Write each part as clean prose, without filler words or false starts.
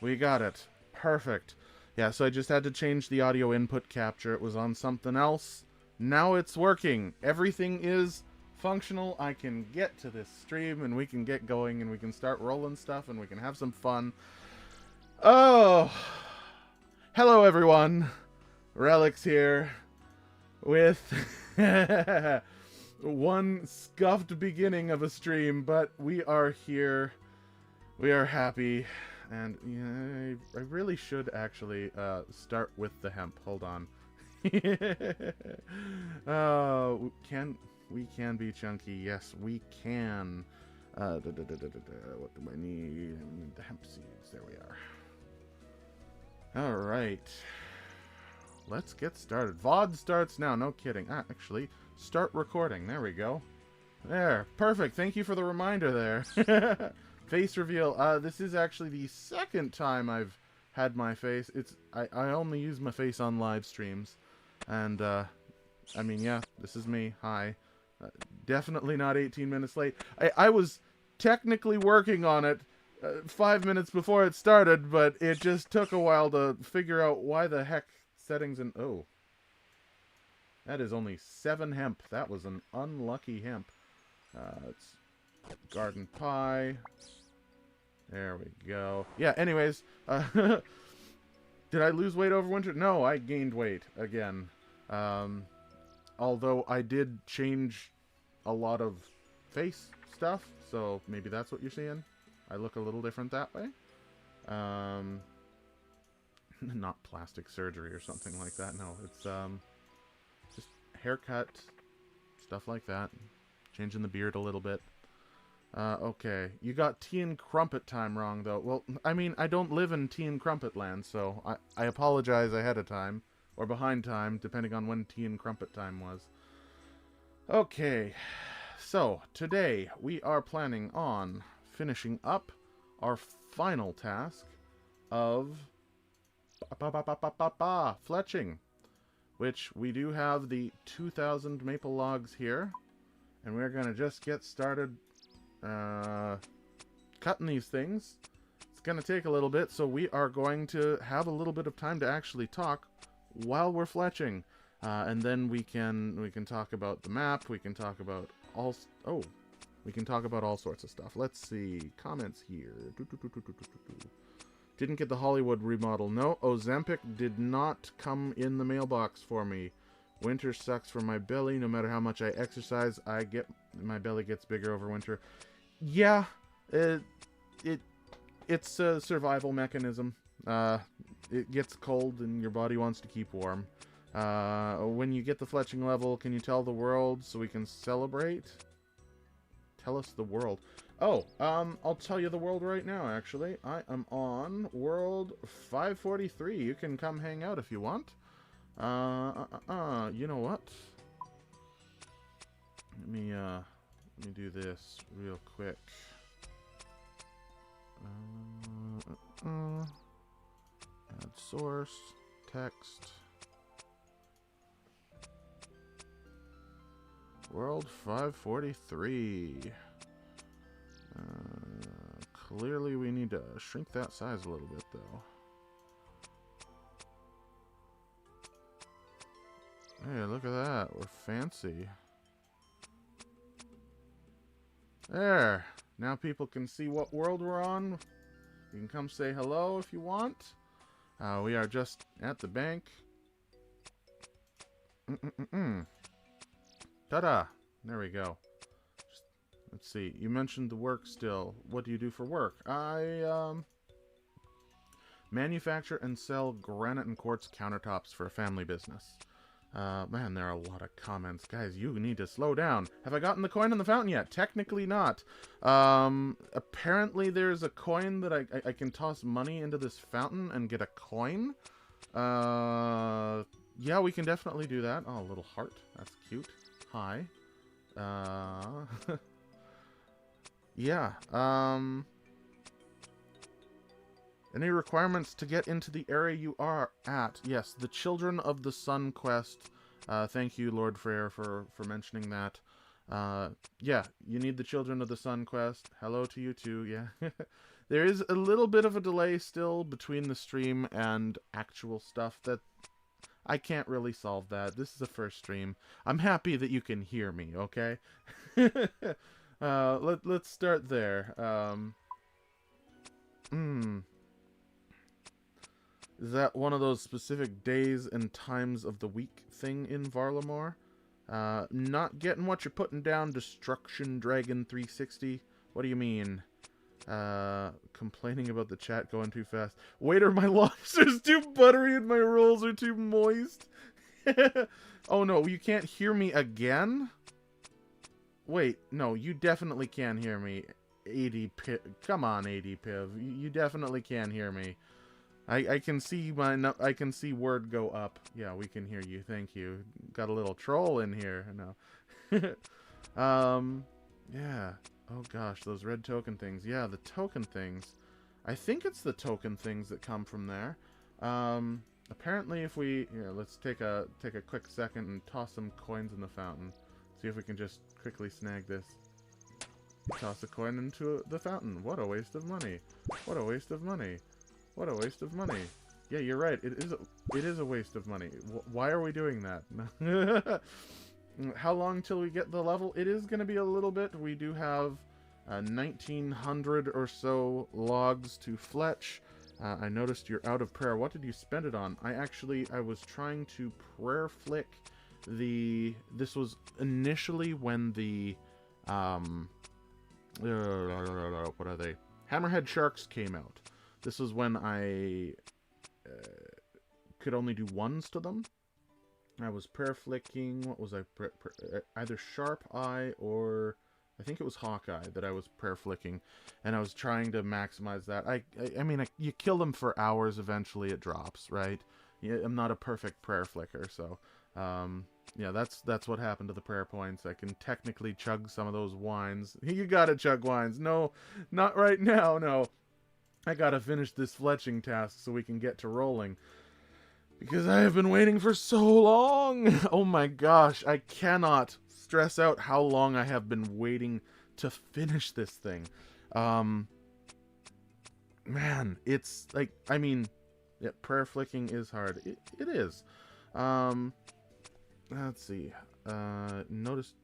We got it. Perfect. Yeah, so I just had to change the audio input capture. It was on something else. Now it's working. Everything is functional. I can get to this stream and we can get going and we can start rolling stuff and we can have some fun. Oh! Hello, everyone. Relix here with one scuffed beginning of a stream, but we are here. We are happy. And yeah, I really should actually start with the hemp. Hold on. We can be chunky? Yes, we can. What do I need? I need the hemp seeds. There we are. All right. Let's get started. VOD starts now. No kidding. Actually, start recording. There we go. There. Perfect. Thank you for the reminder there. Face reveal. This is actually the second time I've had my face. I only use my face on live streams. And, I mean, yeah, this is me. Hi. Definitely not 18 minutes late. I was technically working on it 5 minutes before it started, but it just took a while to figure out why the heck settings and... Oh. That is only 7 hemp. That was an unlucky hemp. It's garden pie. There we go. Yeah, anyways, did I lose weight over winter? No, I gained weight again. Although I did change a lot of face stuff, so maybe that's what you're seeing. I look a little different that way. Not plastic surgery or something like that. No, it's just haircut, stuff like that. Changing the beard a little bit. Okay. You got tea and crumpet time wrong, though. Well, I mean, I don't live in tea and crumpet land, so I apologize ahead of time. Or behind time, depending on when tea and crumpet time was. Okay. So, today, we are planning on finishing up our final task of... Fletching. Which, we do have the 2,000 maple logs here. And we're gonna just get started... cutting these things. It's gonna take a little bit, so we are going to have a little bit of time to actually talk while we're fletching, and then we can talk about the map. We can talk about all sorts of stuff. Let's see comments here. Didn't get the Hollywood remodel. No, Ozempic did not come in the mailbox for me. Winter sucks for my belly. No matter how much I exercise, my belly gets bigger over winter. Yeah, it's a survival mechanism. It gets cold and your body wants to keep warm. When you get the fletching level, can you tell the world so we can celebrate? Tell us the world. Oh, I'll tell you the world right now, actually. I am on world 543. You can come hang out if you want. You know what? Let me do this real quick. Add source, text. World 543. Clearly we need to shrink that size a little bit, though. Hey, look at that. We're fancy. There. Now people can see what world we're on. You can come say hello if you want. We are just at the bank. Ta-da! There we go. Let's see. You mentioned the work still. What do you do for work? I, manufacture and sell granite and quartz countertops for a family business. Man, there are a lot of comments. Guys, you need to slow down. Have I gotten the coin in the fountain yet? Technically not. Apparently there's a coin that I can toss money into this fountain and get a coin. Yeah, we can definitely do that. Oh, a little heart. That's cute. Hi. Yeah, any requirements to get into the area you are at? Yes, the Children of the Sun quest. Thank you, Lord Freyr, for mentioning that. Yeah, you need the Children of the Sun quest. Hello to you too, yeah. There is a little bit of a delay still between the stream and actual stuff that I can't really solve that. This is the first stream. I'm happy that you can hear me, okay? Let's start there. Is that one of those specific days and times of the week thing in Varlamore? Not getting what you're putting down, Destruction Dragon 360. What do you mean? Complaining about the chat going too fast. Wait, are my lobsters too buttery and my rolls are too moist? Oh no, you can't hear me again? Wait, no, you definitely can hear me. AD come on, AD Piv. You definitely can hear me. I can see I can see word go up. Yeah, we can hear you. Thank you. Got a little troll in here. No. Yeah. Oh gosh, those red token things. Yeah, the token things. I think it's the token things that come from there. Apparently if we here, let's take a quick second and toss some coins in the fountain. See if we can just quickly snag this. Toss a coin into the fountain. What a waste of money. What a waste of money. What a waste of money. Yeah, you're right. It is a waste of money. Why are we doing that? How long till we get the level? It is going to be a little bit. We do have 1,900 or so logs to fletch. I noticed you're out of prayer. What did you spend it on? I was trying to prayer flick the... This was initially when the... what are they? Hammerhead Sharks came out. This was when I could only do ones to them. I was prayer flicking. What was I? Either Sharp Eye or I think it was Hawkeye that I was prayer flicking, and I was trying to maximize that. I mean, you kill them for hours. Eventually, it drops, right? Yeah, I'm not a perfect prayer flicker, so yeah, that's what happened to the prayer points. I can technically chug some of those wines. You gotta chug wines. No, not right now. No. I gotta finish this fletching task so we can get to rolling. Because I have been waiting for so long! Oh my gosh, I cannot stress out how long I have been waiting to finish this thing. Man, it's like, I mean, yeah, prayer flicking is hard. It is. Let's see. Notice...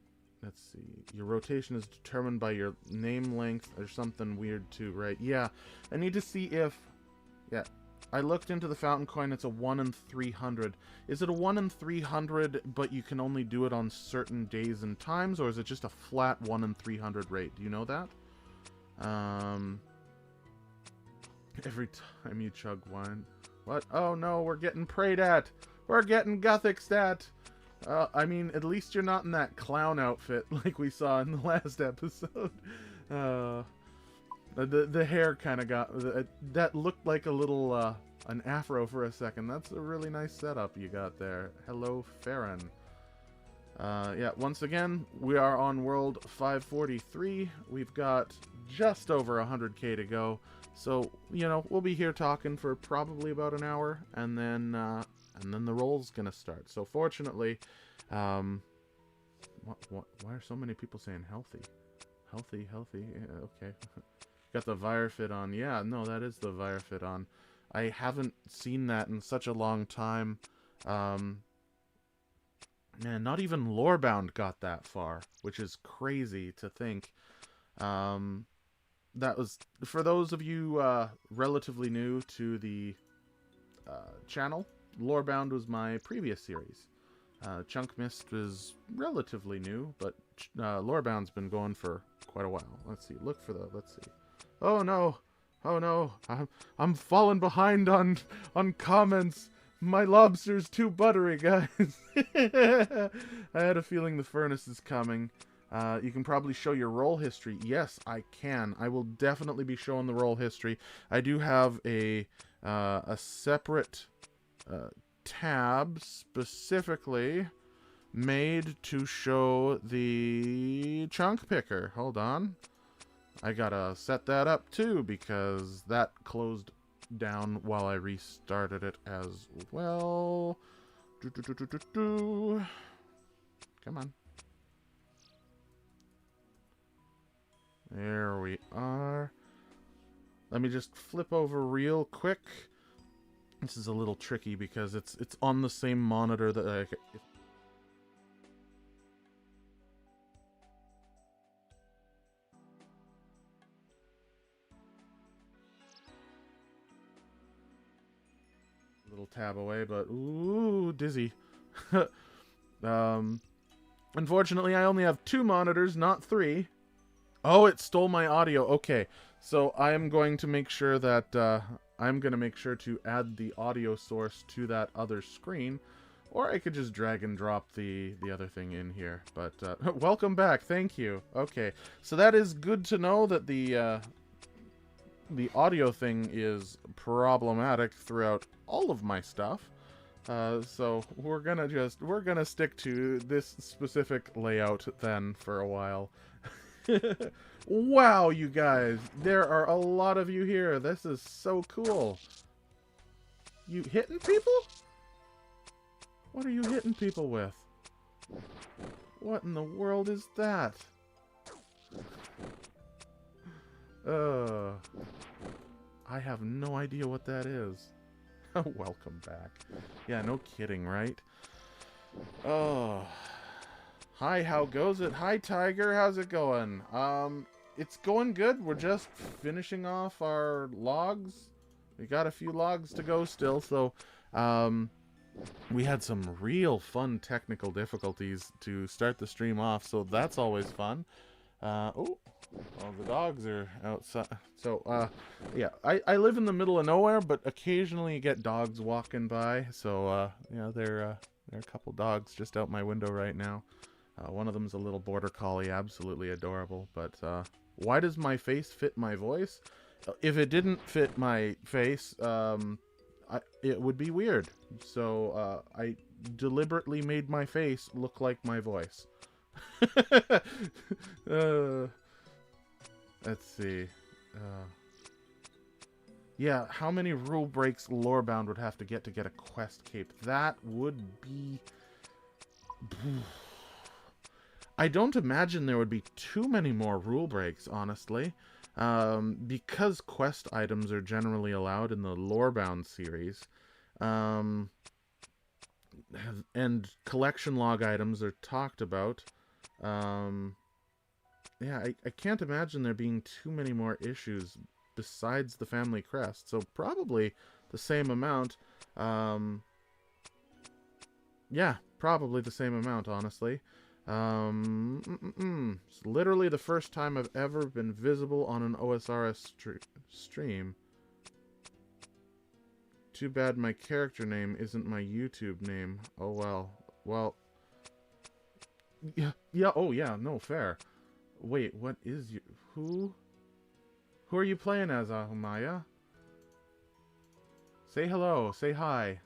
Let's see. Your rotation is determined by your name length or something weird too, right? Yeah. I need to see if... Yeah. I looked into the fountain coin. It's a 1 in 300. Is it a 1 in 300, but you can only do it on certain days and times? Or is it just a flat 1 in 300 rate? Do you know that? Every time you chug wine. What? Oh no, we're getting prayed at. We're getting Gothic at. I mean, at least you're not in that clown outfit like we saw in the last episode. The hair kind of got... that looked like a little, an afro for a second. That's a really nice setup you got there. Hello, Farron. Yeah, once again, we are on World 543. We've got just over 100k to go. So, you know, we'll be here talking for probably about an hour, and then the roll's gonna start. So fortunately, why are so many people saying healthy? Healthy, yeah, okay. Got the Virefit on. Yeah, no, that is the Virefit on. I haven't seen that in such a long time. Man, not even Lorebound got that far, which is crazy to think. That was, for those of you relatively new to the channel, Lorebound was my previous series. ChunkMist is relatively new, but Lorebound's been going for quite a while. Let's see. Look for the... Let's see. Oh no! Oh no! I'm falling behind on comments. My lobster's too buttery, guys. I had a feeling the furnace is coming. You can probably show your roll history. Yes, I can. I will definitely be showing the roll history. I do have a separate tab specifically made to show the chunk picker. Hold on. I gotta set that up too because that closed down while I restarted it as well. Come on. There we are. Let me just flip over real quick. This is a little tricky because it's on the same monitor that I... Little tab away, but ooh, dizzy. Unfortunately, I only have 2 monitors, not 3. Oh, it stole my audio. Okay, so I am going to make sure that I'm going to make sure to add the audio source to that other screen, or I could just drag and drop the other thing in here. But welcome back. Thank you. Okay, so that is good to know that the audio thing is problematic throughout all of my stuff. So we're gonna stick to this specific layout then for a while. Wow, you guys, there are a lot of you here. This is so cool. You hitting people? What are you hitting people with? What in the world is that? I have no idea what that is. Welcome back. Yeah, no kidding, right? Oh. Hi, how goes it? Hi, Tiger. How's it going? It's going good. We're just finishing off our logs. We got a few logs to go still, so we had some real fun technical difficulties to start the stream off, so that's always fun. Oh, well, the dogs are outside. So, yeah, I live in the middle of nowhere, but occasionally get dogs walking by. So, yeah, there are a couple dogs just out my window right now. One of them's a little border collie, absolutely adorable. But why does my face fit my voice? If it didn't fit my face, it would be weird. So I deliberately made my face look like my voice. Let's see. Yeah, how many rule breaks Lorebound would have to get a quest cape? That would be... I don't imagine there would be too many more rule breaks, honestly. Because quest items are generally allowed in the Lorebound series. And collection log items are talked about. Yeah, I can't imagine there being too many more issues besides the family crest. So probably the same amount. Yeah, probably the same amount, honestly. It's literally the first time I've ever been visible on an OSRS stream. Too bad my character name isn't my YouTube name. Oh well. Well. Yeah, oh yeah, no, fair. Wait, what is you? Who are you playing as, Ahumaya? Say hello, say hi.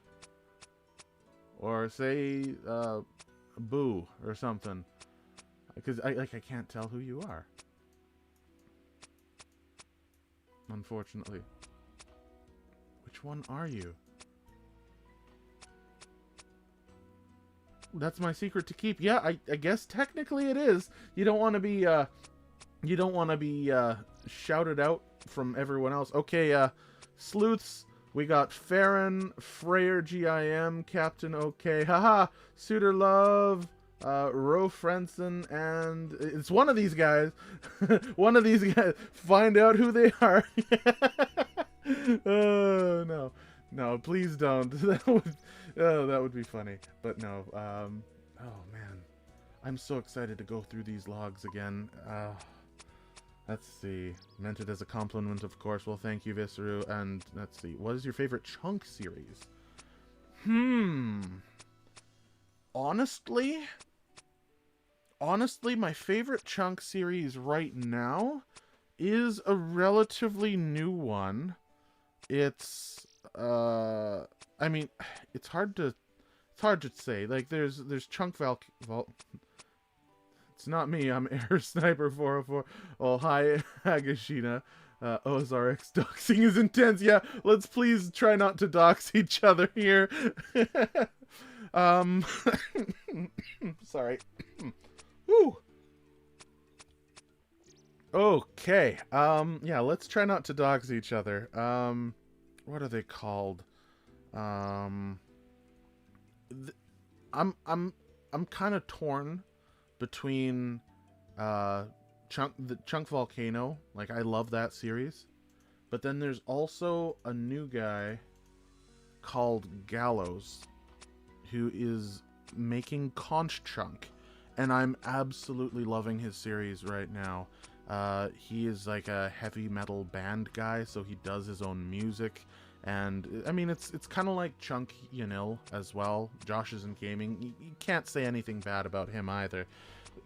Or say, boo, or something. Because, I can't tell who you are. Unfortunately. Which one are you? That's my secret to keep. Yeah, I guess technically it is. You don't want to be, shouted out from everyone else. Okay, sleuths. We got Farron, Freyer GIM, Captain OK, haha, Suitor Love, Ro Frenson, and it's one of these guys. One of these guys. Find out who they are. Oh, no. No, please don't. That would be funny. But no, oh man. I'm so excited to go through these logs again. Let's see. Meant it as a compliment, of course. Well, thank you, Viseru. And let's see. What is your favorite Chunk series? Honestly, my favorite Chunk series right now is a relatively new one. It's, I mean, it's hard to say. Like, there's Chunk It's not me, I'm Air Sniper 404. Oh, hi, Agashina. OSRX doxing is intense. Yeah, let's please try not to dox each other here. Sorry. Woo. Okay. Yeah, let's try not to dox each other. What are they called? Um, th- I'm I'm I'm kind of torn between uh the Chunk Volcano. Like I love that series, but then there's also a new guy called Gallows who is making Conch Chunk, and I'm absolutely loving his series right now. He is like a heavy metal band guy, so he does his own music, and I mean it's kind of like Chunk Yanil as well. Josh isn't gaming. You can't say anything bad about him either.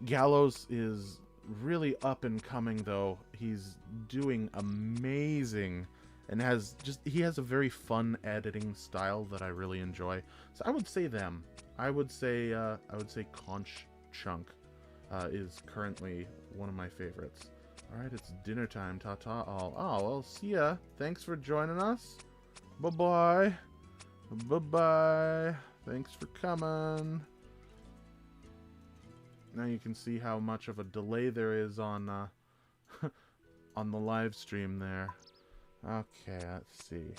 Gallows is really up and coming though. He's doing amazing and he has a very fun editing style that I really enjoy. So I would say them. I would say Conch Chunk is currently one of my favorites. All right, it's dinner time. Ta-ta all. Oh, well, see ya. Thanks for joining us. Bye-bye. Bye-bye. Thanks for coming. Now you can see how much of a delay there is on on the live stream there. Okay, let's see.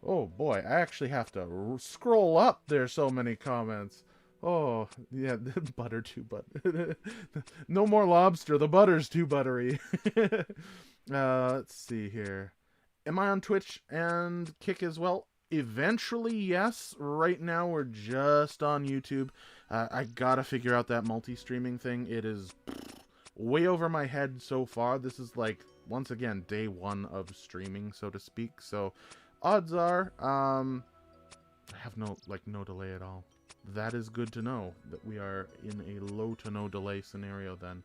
Oh boy, I actually have to scroll up. There's so many comments. Oh, yeah, butter too butter. No more lobster. The butter's too buttery. Let's see here. Am I on Twitch and Kick as well? Eventually, yes. Right now, we're just on YouTube. I gotta figure out that multi-streaming thing. It is way over my head so far. This is like, once again, day one of streaming, so to speak. So, odds are, I have no delay at all. That is good to know, that we are in a low to no delay scenario then.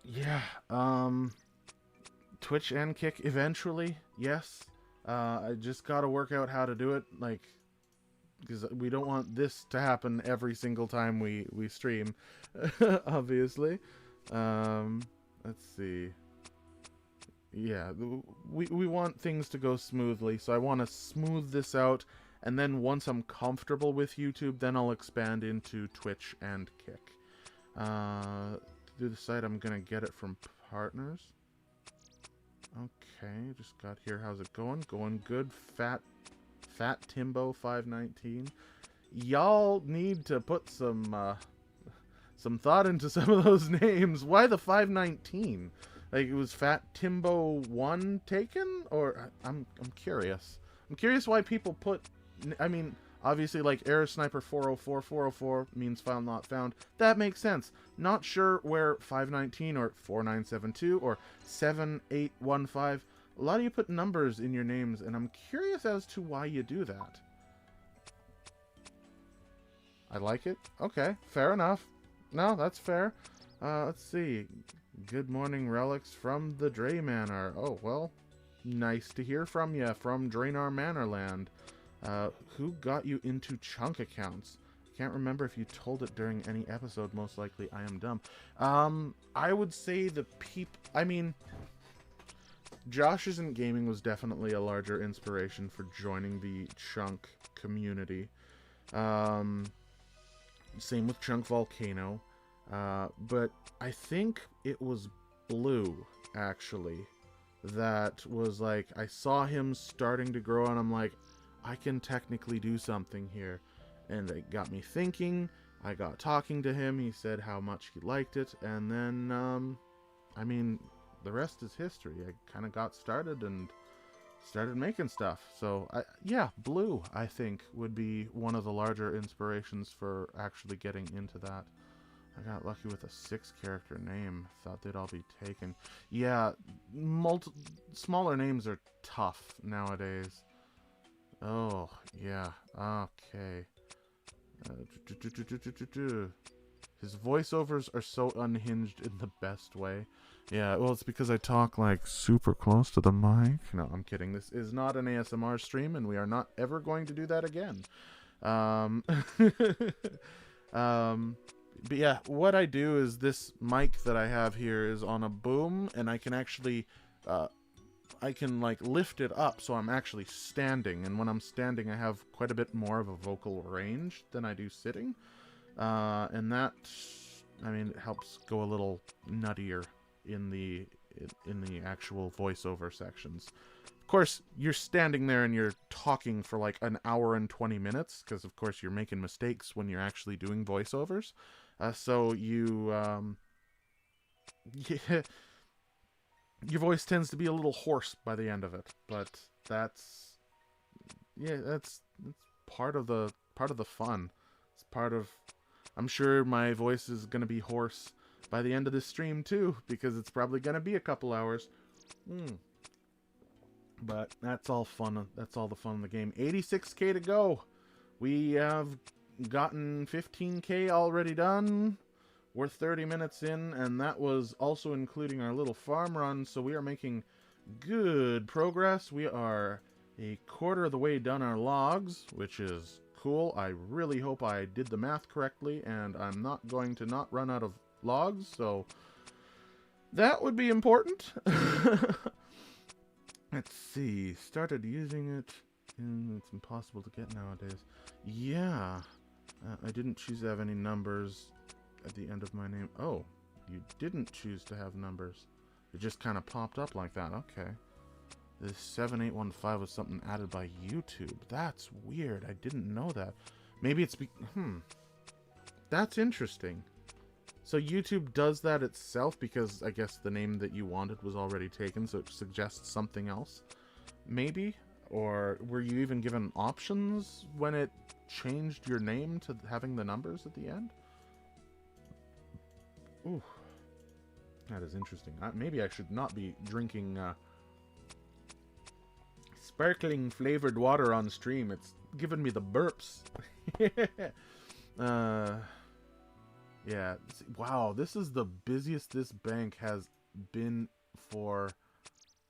Yeah, Twitch and Kick eventually, yes. I just gotta work out how to do it, like, because we don't want this to happen every single time we stream, obviously. Let's see. Yeah, we want things to go smoothly, so I want to smooth this out, and then once I'm comfortable with YouTube, then I'll expand into Twitch and Kick. Through the site, I'm gonna get it from partners. Okay, just got here. How's it going? Going good. Fat Timbo 519. Y'all need to put some thought into some of those names. Why the 519? Like, it was Fat Timbo 1 taken? Or, I'm curious. I'm curious why people put, I mean, obviously, like, Air Sniper 404, 404 means found not found. That makes sense. Not sure where 519 or 4972 or 7815. A lot of you put numbers in your names, and I'm curious as to why you do that. I like it. Okay, fair enough. No, that's fair. Let's see. Good morning, Relix from the Dre Manor. Oh, well, nice to hear from you from Draenor Manorland. Who got you into chunk accounts? Can't remember if you told it during any episode. Most likely I am dumb. I would say I mean, Josh Isn't Gaming was definitely a larger inspiration for joining the chunk community. Same with Chunk Volcano. But I think it was Blue, actually, that was like, I saw him starting to grow, and I'm like, I can technically do something here. And it got me thinking. I got talking to him. He said how much he liked it. And then, I mean, the rest is history. I kind of got started and started making stuff. So, yeah, Blue, I think, would be one of the larger inspirations for actually getting into that. I got lucky with a 6-character name. Thought they'd all be taken. Yeah, smaller names are tough nowadays. Oh, yeah. Okay. His voiceovers are so unhinged in the best way. Yeah, well, it's because I talk, like, super close to the mic. No, I'm kidding. This is not an ASMR stream, and we are not ever going to do that again. But yeah, what I do is this mic that I have here is on a boom, and I can actually, like, lift it up so I'm actually standing. And when I'm standing, I have quite a bit more of a vocal range than I do sitting. And that I mean, it helps go a little nuttier in the actual voiceover sections. Of course, you're standing there and you're talking for like an hour and 20 minutes, because of course you're making mistakes when you're actually doing voiceovers. So you, your voice tends to be a little hoarse by the end of it. But that's part of the fun. It's part of. I'm sure my voice is gonna be hoarse by the end of this stream too, because it's probably gonna be a couple hours. But that's all fun. That's all the fun in the game. 86k to go. We have gotten 15k already done. We're 30 minutes in, and that was also including our little farm run, so we are making good progress. We are a quarter of the way done our logs, which is cool. I really hope I did the math correctly, and I'm not going to not run out of logs, so that would be important. Let's see. Started using it, and it's impossible to get nowadays. Yeah. I didn't choose to have any numbers at the end of my name. Oh, you didn't choose to have numbers. It just kind of popped up like that. Okay. This 7815 was something added by YouTube. That's weird. I didn't know that. Maybe it's That's interesting. So YouTube does that itself because I guess the name that you wanted was already taken, so it suggests something else. Maybe? Or were you even given options when it changed your name to having the numbers at the end? Ooh. That is interesting. Maybe I should not be drinking sparkling flavored water on stream. It's giving me the burps. Yeah. Wow, this is the busiest this bank has been for...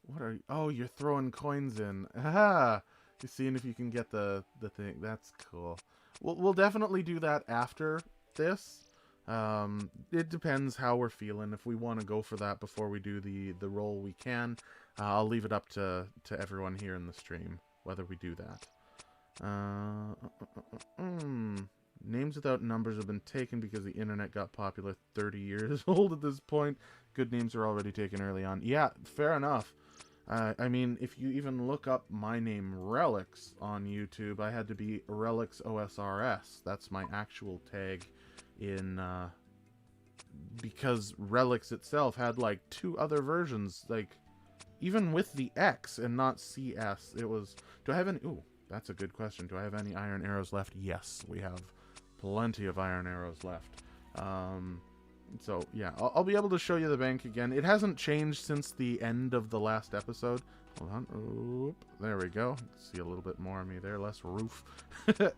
What are you... Oh, you're throwing coins in. Aha! You're seeing if you can get the thing. That's cool. We'll definitely do that after this. It depends how we're feeling. If we want to go for that before we do the roll, we can. I'll leave it up to everyone here in the stream, whether we do that. Names without numbers have been taken because the internet got popular 30 years old at this point. Good names are already taken early on. Yeah, fair enough. I mean, if you even look up my name, Relix, on YouTube, I had to be Relix OSRS. That's my actual tag in, because Relix itself had, like, 2 other versions, like, even with the X and not CS, it was... Do I have any... Ooh, that's a good question. Do I have any iron arrows left? Yes, we have plenty of iron arrows left. So, yeah, I'll be able to show you the bank again. It hasn't changed since the end of the last episode. Hold on. Oop, there we go. See a little bit more of me there. Less roof. Yeah,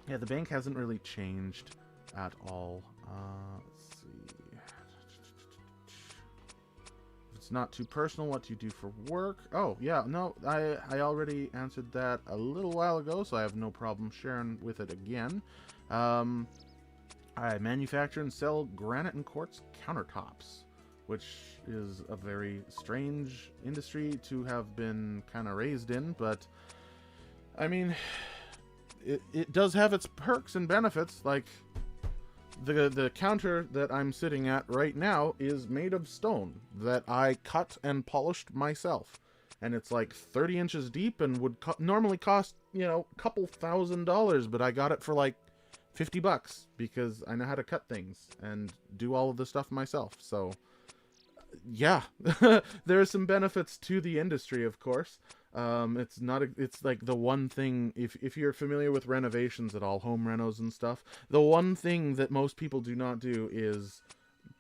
the bank hasn't really changed at all. Let's see. If it's not too personal, what do you do for work? Oh, yeah, no, I already answered that a little while ago, so I have no problem sharing with it again. I manufacture and sell granite and quartz countertops, which is a very strange industry to have been kind of raised in, but, I mean, it does have its perks and benefits. Like, the counter that I'm sitting at right now is made of stone that I cut and polished myself. And it's like 30 inches deep and would normally cost, you know, a couple $1,000, but I got it for like $50 because I know how to cut things and do all of the stuff myself. So, yeah, there are some benefits to the industry, of course. It's not it's like the one thing, if you're familiar with renovations at all, home renos and stuff, the one thing that most people do not do is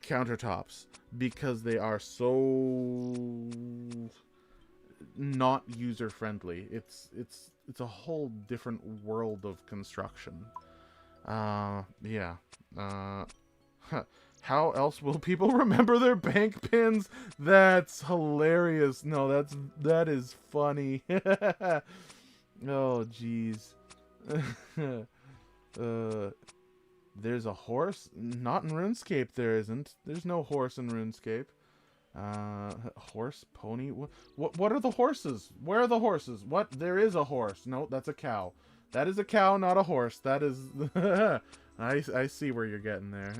countertops, because they are so not user friendly. It's a whole different world of construction. Yeah. How else will people remember their bank pins? That's hilarious. No, that is funny. Oh, jeez. There's a horse? Not in RuneScape, there isn't. There's no horse in RuneScape. Horse, pony. What are the horses? Where are the horses? What? There is a horse. No, that's a cow. That is a cow, not a horse. That is... I see where you're getting there.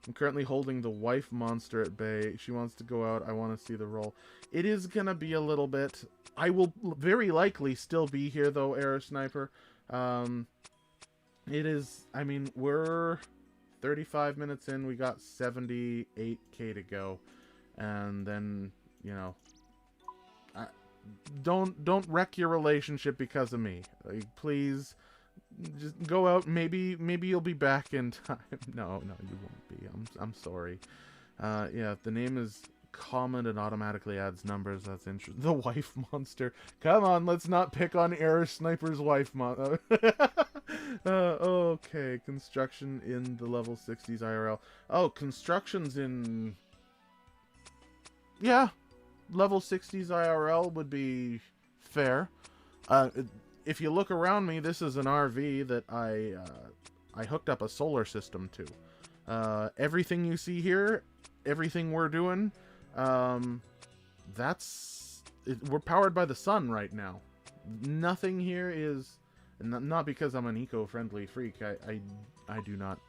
I'm currently holding the wife monster at bay. She wants to go out. I want to see the roll. It is gonna be a little bit. I will very likely still be here, though, Air Sniper. It is... I mean, we're 35 minutes in. We got 78k to go. And then, you know... Don't wreck your relationship because of me. Like, please... just go out. Maybe you'll be back in time. No, you won't be. I'm sorry. Yeah, the name is common and automatically adds numbers. That's interesting. The wife monster. Come on, let's not pick on Air Sniper's wife okay, construction in the level 60s IRL. Oh, construction's in... yeah, level 60s IRL would be fair. If you look around me, this is an RV that I hooked up a solar system to. Everything you see here, everything we're doing, we're powered by the sun right now. Nothing here is, not because I'm an eco-friendly freak. I do not.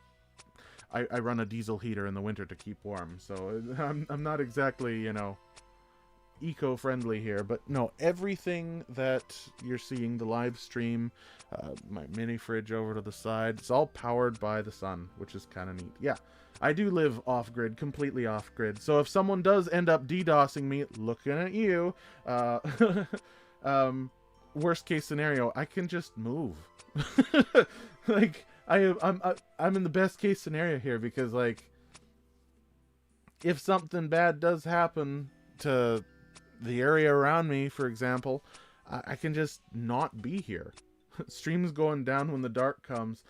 I run a diesel heater in the winter to keep warm, so I'm not exactly, you know, eco-friendly here, but no, everything that you're seeing, the live stream, my mini fridge over to the side, it's all powered by the sun, which is kind of neat. Yeah, I do live off-grid, completely off-grid, so if someone does end up DDoSing me, looking at you, worst case scenario, I can just move. Like, I'm in the best case scenario here, because, like, if something bad does happen to the area around me, for example, I can just not be here. Stream's going down when the dark comes.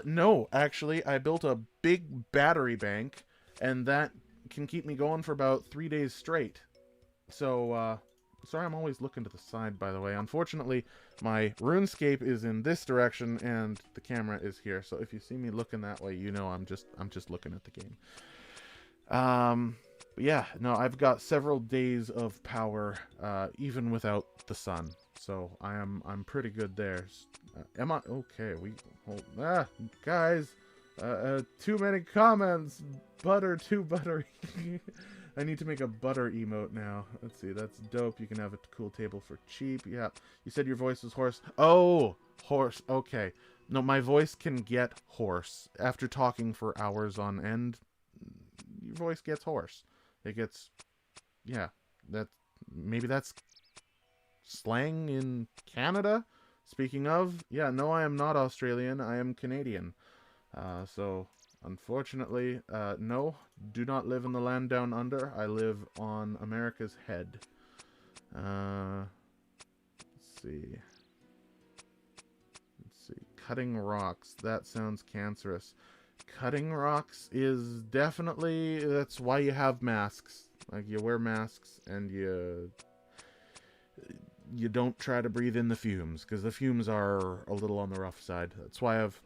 No, actually, I built a big battery bank, and that can keep me going for about 3 days straight. So, sorry, I'm always looking to the side, by the way. Unfortunately, my RuneScape is in this direction, and the camera is here. So if you see me looking that way, you know I'm just looking at the game. But yeah, no, I've got several days of power, even without the sun. So I'm pretty good there. Am I okay? Guys, too many comments. Butter too buttery. I need to make a butter emote now. Let's see, that's dope. You can have a cool table for cheap. Yeah, you said your voice was hoarse. Oh, hoarse. Okay, no, my voice can get hoarse after talking for hours on end. Your voice gets hoarse. It gets, yeah, maybe that's slang in Canada. Speaking of, yeah, no, I am not Australian. I am Canadian. So, unfortunately, no, do not live in the land down under. I live on America's head. Let's see. Cutting rocks. That sounds cancerous. Cutting rocks is definitely, that's why you have masks. Like, you wear masks and you don't try to breathe in the fumes, because the fumes are a little on the rough side. That's why I've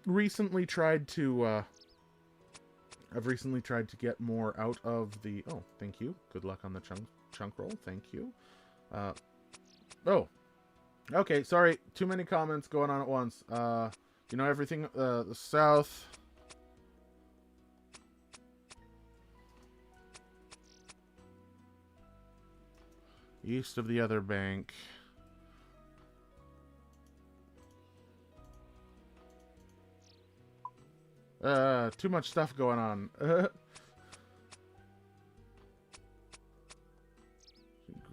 recently tried to get more out of the... Oh, thank you. Good luck on the chunk roll. Thank you. Oh. Okay, sorry. Too many comments going on at once. You know, everything, the south. East of the other bank. Too much stuff going on.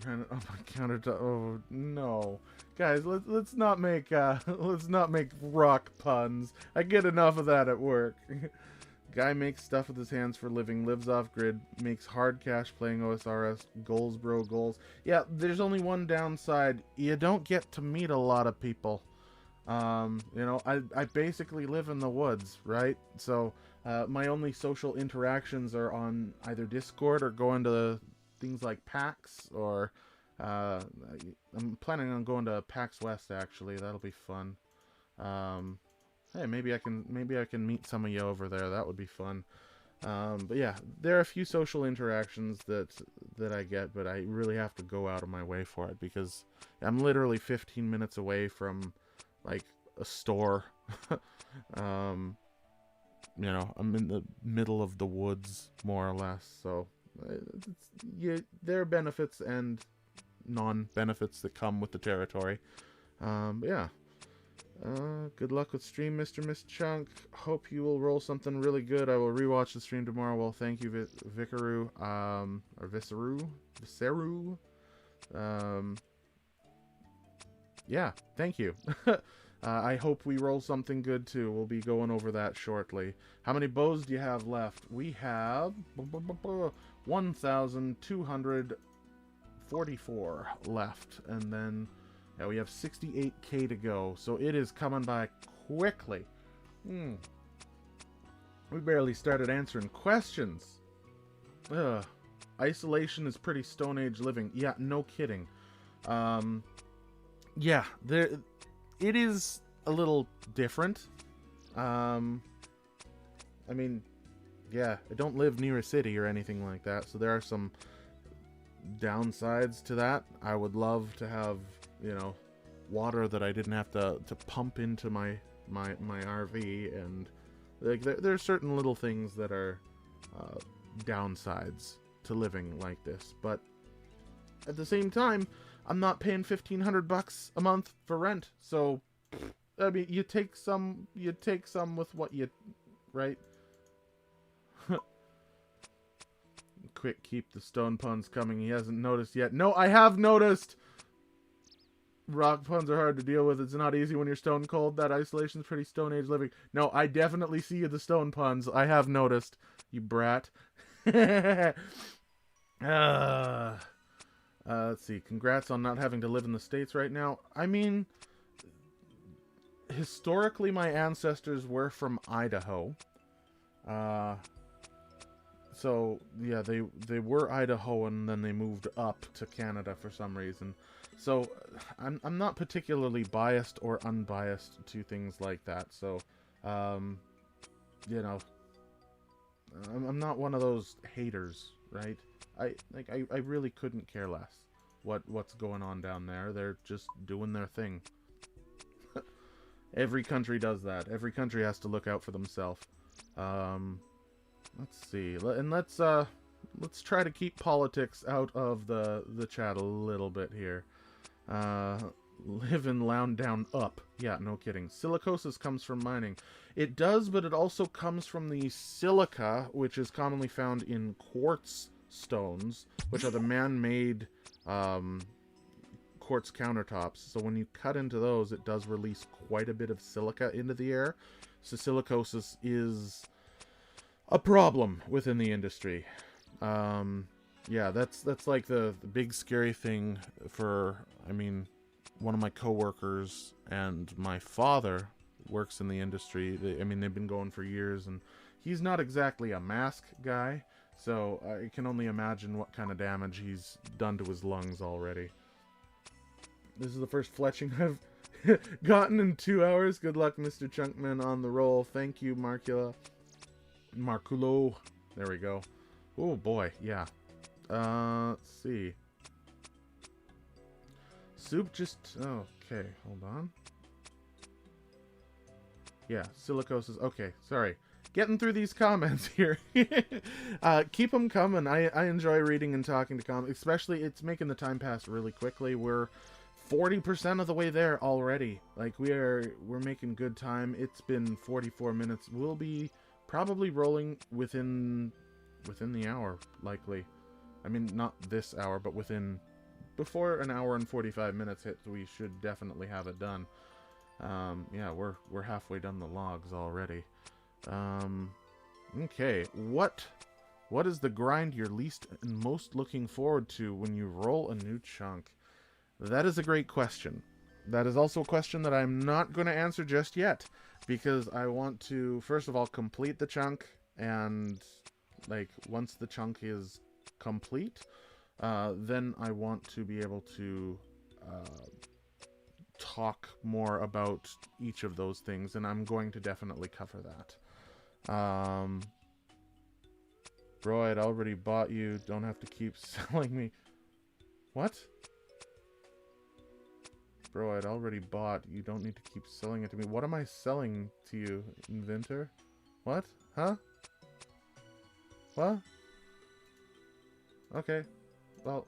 Granite on my countertop. Oh no, guys, let's not make rock puns. I get enough of that at work. Guy makes stuff with his hands for a living, lives off grid, makes hard cash playing OSRS. Goals, bro, goals. Yeah, there's only one downside. You don't get to meet a lot of people. You know, I basically live in the woods, right? So my only social interactions are on either Discord or going to things like PAX, or I'm planning on going to PAX West, actually. That'll be fun. Hey, maybe I can meet some of you over there. That would be fun. But yeah, there are a few social interactions that I get, but I really have to go out of my way for it, because I'm literally 15 minutes away from, like, a store. You know, I'm in the middle of the woods, more or less, so there are benefits and non-benefits that come with the territory. But yeah. Good luck with stream, Mr. Miss Chunk. Hope you will roll something really good. I will rewatch the stream tomorrow. Well, thank you, Vicaru. Or Viceru. Yeah, thank you. I hope we roll something good too. We'll be going over that shortly. How many bows do you have left? We have 1,244 left, and then yeah, we have 68k to go. So it is coming by quickly. We barely started answering questions. Ugh. Isolation is pretty Stone Age living. Yeah, no kidding. Yeah, it is a little different. I mean, yeah, I don't live near a city or anything like that, so there are some downsides to that. I would love to have, you know, water that I didn't have to pump into my RV, and like there are certain little things that are downsides to living like this, but at the same time, I'm not paying $1,500 a month for rent, so I mean, you take some with what you, right? Quick, keep the stone puns coming. He hasn't noticed yet. No, I have noticed. Rock puns are hard to deal with. It's not easy when you're stone cold. That isolation's pretty Stone Age living. No, I definitely see the stone puns. I have noticed, you brat. Let's see. Congrats on not having to live in the States right now. I mean, historically, my ancestors were from Idaho. So, yeah, they were Idahoan, and then they moved up to Canada for some reason. So, I'm not particularly biased or unbiased to things like that. So, you know, I'm not one of those haters, right? I really couldn't care less what's going on down there. They're just doing their thing. Every country does that. Every country has to look out for themselves. Let's see. And let's try to keep politics out of the chat a little bit here. Live and lounge down up. Yeah, no kidding. Silicosis comes from mining. It does, but it also comes from the silica, which is commonly found in quartz stones, which are the man-made quartz countertops. So when you cut into those, it does release quite a bit of silica into the air. So silicosis is a problem within the industry. Yeah, that's like the big scary thing for, I mean, one of my coworkers and my father works in the industry. I mean, they've been going for years, and he's not exactly a mask guy, so I can only imagine what kind of damage he's done to his lungs already. This is the first fletching I've gotten in 2 hours. Good luck, Mr. Chunkman, on the roll. Thank you, Marculo. There we go. Oh boy, yeah. Let's see. Soup just... okay, hold on. Yeah, silicosis. Okay, sorry. Getting through these comments here. Keep them coming. I enjoy reading and talking to comments. Especially, it's making the time pass really quickly. We're 40% of the way there already. Like, we're making good time. It's been 44 minutes. We'll be probably rolling within the hour, likely. I mean, not this hour, but before an hour and 45 minutes hits, we should definitely have it done. Yeah, we're halfway done the logs already. Okay, what is the grind you're least and most looking forward to when you roll a new chunk? That is a great question. That is also a question that I'm not going to answer just yet, because I want to, first of all, complete the chunk, and, like, once the chunk is complete, then I want to be able to talk more about each of those things, and I'm going to definitely cover that. Bro, I'd already bought you. Don't have to keep selling me. What? Bro, I'd already bought. You don't need to keep selling it to me. What am I selling to you, inventor? What? Huh? What? Okay. Well...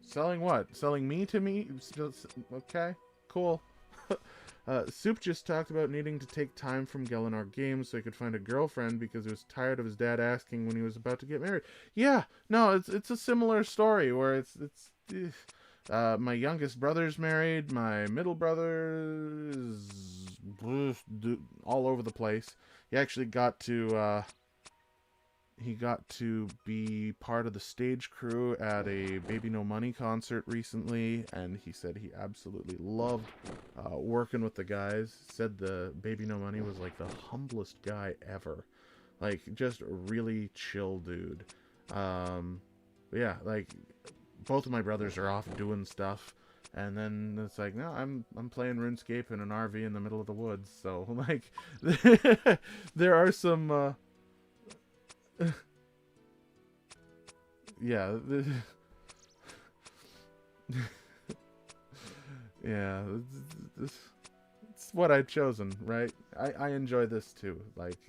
Selling what? Selling me to me? Okay. Cool. Soup just talked about needing to take time from Gelinar Games so he could find a girlfriend because he was tired of his dad asking when he was about to get married. Yeah, no, it's a similar story where it's my youngest brother's married, my middle brother is all over the place. He actually got to be part of the stage crew at a Baby No Money concert recently, and he said he absolutely loved working with the guys. Said the Baby No Money was like the humblest guy ever. Like, just a really chill dude. Yeah, like, both of my brothers are off doing stuff, and then it's like, no, I'm playing RuneScape in an RV in the middle of the woods, so, like, there are some, yeah, yeah, it's what I've chosen, right? I enjoy this too, like,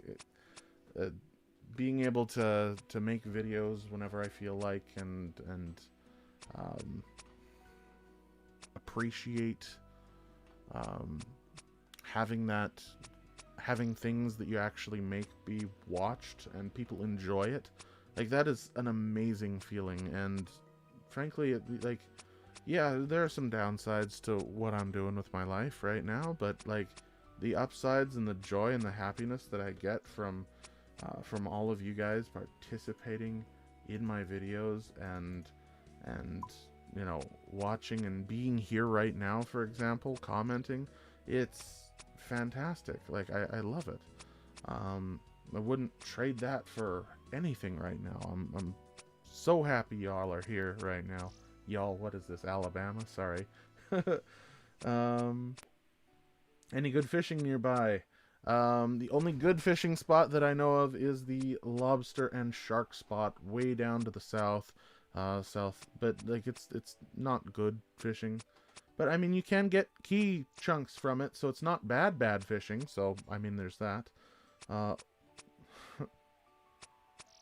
being able to make videos whenever I feel like, and appreciate having things that you actually make be watched and people enjoy it. Like, that is an amazing feeling, and frankly, like, yeah, there are some downsides to what I'm doing with my life right now, but, like, the upsides and the joy and the happiness that I get from all of you guys participating in my videos and you know, watching and being here right now, for example, commenting, it's fantastic. Like, I love it. I wouldn't trade that for anything right now. I'm so happy y'all are here right now. Y'all, what is this, Alabama? Sorry. Any good fishing nearby? The only good fishing spot that I know of is the lobster and shark spot way down to the south. But like, it's not good fishing. But I mean, you can get key chunks from it, so it's not bad fishing. So I mean, there's that.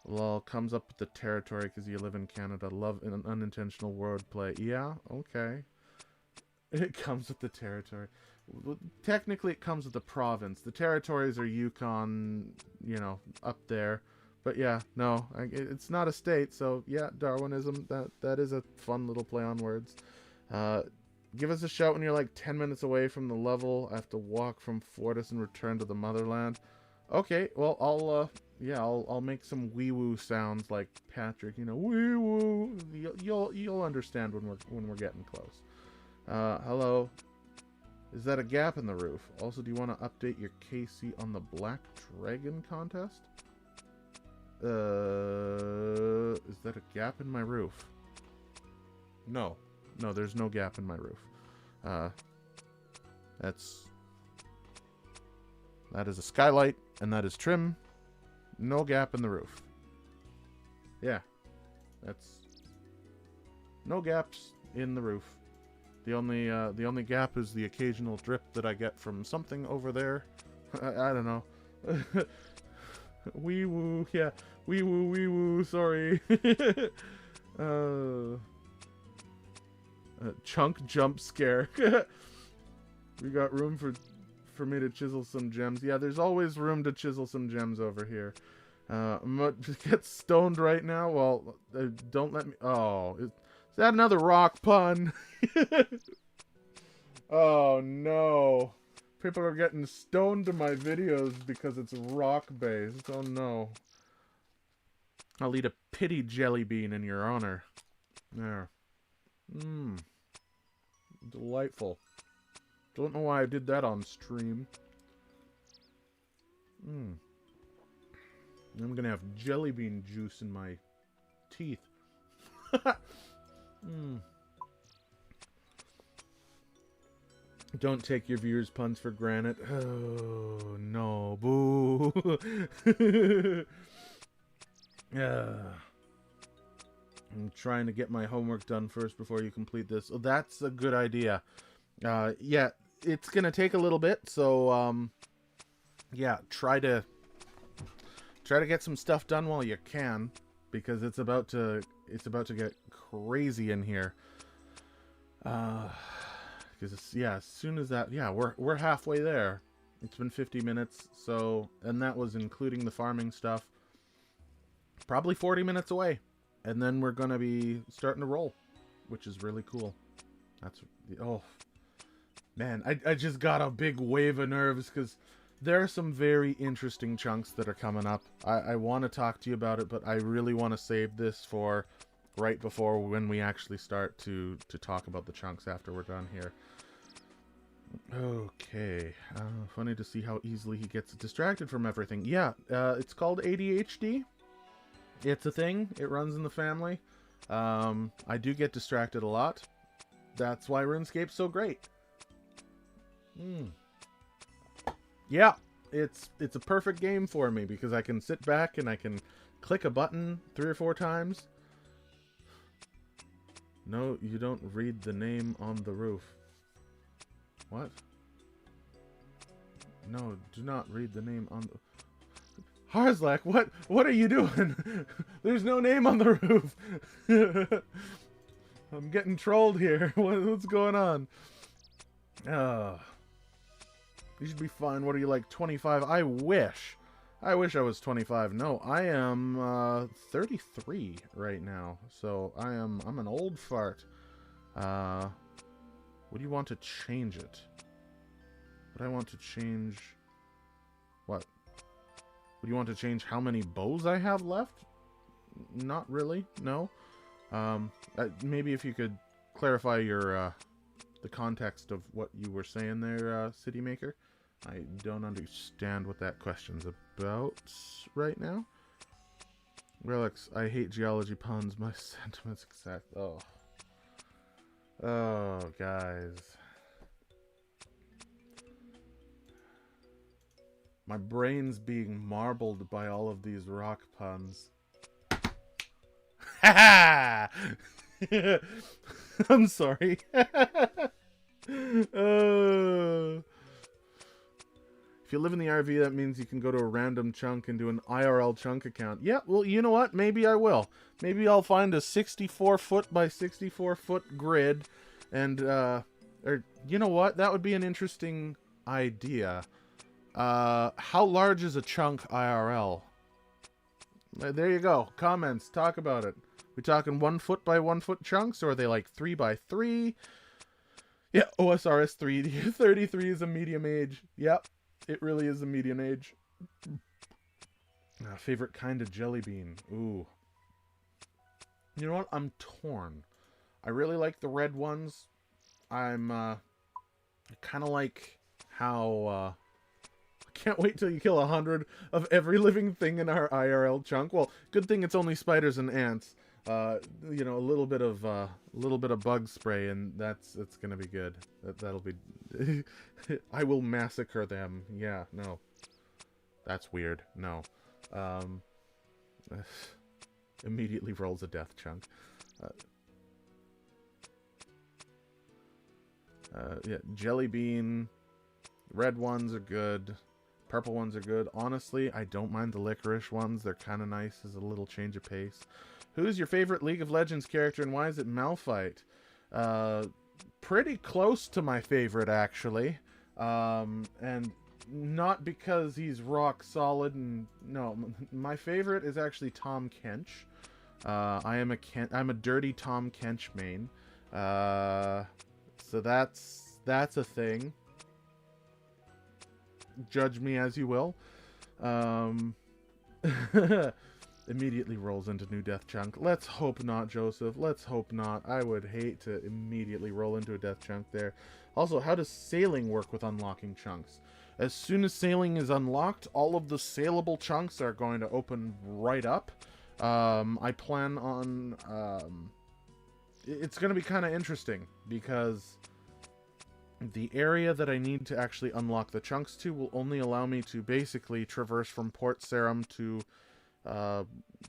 Lol, comes up with the territory because you live in Canada. Love an unintentional wordplay. Yeah, okay. It comes with the territory. Well, technically, it comes with the province. The territories are Yukon, you know, up there. But yeah, no, it's not a state. So yeah, Darwinism. That is a fun little play on words. Give us a shout when you're like 10 minutes away from the level. I have to walk from Fortis and return to the motherland. Okay, well, I'll make some wee-woo sounds like Patrick, you know, wee-woo. You'll understand when we're getting close. Hello. Is that a gap in the roof? Also, do you want to update your KC on the Black Dragon contest? Is that a gap in my roof? No, there's no gap in my roof. That is a skylight, and that is trim. No gap in the roof. Yeah. That's... no gaps in the roof. The only gap is the occasional drip that I get from something over there. I don't know. Wee woo, yeah. Wee woo, sorry. Chunk jump scare. We got room for me to chisel some gems. Yeah, there's always room to chisel some gems over here. I'm gonna get stoned right now. Well, don't let me... oh, is that another rock pun? Oh, no. People are getting stoned to my videos because it's rock-based. Oh, no. I'll eat a pity jelly bean in your honor. There. Mmm. Delightful. Don't know why I did that on stream. Mmm. I'm gonna have jelly bean juice in my teeth. Mmm. Don't take your viewers' puns for granted. Oh, no. Boo. I'm trying to get my homework done first before you complete this. Oh, that's a good idea. Yeah, it's gonna take a little bit, so yeah, try to get some stuff done while you can, because it's about to get crazy in here. Because yeah, as soon as that, yeah, we're halfway there. It's been 50 minutes, so, and that was including the farming stuff. Probably 40 minutes away. And then we're going to be starting to roll, which is really cool. That's, oh, man, I just got a big wave of nerves because there are some very interesting chunks that are coming up. I want to talk to you about it, but I really want to save this for right before when we actually start to talk about the chunks after we're done here. Okay, funny to see how easily he gets distracted from everything. Yeah, it's called ADHD. It's a thing. It runs in the family. I do get distracted a lot. That's why RuneScape's so great. Yeah, it's a perfect game for me because I can sit back and I can click a button 3 or 4 times. No, you don't read the name on the roof. What? No, do not read the name on the... Harzlak, what are you doing? There's no name on the roof. I'm getting trolled here. What's going on? You should be fine. What are you, like 25? I wish I was 25. No, I am 33 right now. So I'm an old fart. Would you want to change it? Would I want to change what? Would you want to change how many bows I have left? Not really, no. Maybe if you could clarify your the context of what you were saying there, City Maker. I don't understand what that question's about right now. Relix, I hate geology puns. My sentiments exact. Oh, guys. My brain's being marbled by all of these rock puns. Ha ha! I'm sorry. If you live in the RV, that means you can go to a random chunk and do an IRL chunk account. Yeah, well, you know what? Maybe I will. Maybe I'll find a 64-foot by 64-foot grid, and, or, you know what? That would be an interesting idea. How large is a chunk IRL? There you go. Comments. Talk about it. We talking 1 foot by 1 foot chunks, or are they like 3 by 3? Yeah, OSRS 3. 33 is a medium age. Yep, it really is a medium age. Favorite kind of jelly bean. Ooh. You know what? I'm torn. I really like the red ones. I'm kind of like how can't wait till you kill 100 of every living thing in our IRL chunk. Well, good thing it's only spiders and ants. You know, a little bit of bug spray, and that's gonna be good. That'll be. I will massacre them. Yeah, no, that's weird. No, immediately rolls a death chunk. Yeah, jelly bean. Red ones are good. Purple ones are good. Honestly, I don't mind the licorice ones. They're kind of nice as a little change of pace. Who's your favorite League of Legends character and why is it Malphite? Pretty close to my favorite, actually. And not because he's rock solid. And no, my favorite is actually Tom Kench. I'm a dirty Tom Kench main. So that's a thing. Judge me as you will. Immediately rolls into new death chunk. Let's hope not, Joseph. Let's hope not. I would hate to immediately roll into a death chunk there. Also, how does sailing work with unlocking chunks? As soon as sailing is unlocked, all of the saleable chunks are going to open right up. I plan on... it's going to be kind of interesting because the area that I need to actually unlock the chunks to will only allow me to basically traverse from Port Sarum to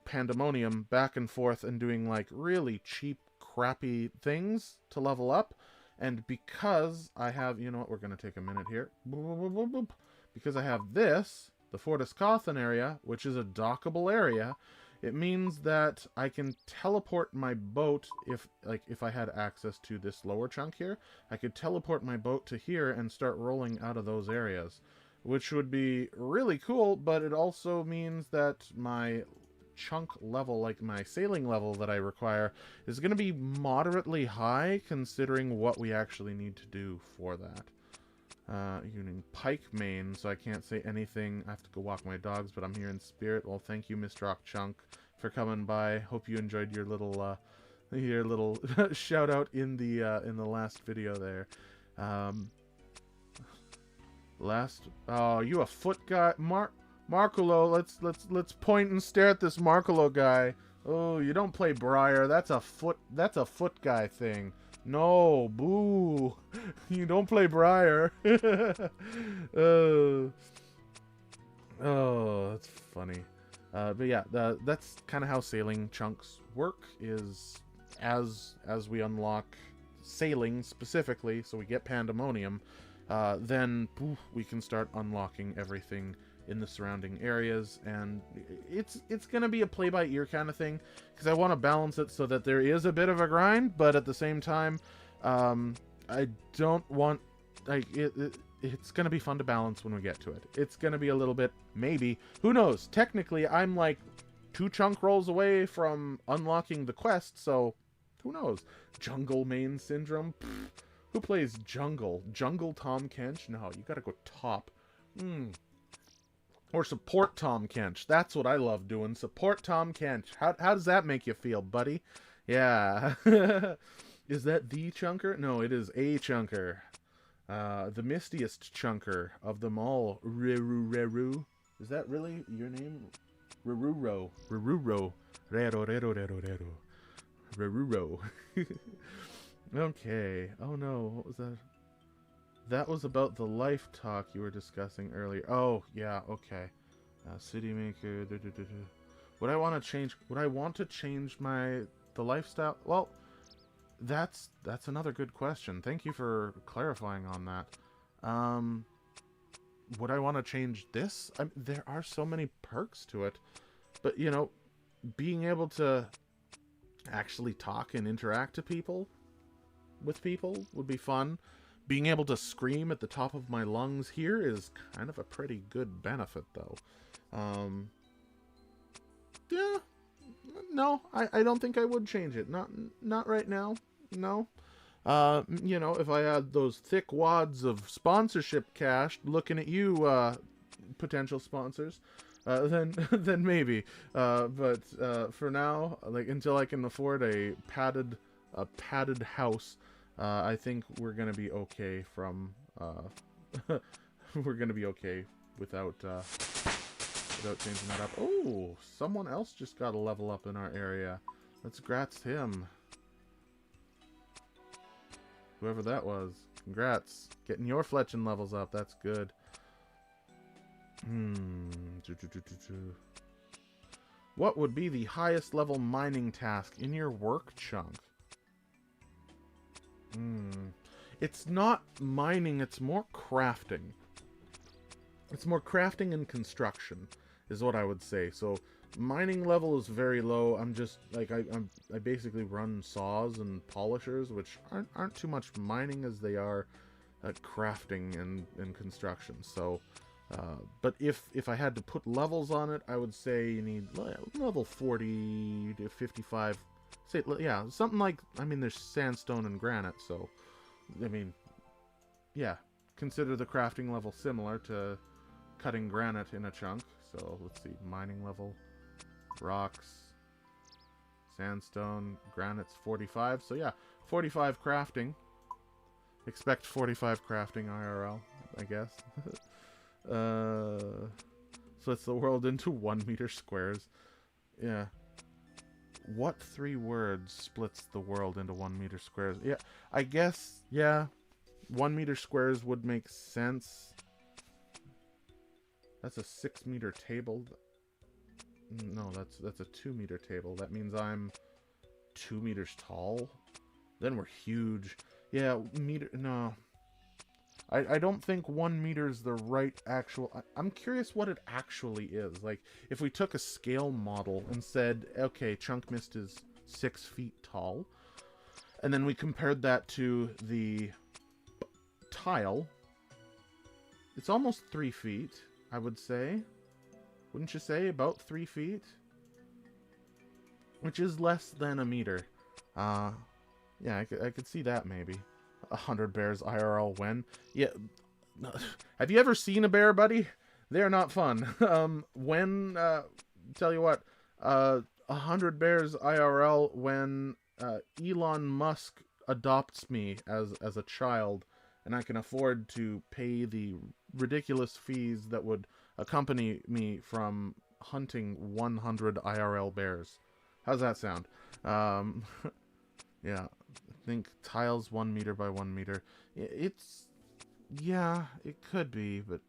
pandemonium back and forth and doing like really cheap, crappy things to level up. And because I have, you know what, we're going to take a minute here. Boop, boop, boop, boop. Because I have this, the Fortis Cawthon area, which is a dockable area, it means that I can teleport my boat if I had access to this lower chunk here. I could teleport my boat to here and start rolling out of those areas, which would be really cool, but it also means that my chunk level, like my sailing level that I require, is going to be moderately high considering what we actually need to do for that. Using Pike Main, so I can't say anything. I have to go walk my dogs, but I'm here in spirit. Well, thank you, Mr. Chunk, for coming by. Hope you enjoyed your little shout out in the last video there. Oh, you a foot guy, Markulo? Let's point and stare at this Markulo guy. Oh, you don't play Briar. That's a foot guy thing. No, boo. You don't play Briar. Oh, that's funny. But yeah, that's kind of how sailing chunks work, is as we unlock sailing specifically, so we get Pandemonium, then poof, we can start unlocking everything in the surrounding areas, and it's gonna be a play-by-ear kind of thing, because I want to balance it so that there is a bit of a grind, but at the same time, I don't want, like, it's gonna be fun to balance when we get to it. It's gonna be a little bit, maybe, who knows, technically I'm like 2 chunk rolls away from unlocking the quest, so who knows. Jungle main syndrome? Pfft, who plays jungle? Jungle Tom Kench? No, you gotta go top. Or support Tom Kench. That's what I love doing. Support Tom Kench. How does that make you feel, buddy? Yeah. Is that the chunker? No, it is a chunker. The mistiest chunker of them all. Reru. Is that really your name? Reruro. Reruro. Rero. Reruro. Okay. Oh no, what was that? That was about the life talk you were discussing earlier. Oh, yeah, okay. City maker. Would I want to change? Would I want to change the lifestyle? Well, that's another good question. Thank you for clarifying on that. Would I want to change this? There are so many perks to it, but you know, being able to actually talk and interact with people would be fun. Being able to scream at the top of my lungs here is kind of a pretty good benefit, though. Yeah, no, I don't think I would change it. Not right now. No. You know, if I had those thick wads of sponsorship cash, looking at you, potential sponsors, then maybe. But for now, like until I can afford a padded house. I think we're gonna be okay from we're gonna be okay without changing that up. Oh, someone else just got a level up in our area. Let's grats him. Whoever that was. Congrats. Getting your fletching levels up. That's good. What would be the highest level mining task in your work chunk? It's not mining, it's more crafting. It's more crafting and construction, is what I would say. So, mining level is very low. I'm just, like, I basically run saws and polishers, which aren't too much mining as they are crafting and construction. So, but if I had to put levels on it, I would say you need level 40 to 55. Say, yeah, something like, I mean, there's sandstone and granite, so, I mean, yeah, consider the crafting level similar to cutting granite in a chunk. So, let's see, mining level, rocks, sandstone, granite's 45, so yeah, 45 crafting. Expect 45 crafting IRL, I guess. Splits the world into 1 meter squares. Yeah. What 3 words splits the world into 1 meter squares? Yeah, I guess, yeah, 1 meter squares would make sense. That's a 6 meter table. No, that's a 2-meter table. That means I'm 2 meters tall. Then we're huge. Yeah, meter... No. I don't think 1 meter is the right actual... I'm curious what it actually is. Like, if we took a scale model and said, okay, ChunkMist is 6 feet tall, and then we compared that to the tile, it's almost 3 feet, I would say. Wouldn't you say? About 3 feet? Which is less than a meter. Yeah, I could see that maybe. 100 bears IRL when? Yeah. Have you ever seen a bear, buddy? They're not fun. Tell you what, 100 bears IRL when Elon Musk adopts me as a child, and I can afford to pay the ridiculous fees that would accompany me from hunting 100 IRL bears. How's that sound? Yeah, I think tiles 1 meter by 1 meter. Yeah, it could be, but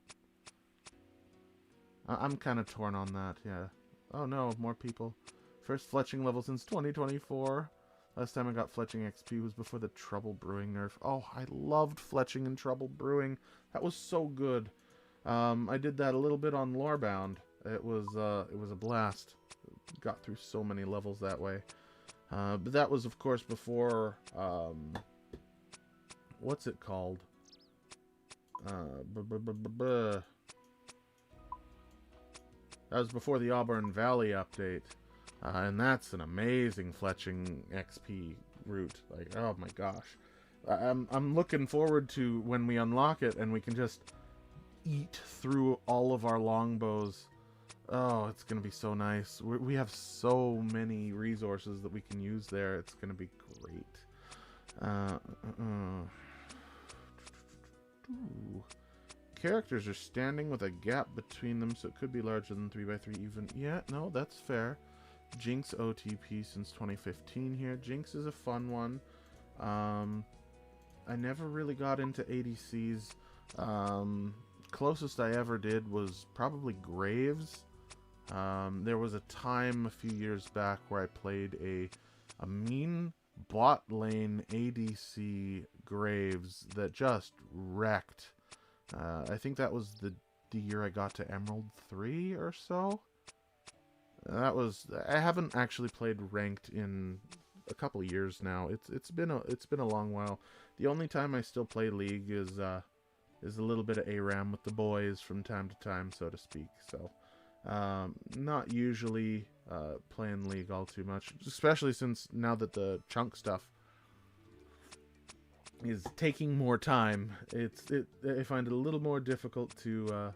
I'm kind of torn on that, yeah. Oh no, more people. First fletching level since 2024. Last time I got fletching XP was before the Trouble Brewing nerf. Oh, I loved fletching and Trouble Brewing. That was so good. I did that a little bit on Lorebound. It was a blast. Got through so many levels that way. But that was, of course, before, what's it called? That was before the Auburn Valley update. And that's an amazing fletching XP route. Like, oh my gosh. I'm looking forward to when we unlock it and we can just eat through all of our longbows. Oh, it's going to be so nice. We have so many resources that we can use there. It's going to be great. Characters are standing with a gap between them, so it could be larger than 3x3 even. Yeah, no, that's fair. Jinx OTP since 2015 here. Jinx is a fun one. I never really got into ADCs. Closest I ever did was probably Graves. There was a time a few years back where I played a mean bot lane ADC Graves that just wrecked. I think that was the year I got to Emerald 3 or so. I haven't actually played ranked in a couple of years now. It's been a long while. The only time I still play League is a little bit of ARAM with the boys from time to time, so to speak. So, not usually playing League all too much, especially since now that the chunk stuff is taking more time. I find it a little more difficult to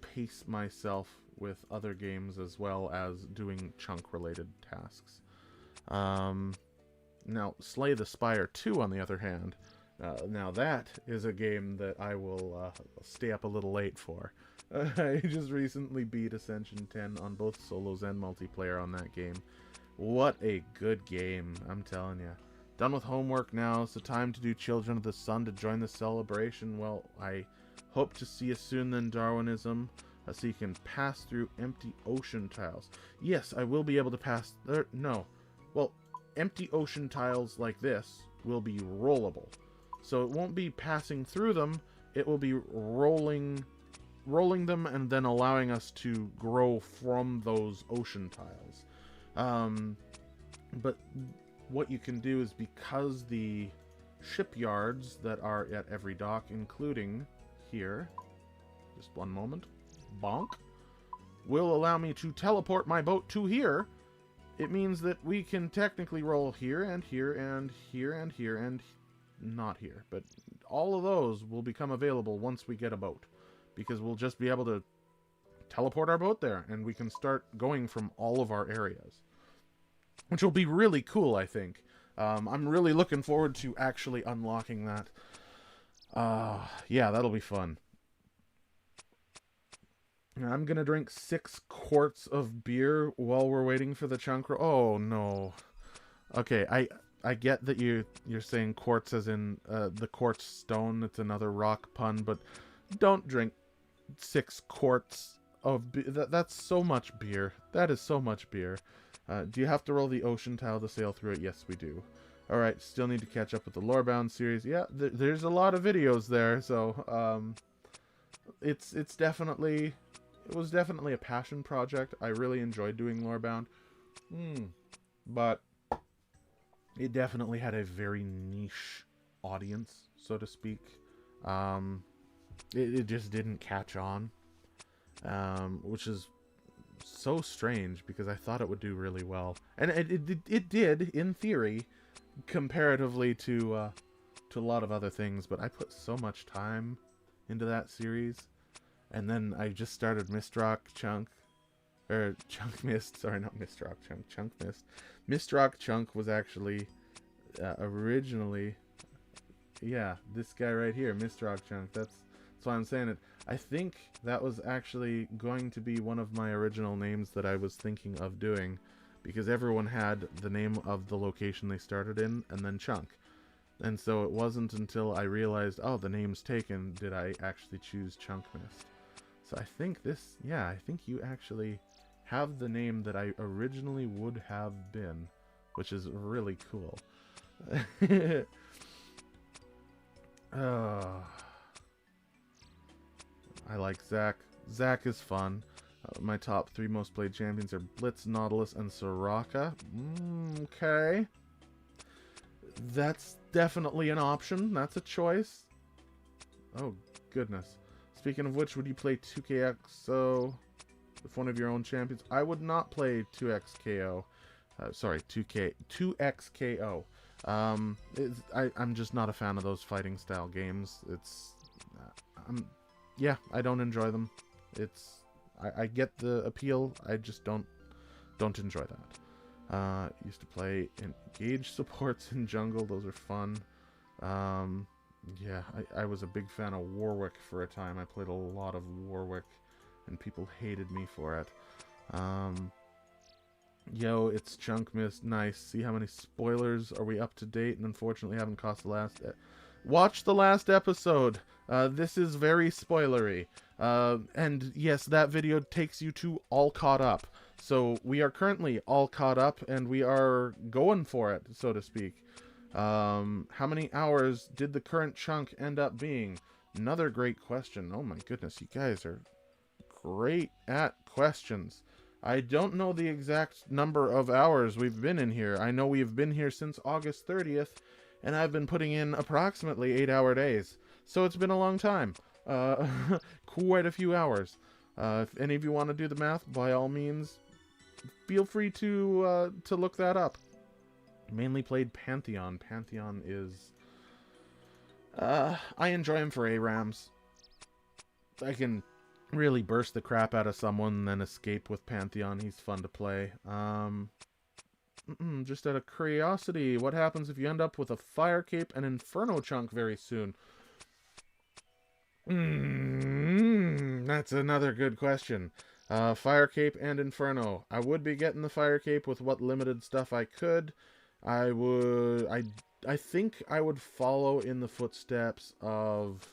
pace myself with other games as well as doing chunk-related tasks. Now, Slay the Spire 2, on the other hand, now that is a game that I will stay up a little late for. I just recently beat Ascension 10 on both solos and multiplayer on that game. What a good game, I'm telling you. Done with homework now, so time to do Children of the Sun to join the celebration. Well, I hope to see you soon then, Darwinism. So you can pass through empty ocean tiles. Yes, I will be able to pass there. No. Well, empty ocean tiles like this will be rollable. So it won't be passing through them. It will be rolling them and then allowing us to grow from those ocean tiles. But what you can do is, because the shipyards that are at every dock, including here, just one moment, bonk, will allow me to teleport my boat to here. It means that we can technically roll here and here and here and here and not here. But all of those will become available once we get a boat, because we'll just be able to teleport our boat there and we can start going from all of our areas, which will be really cool, I think. I'm really looking forward to actually unlocking that. Yeah, that'll be fun. I'm gonna drink 6 quarts of beer while we're waiting for the chunk. Oh no. Okay, I get that you're saying quartz as in the quartz stone. It's another rock pun, but don't drink 6 quarts That's so much beer. That is so much beer. Do you have to roll the ocean tile to sail through it? Yes, we do. Alright, still need to catch up with the Lorebound series. Yeah, there's a lot of videos there, so, it was definitely a passion project. I really enjoyed doing Lorebound. But it definitely had a very niche audience, so to speak. It just didn't catch on, which is so strange because I thought it would do really well, and it did in theory, comparatively to a lot of other things. But I put so much time into that series, and then I just started ChunkMist. Sorry, not ChunkMist. Chunk was actually originally, yeah, this guy right here, Chunk. That's why I'm saying it. I think that was actually going to be one of my original names that I was thinking of doing, because everyone had the name of the location they started in and then Chunk. And so it wasn't until I realized, oh, the name's taken, did I actually choose ChunkMist. So I think this, yeah, I think you actually have the name that I originally would have been, which is really cool. I like Zac. Zac is fun. My top 3 most played champions are Blitz, Nautilus, and Soraka. Okay. That's definitely an option. That's a choice. Oh, goodness. Speaking of which, would you play 2KXO with one of your own champions? I would not play 2XKO. Sorry, 2XKO. I'm just not a fan of those fighting style games. Yeah, I don't enjoy them. I get the appeal. I just don't enjoy that. Used to play engage supports in jungle. Those are fun. Yeah, I was a big fan of Warwick for a time. I played a lot of Warwick, and people hated me for it. Yo, it's ChunkMist. Nice. See how many spoilers are we up to date? And unfortunately haven't caught the last... Watch the last episode. This is very spoilery. And yes, that video takes you to all caught up. So we are currently all caught up, and we are going for it, so to speak. How many hours did the current chunk end up being? Another great question. Oh my goodness, you guys are great at questions. I don't know the exact number of hours we've been in here. I know we've been here since August 30th, and I've been putting in approximately 8-hour days. So it's been a long time. Quite a few hours. If any of you want to do the math, by all means, feel free to look that up. Mainly played Pantheon. Pantheon is... I enjoy him for ARAMs. I can really burst the crap out of someone and then escape with Pantheon. He's fun to play. Just out of curiosity, what happens if you end up with a Fire Cape and Inferno chunk very soon? That's another good question. Fire Cape and Inferno. I would be getting the Fire Cape with what limited stuff I could. I think I would follow in the footsteps of...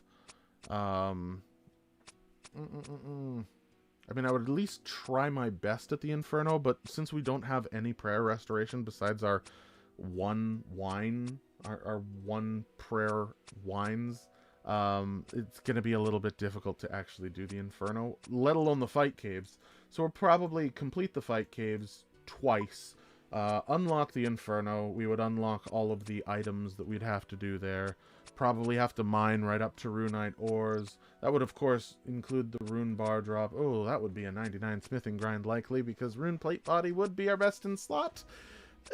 I mean, I would at least try my best at the Inferno, but since we don't have any prayer restoration besides our one wine, our one prayer wines, it's going to be a little bit difficult to actually do the Inferno, let alone the fight caves. So we'll probably complete the fight caves twice, unlock the Inferno. We would unlock all of the items that we'd have to do there. Probably have to mine right up to Runite ores. That would, of course, include the Rune Bar drop. Oh, that would be a 99 smithing grind, likely, because Rune Plate Body would be our best in slot.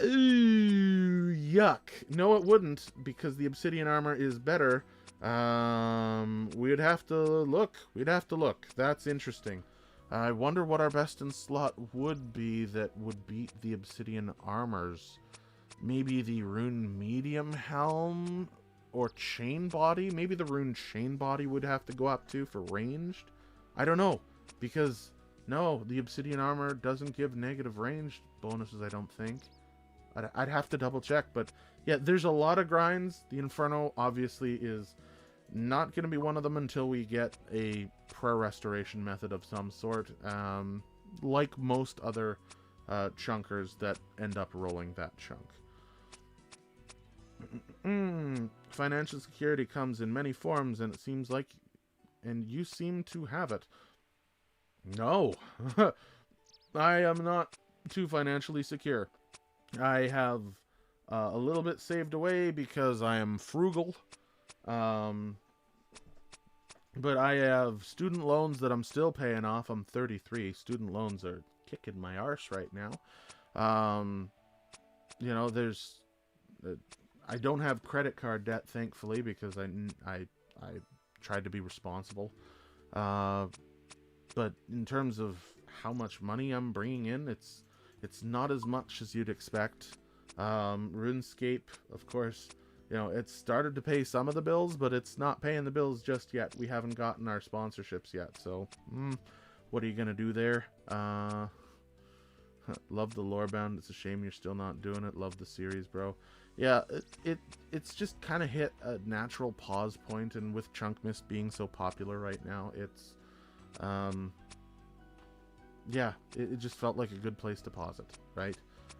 Ooh, yuck. No, it wouldn't, because the Obsidian Armor is better. We'd have to look. We'd have to look. That's interesting. I wonder what our best in slot would be that would beat the Obsidian Armors. Maybe the Rune Medium Helm? Or Chain Body? Maybe the Rune Chain Body would have to go up to for ranged? I don't know. Because, no, the Obsidian Armor doesn't give negative ranged bonuses, I don't think. I'd have to double check, but yeah, there's a lot of grinds. The Inferno obviously is Not going to be one of them until we get a pro-restoration method of some sort, like most other chunkers that end up rolling that chunk. Financial security comes in many forms, and it seems like, and you seem to have it. No, I am not too financially secure. I have a little bit saved away because I am frugal. But I have student loans that I'm still paying off. I'm 33. Student loans are kicking my arse right now. You know, there's... I don't have credit card debt, thankfully, because I tried to be responsible. But in terms of how much money I'm bringing in, it's not as much as you'd expect. RuneScape, of course, you know, it's started to pay some of the bills, but it's not paying the bills just yet. We haven't gotten our sponsorships yet, so what are you gonna do there? Love the Lorebound. It's a shame you're still not doing it. Love the series, bro. Yeah, it's just kind of hit a natural pause point, and with ChunkMist being so popular right now, it's yeah, it just felt like a good place to pause it, right?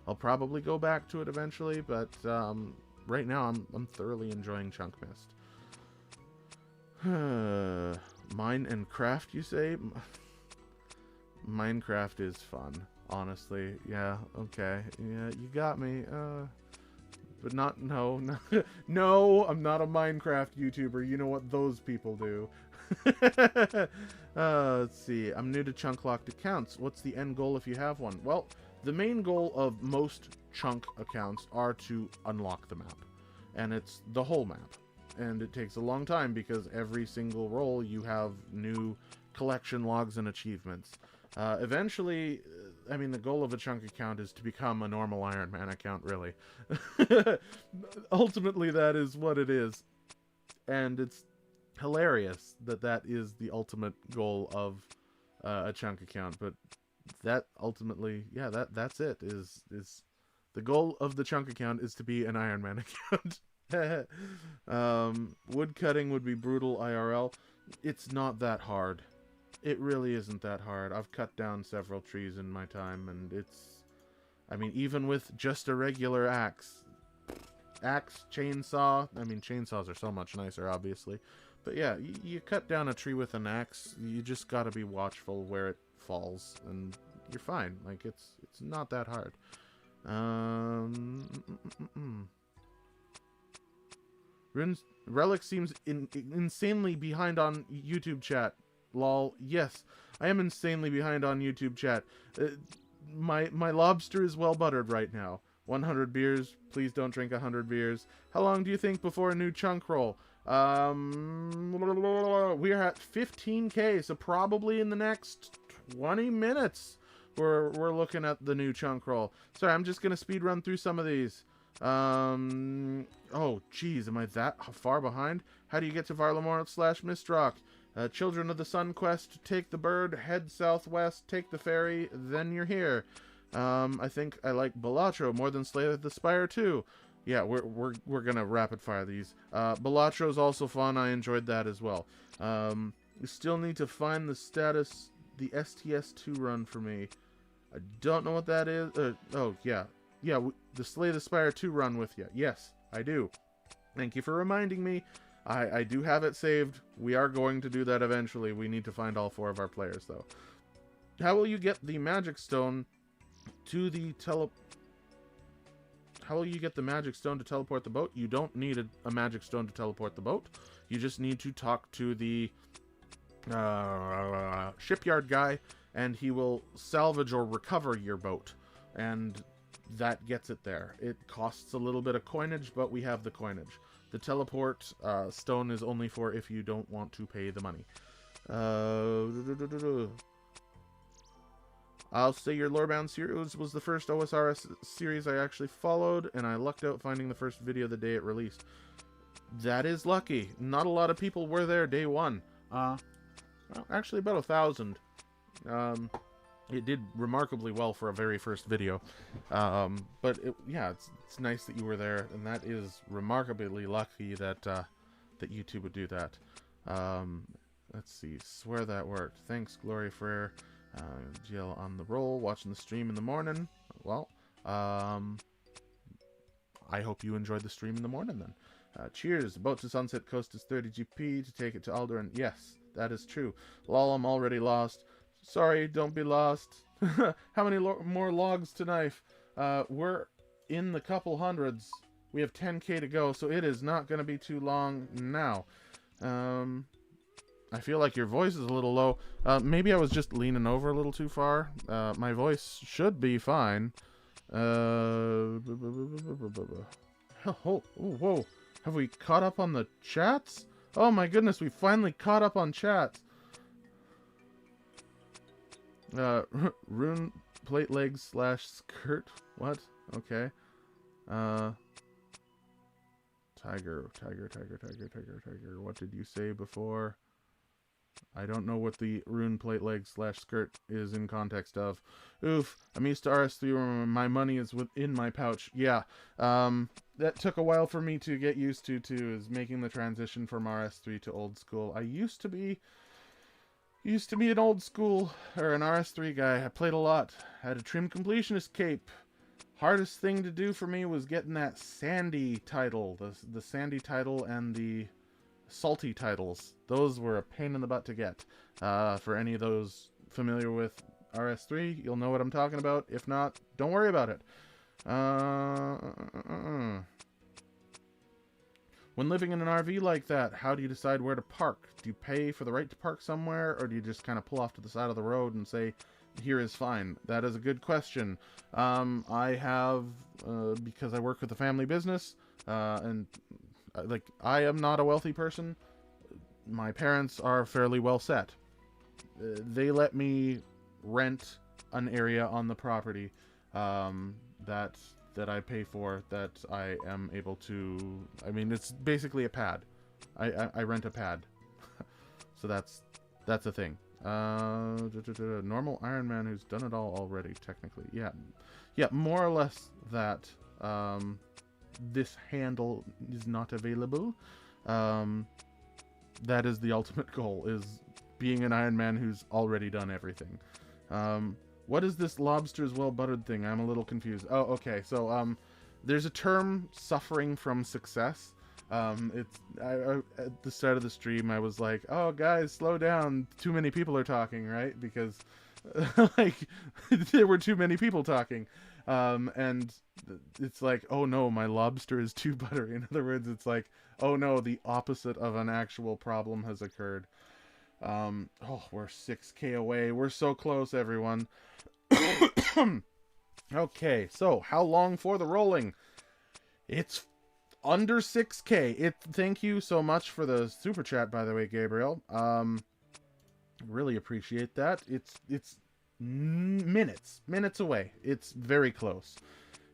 I'll probably go back to it eventually, but right now I'm thoroughly enjoying ChunkMist. Mine and craft, you say? Minecraft is fun, honestly. Yeah, okay. Yeah, you got me. But not, no, no, I'm not a Minecraft YouTuber. You know what those people do. Let's see. I'm new to chunk locked accounts. What's the end goal if you have one? Well, the main goal of most chunk accounts are to unlock the map. And it's the whole map. And it takes a long time because every single roll you have new collection logs and achievements. Eventually, I mean, the goal of a chunk account is to become a normal Iron Man account, really. Ultimately, that is what it is. And it's hilarious that that is the ultimate goal of a chunk account. But that ultimately, yeah, that's it. Is the goal of the chunk account is to be an Iron Man account. Wood cutting would be brutal IRL. It's not that hard. It really isn't that hard. I've cut down several trees in my time, and it's... I mean, even with just a regular axe, chainsaw... I mean, chainsaws are so much nicer, obviously. But yeah, you cut down a tree with an axe, you just gotta be watchful where it falls, and you're fine. Like, it's not that hard. Relix seems insanely behind on YouTube chat. Lol. Yes, I am insanely behind on YouTube chat. My lobster is well buttered right now. 100 beers. Please don't drink 100 beers. How long do you think before a new chunk roll? We are at 15k, so probably in the next 20 minutes we're looking at the new chunk roll. Sorry, I'm just gonna speed run through some of these. Oh, geez, am I that far behind? How do you get to Varlamore/Mistrock? Children of the Sun quest, take the bird, head southwest, take the ferry, then you're here. I think I like Balatro more than Slay the Spire 2. Yeah, we're gonna rapid fire these. Balatro's also fun, I enjoyed that as well. You still need to find the status, the STS2 run for me. I don't know what that is. Oh, yeah. Yeah, the Slay the Spire 2 run with you. Yes, I do. Thank you for reminding me. I do have it saved. We are going to do that eventually. We need to find all 4 of our players, though. How will you get the magic stone to the How will you get the magic stone to teleport the boat? You don't need a magic stone to teleport the boat. You just need to talk to the shipyard guy, and he will salvage or recover your boat. And that gets it there. It costs a little bit of coinage, but we have the coinage. The teleport stone is only for if you don't want to pay the money. I'll say your Lorebound series was the first OSRS series I actually followed, and I lucked out finding the first video the day it released. That is lucky. Not a lot of people were there day one. Well, actually about 1,000. It did remarkably well for a very first video. But yeah, it's nice that you were there, and that is remarkably lucky that that YouTube would do that. Let's see. Swear that worked. Thanks, Glory Frere. GL on the roll, watching the stream in the morning. Well, I hope you enjoyed the stream in the morning then. Cheers. Boat to Sunset Coast is 30 GP to take it to Alderaan. Yes, that is true. Lol, I'm already lost. Sorry, don't be lost. How many more logs to knife? We're in the couple hundreds. We have 10k to go, so it is not going to be too long now. I feel like your voice is a little low. Maybe I was just leaning over a little too far. My voice should be fine. Oh, whoa. Have we caught up on the chats? Oh my goodness, we finally caught up on chats. Rune plate legs / skirt. What? Okay. Tiger. What did you say before? I don't know what the rune plate legs / skirt is in context of. Oof, I'm used to RS3 where my money is within my pouch. Yeah, that took a while for me to get used to too, is making the transition from RS3 to old school. I used to be an old school, or an RS3 guy. I played a lot. Had a trim completionist cape. Hardest thing to do for me was getting that Sandy title. The Sandy title and the Salty titles. Those were a pain in the butt to get. For any of those familiar with RS3, you'll know what I'm talking about. If not, don't worry about it. When living in an RV like that, how do you decide where to park? Do you pay for the right to park somewhere, or do you just kind of pull off to the side of the road and say, here is fine? That is a good question. I have, because I work with a family business, and like, I am not a wealthy person. My parents are fairly well set. They let me rent an area on the property that I pay for, that I am able to... I mean, it's basically a pad. I rent a pad. So that's a thing. Normal Iron Man who's done it all already, technically. Yeah, more or less that. This handle is not available. That is the ultimate goal, is being an Iron Man who's already done everything. What is this lobster's well-buttered thing? I'm a little confused. Oh, okay. So, there's a term, suffering from success. At the start of the stream, I was like, oh, guys, slow down. Too many people are talking, right? Because, like, there were too many people talking. And it's like, oh no, my lobster is too buttery. In other words, it's like, oh no, the opposite of an actual problem has occurred. Oh, we're 6k away. We're so close, everyone. Okay, so how long for the rolling? It's under 6k. Thank you so much for the super chat, by the way, Gabriel. Really appreciate that. It's minutes away. It's very close.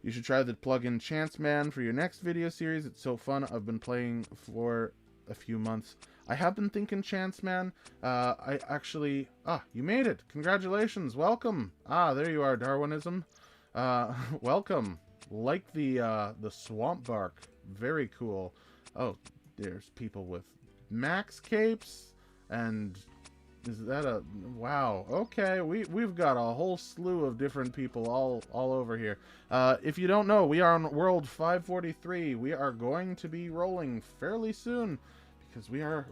You should try the plugin Chance Man for your next video series. It's so fun. I've been playing for a few months. I have been thinking Chance Man. I actually... you made it. Congratulations. Welcome. There you are, Darwinism. Welcome. Like the swamp bark. Very cool. Oh, there's people with max capes. And is that a... Wow. Okay, we've got a whole slew of different people all over here. If you don't know, we are on World 543. We are going to be rolling fairly soon, because we're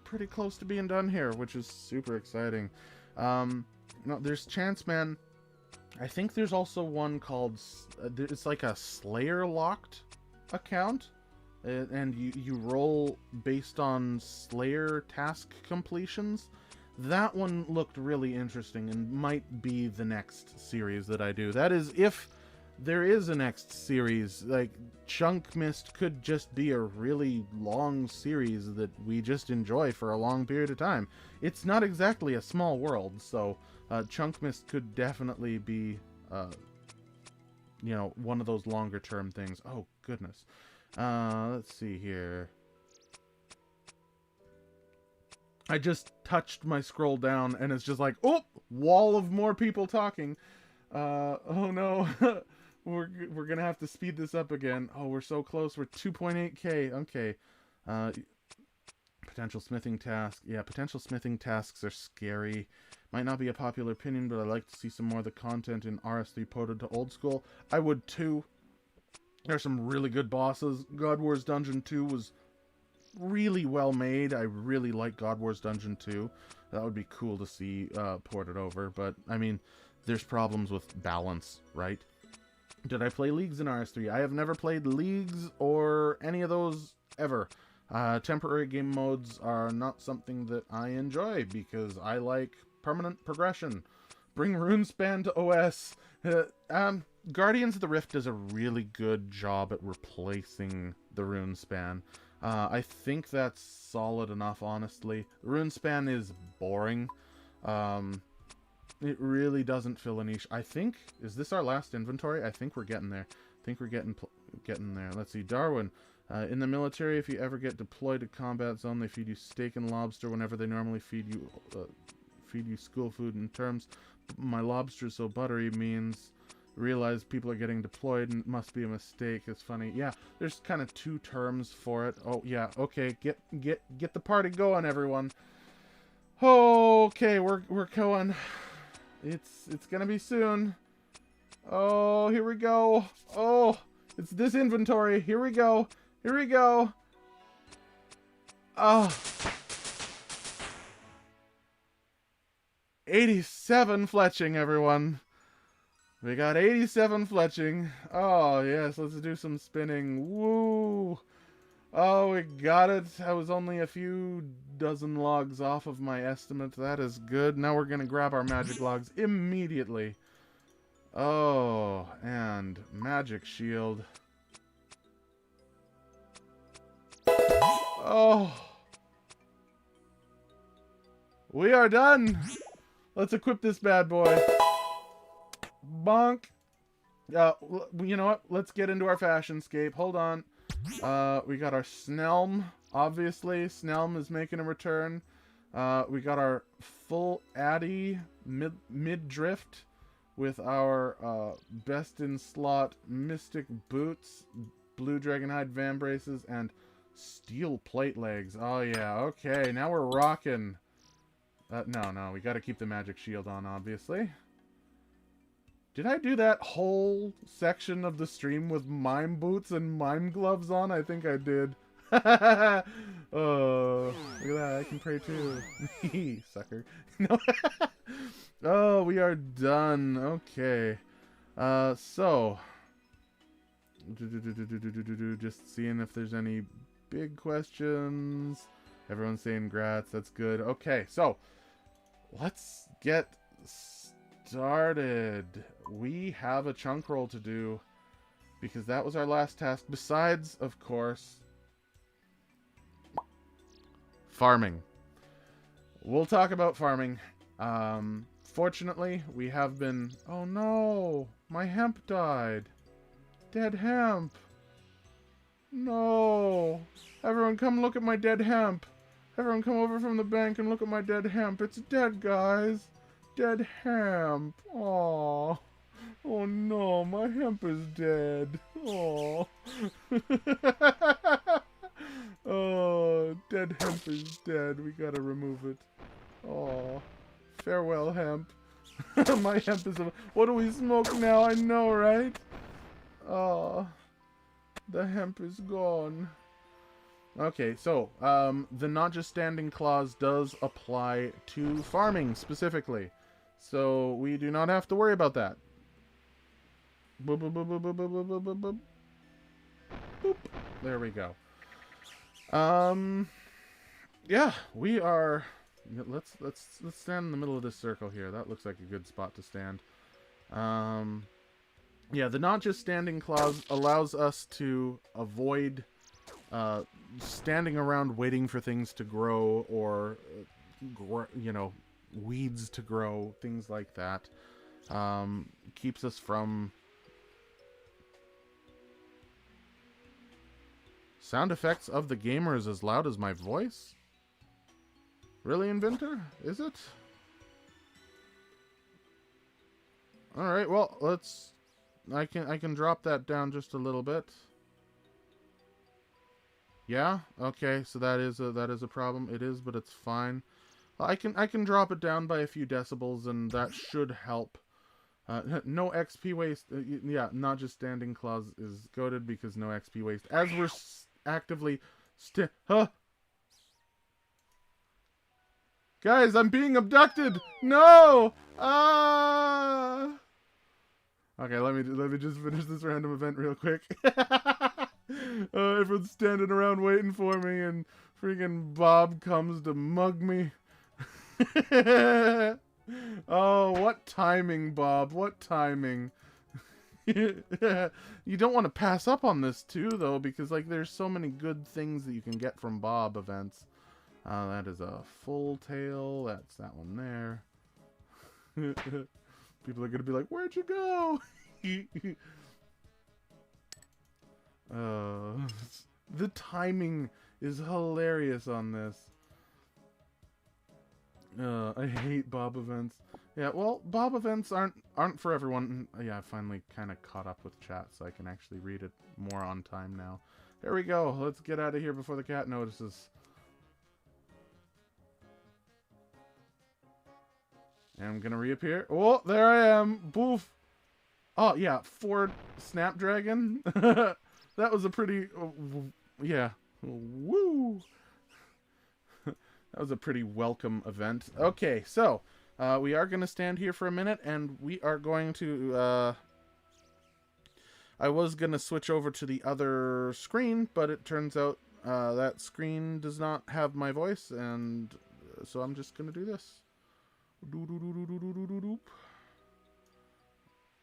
pretty close to being done here, which is super exciting. No, there's Chance Man. I think there's also one called... it's like a Slayer locked account. And you roll based on Slayer task completions. That one looked really interesting and might be the next series that I do. That is, if there is a next series. Like, ChunkMist could just be a really long series that we just enjoy for a long period of time. It's not exactly a small world, so ChunkMist could definitely be, you know, one of those longer term things. Oh, goodness. Let's see here. I just touched my scroll down and it's just like, oh, wall of more people talking. Oh no. we're gonna have to speed this up again. Oh, we're so close. We're 2.8k. Okay. Potential smithing task. Yeah, potential smithing tasks are scary. Might not be a popular opinion, but I'd like to see some more of the content in RS3 ported to old school. I would too. There's some really good bosses. God Wars Dungeon 2 was really well made. I really like God Wars Dungeon 2. That would be cool to see ported over. But, I mean, there's problems with balance, right? Did I play Leagues in RS3? I have never played Leagues or any of those ever. Temporary game modes are not something that I enjoy because I like permanent progression. Bring RuneSpan to OS. Guardians of the Rift does a really good job at replacing the RuneSpan. I think that's solid enough, honestly. RuneSpan is boring. It really doesn't fill a niche. I think, is this our last inventory? I think we're getting there. I think we're getting there. Let's see, Darwin. In the military, if you ever get deployed to combat zone, they feed you steak and lobster whenever they normally feed you school food. In terms, my lobster so buttery means realize people are getting deployed and it must be a mistake. It's funny. Yeah, there's kind of two terms for it. Oh yeah, okay, get the party going, everyone. Okay, we're going. It's gonna be soon. Oh, here we go. Oh, it's this inventory. Here we go. Here we go. Oh. 87 fletching, everyone. We got 87 fletching. Oh, yes, let's do some spinning. Woo. Oh, we got it. I was only a few dozen logs off of my estimate. That is good. Now we're going to grab our magic logs immediately. Oh, and magic shield. Oh. We are done. Let's equip this bad boy. Bonk. You know what? Let's get into our fashionscape. Hold on. We got our Snelm, obviously. Snelm is making a return. We got our full Addy mid-drift with our best in slot Mystic boots, blue dragonhide van braces, and steel plate legs. Oh yeah, okay, now we're rocking. No, we gotta keep the magic shield on, obviously. Did I do that whole section of the stream with mime boots and mime gloves on? I think I did. Oh, look at that. I can pray too. Sucker. No. Oh, we are done. Okay. So. Just seeing if there's any big questions. Everyone's saying grats. That's good. Okay, so. Let's get started. We have a chunk roll to do because that was our last task. Besides, of course, farming. We'll talk about farming. Fortunately, we have been... Oh no! My hemp died. Dead hemp. No! Everyone come look at my dead hemp. Everyone come over from the bank and look at my dead hemp. It's dead, guys. Dead hemp. Aww. Oh no, my hemp is dead. Aww. Oh, dead hemp is dead. We gotta remove it. Aww. Farewell, hemp. My hemp is... What do we smoke now? I know, right? Aww. The hemp is gone. Okay, so, the not just standing clause does apply to farming specifically. So, we do not have to worry about that. Boop, boop, boop, boop, boop, boop, boop, boop, boop. Boop. There we go. Yeah, we are... Let's stand in the middle of this circle here. That looks like a good spot to stand. Yeah, the not just standing clause allows us to avoid... standing around waiting for things to grow or, you know, weeds to grow, things like that. Keeps us from... Sound effects of the gamer is as loud as my voice? Really, Inventor? Is it? Alright, well, let's... I can drop that down just a little bit. Yeah. Okay. So that is a problem. It is, but it's fine. I can drop it down by a few decibels, and that should help. No XP waste. Yeah, not just standing claws is goaded because no XP waste. As we're actively huh? Guys, I'm being abducted. No. Ah. Okay, let me just finish this random event real quick. Everyone's standing around waiting for me, and freaking Bob comes to mug me. Oh, what timing, Bob? What timing? You don't want to pass up on this too, though, because like there's so many good things that you can get from Bob events. That is a full tail. That's that one there. People are gonna be like, "Where'd you go?" The timing is hilarious on this. I hate Bob events. Yeah, well, Bob events aren't for everyone. Yeah, I finally kind of caught up with chat, so I can actually read it more on time now. There we go. Let's get out of here before the cat notices. And I'm gonna reappear. Oh, there I am. Boof. Oh yeah, Ford Snapdragon. That was a pretty. Yeah. Woo. That was a pretty welcome event. Okay, so we are going to stand here for a minute, and we are going to... I was going to switch over to the other screen, but it turns out that screen does not have my voice, and so I'm just going to do this.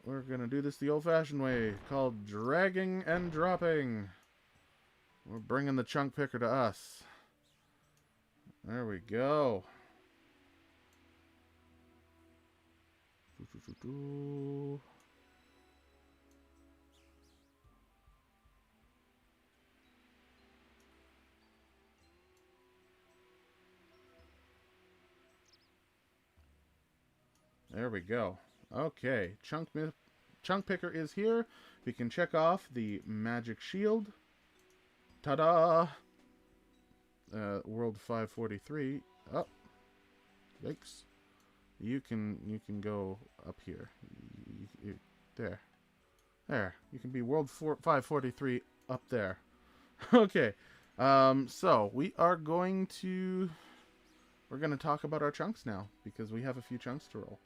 We're going to do this the old-fashioned way, called dragging and dropping. We're bringing the chunk picker to us. There we go. There we go. Okay, chunk picker is here. We can check off the magic shield. Ta-da! World 543. Oh, yikes! You can go up here. There. You can be World 543 up there. Okay. So we're going to talk about our chunks now because we have a few chunks to roll.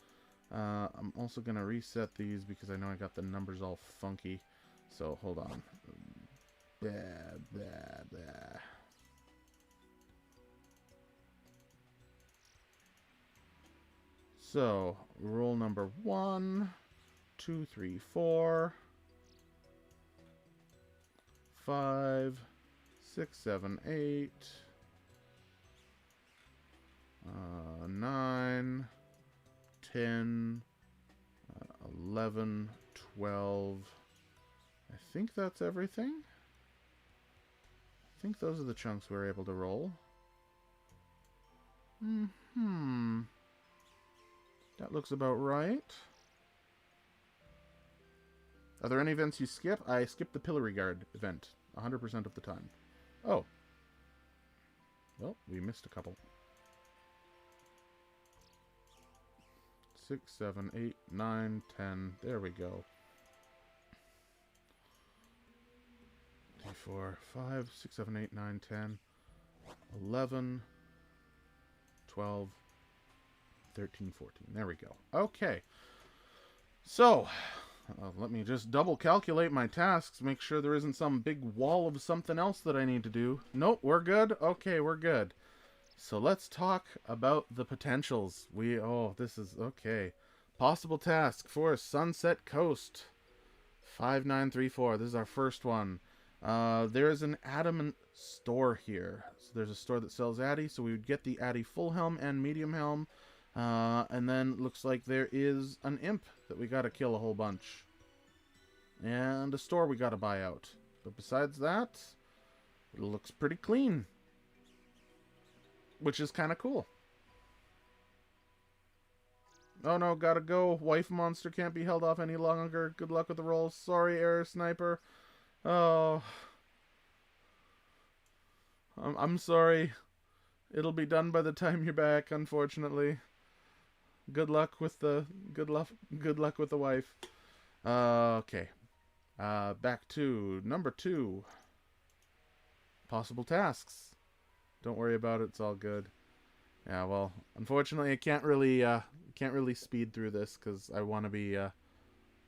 I'm also gonna reset these because I know I got the numbers all funky. So hold on. Blah, blah, blah. So, roll number 1, 2, 3, 4, 5, 6, 7, 8, 9, 10, 11, 12. I think that's everything. I think those are the chunks we're able to roll. That looks about right. Are there any events you skip? I skipped the Pillory Guard event 100% of the time. Oh. Well, we missed a couple. 6, 7, 8, 9, 10. There we go. 3, 4, 5, 6, 7, 8, 9, 10, 11, 12, 13, 14. There we go. Okay. So, let me just double calculate my tasks. Make sure there isn't some big wall of something else that I need to do. Nope, we're good. Okay, we're good. So let's talk about the potentials. This is okay. Possible task for Sunset Coast. 5934. This is our first one. There is an adamant store here. So there's a store that sells Addy. So we would get the Addy full helm and medium helm. And then looks like there is an imp that we gotta kill a whole bunch. And a store we gotta buy out. But besides that, it looks pretty clean. Which is kind of cool. Oh no, gotta go. Wife monster can't be held off any longer. Good luck with the rolls. Sorry, Air Sniper. Oh. I'm sorry. It'll be done by the time you're back, unfortunately. Good luck with the good luck with the wife. Okay. Back to number 2. Possible tasks. Don't worry about it. It's all good. Yeah, well, unfortunately, I can't really speed through this because I want to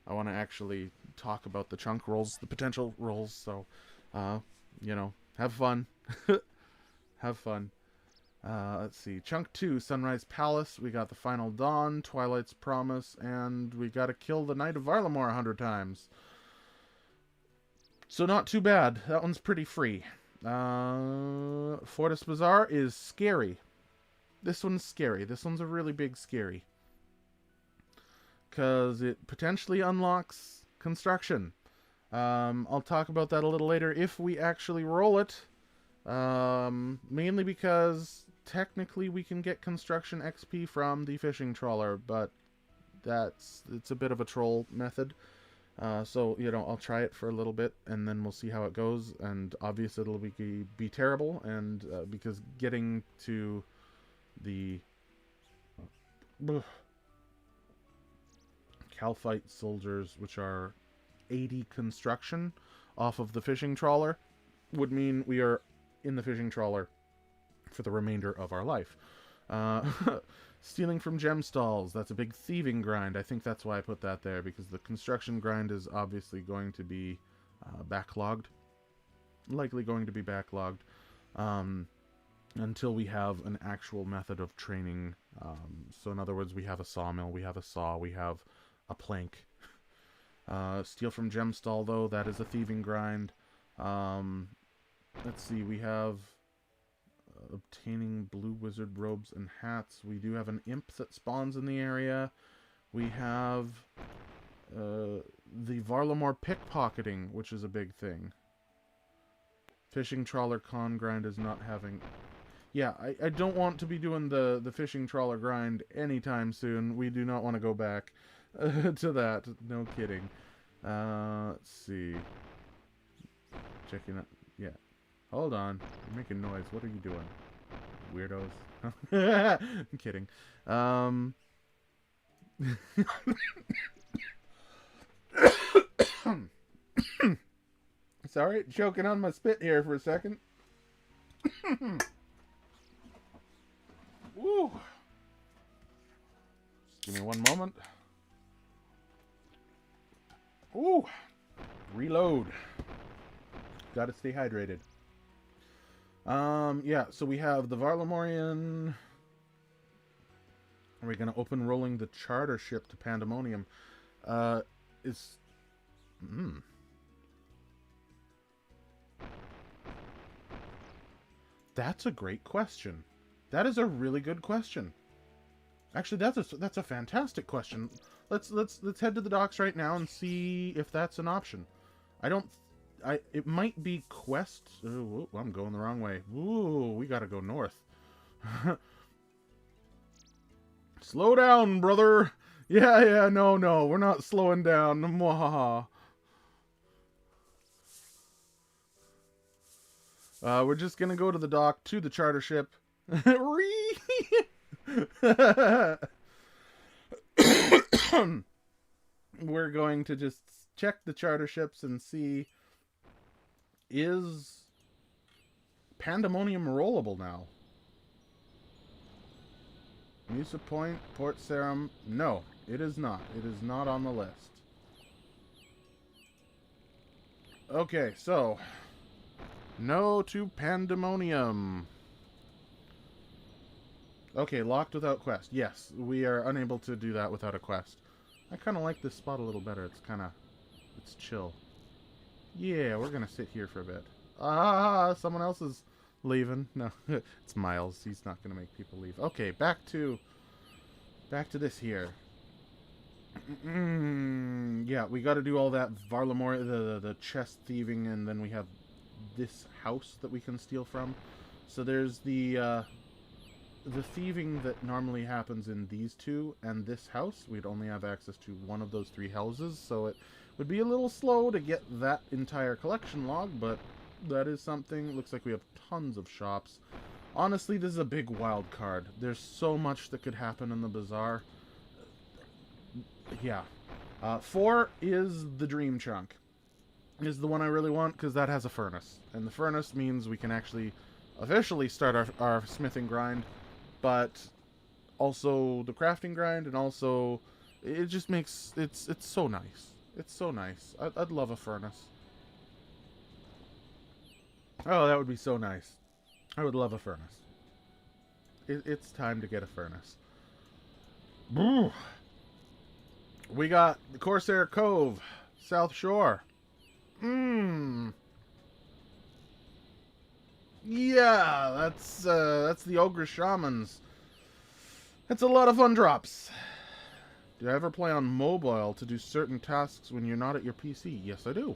actually talk about the chunk rolls, the potential rolls. So, have fun, have fun. Let's see, Chunk 2, Sunrise Palace. We got the Final Dawn, Twilight's Promise, and we got to kill the Knight of Varlamore 100 times. So not too bad. That one's pretty free. Fortis Bazaar is scary. This one's scary. This one's a really big scary. Because it potentially unlocks construction. I'll talk about that a little later if we actually roll it. Mainly because technically we can get construction XP from the fishing trawler, but it's a bit of a troll method. So, I'll try it for a little bit, and then we'll see how it goes, and obviously it'll be terrible, and because getting to the Calphite soldiers, which are 80 construction off of the fishing trawler, would mean we are in the fishing trawler for the remainder of our life. Stealing from gem stalls, that's a big thieving grind. I think that's why I put that there, because the construction grind is obviously going to be backlogged. Likely going to be backlogged until we have an actual method of training. So in other words, we have a sawmill, we have a saw, we have a plank. Steal from gem stall, though, that is a thieving grind. Let's see, we have obtaining blue wizard robes and hats. We do have an imp that spawns in the area. We have the Varlamore pickpocketing, which is a big thing. Fishing trawler con grind is not having... Yeah, I don't want to be doing the fishing trawler grind anytime soon. We do not want to go back to that. No kidding. Let's see. Checking it. Yeah. Hold on. You're making noise. What are you doing? Weirdos. I'm kidding. Sorry, choking on my spit here for a second. Woo. Just give me one moment. Ooh. Reload. Gotta stay hydrated. Yeah, so we have the Varlamorian. Are we gonna open rolling the charter ship to Pandemonium? That's a great question. That is a really good question. Actually, that's a fantastic question. Let's head to the docks right now and see if that's an option. It might be quest. Oh, I'm going the wrong way. Ooh, we gotta go north. Slow down, brother. Yeah, no, we're not slowing down. Mwahaha. We're just gonna go to the dock, to the charter ship. We're going to just check the charter ships and see, is Pandemonium rollable now? Musa Point, Port Sarum. No, it is not. It is not on the list. Okay, so no to Pandemonium. Okay, locked without quest. Yes, we are unable to do that without a quest. I kind of like this spot a little better. It's chill. Yeah, we're gonna sit here for a bit. Ah, someone else is leaving. No, it's Miles. He's not gonna make people leave. Okay, back to this here. Yeah, we got to do all that Varlamore, the chest thieving, and then we have this house that we can steal from. So there's the thieving that normally happens in these two and this house. We'd only have access to one of those 3 houses, so it would be a little slow to get that entire collection log, but That is something. Looks like we have tons of shops. Honestly, this is a big wild card. There's so much that could happen in the bazaar. Yeah. 4 is the dream chunk. Is the one I really want, because that has a furnace. And the furnace means we can actually officially start our smithing grind, but also the crafting grind, and also it just makes... It's so nice. It's so nice. I'd love a furnace. Oh, that would be so nice. I would love a furnace. It's time to get a furnace. Ooh. We got the Corsair Cove, South Shore. Yeah, that's the Ogre Shamans. That's a lot of fun drops. Do you ever play on mobile to do certain tasks when you're not at your PC? Yes, I do.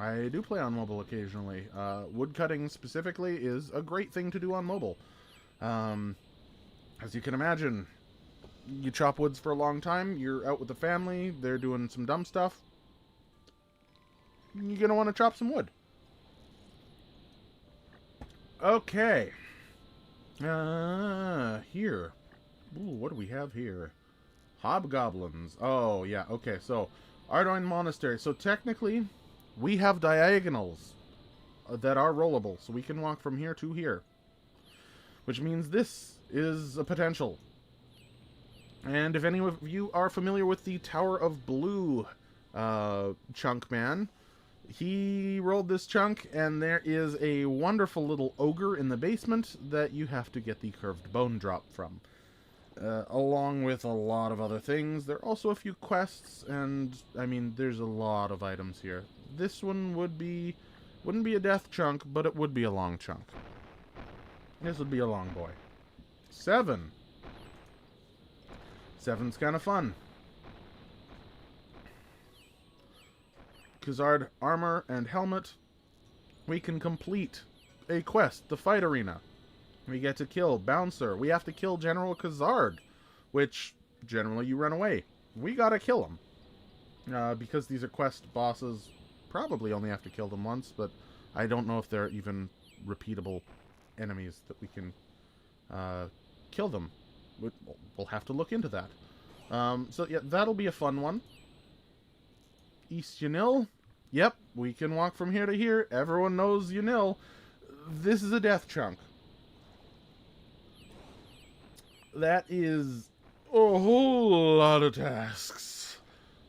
I do play on mobile occasionally. Woodcutting specifically is a great thing to do on mobile. As you can imagine, you chop woods for a long time, you're out with the family, they're doing some dumb stuff. You're going to want to chop some wood. Okay. Here. Ooh, what do we have here? Hobgoblins. Oh, yeah. Okay, so Ardoin Monastery. So technically, we have diagonals that are rollable. So we can walk from here to here. Which means this is a potential. And if any of you are familiar with the Tower of Blue chunk man, he rolled this chunk, and there is a wonderful little ogre in the basement that you have to get the curved bone drop from. Along with a lot of other things. There are also a few quests, and, I mean, there's a lot of items here. This one wouldn't be a death chunk, but it would be a long chunk. This would be a long boy. 7. 7's kind of fun. Khazard armor and helmet. We can complete a quest, the fight arena. We get to kill Bouncer. We have to kill General Khazard, which generally you run away. We gotta kill him. Because these are quest bosses, probably only have to kill them once, but I don't know if they're even repeatable enemies that we can kill them. We'll have to look into that. So yeah, that'll be a fun one. East Yanil. Yep, we can walk from here to here. Everyone knows Yanil. This is a death chunk. That is a whole lot of tasks.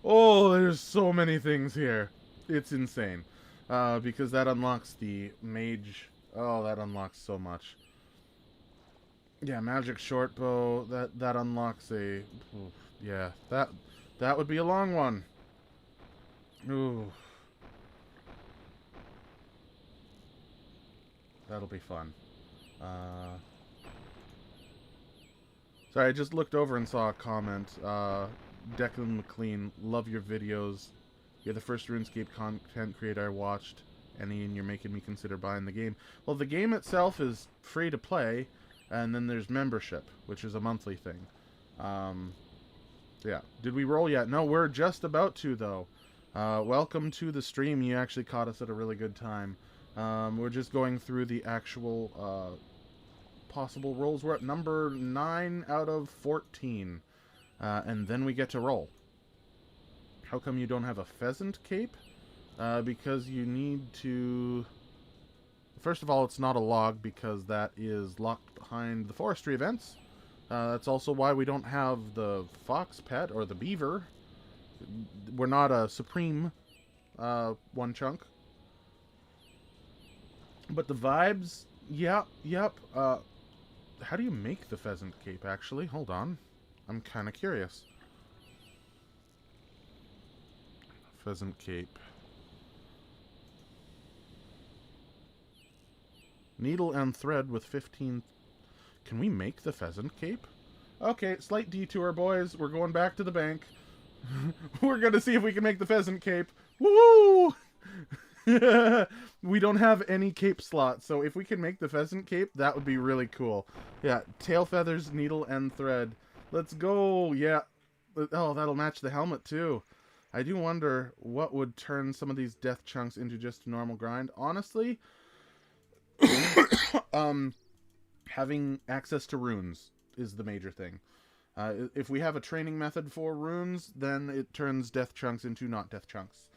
Oh, there's so many things here. It's insane. Because that unlocks the mage. Oh, that unlocks so much. Yeah, magic shortbow. That unlocks a... Yeah, that would be a long one. Ooh. That'll be fun. Sorry, I just looked over and saw a comment. Declan McLean, love your videos. You're the first RuneScape content creator I watched. And you're making me consider buying the game. Well, the game itself is free to play. And then there's membership, which is a monthly thing. Yeah. Did we roll yet? No, we're just about to, though. Welcome to the stream. You actually caught us at a really good time. We're just going through the actual possible rolls. We're at number 9 out of 14. And then we get to roll. How come you don't have a pheasant cape? Because you need to... First of all, it's not a log because that is locked behind the forestry events. That's also why we don't have the fox pet or the beaver. We're not a supreme one chunk. But the vibes, yep. How do you make the pheasant cape, actually? Hold on. I'm kind of curious. Pheasant cape. Needle and thread with 15... Can we make the pheasant cape? Okay, slight detour, boys. We're going back to the bank. We're gonna see if we can make the pheasant cape. Woo! We don't have any cape slots, so if we can make the pheasant cape, that would be really cool. Yeah, tail feathers, needle, and thread. Let's go! Yeah. Oh, that'll match the helmet, too. I do wonder what would turn some of these death chunks into just a normal grind. Honestly, having access to runes is the major thing. If we have a training method for runes, then it turns death chunks into not death chunks.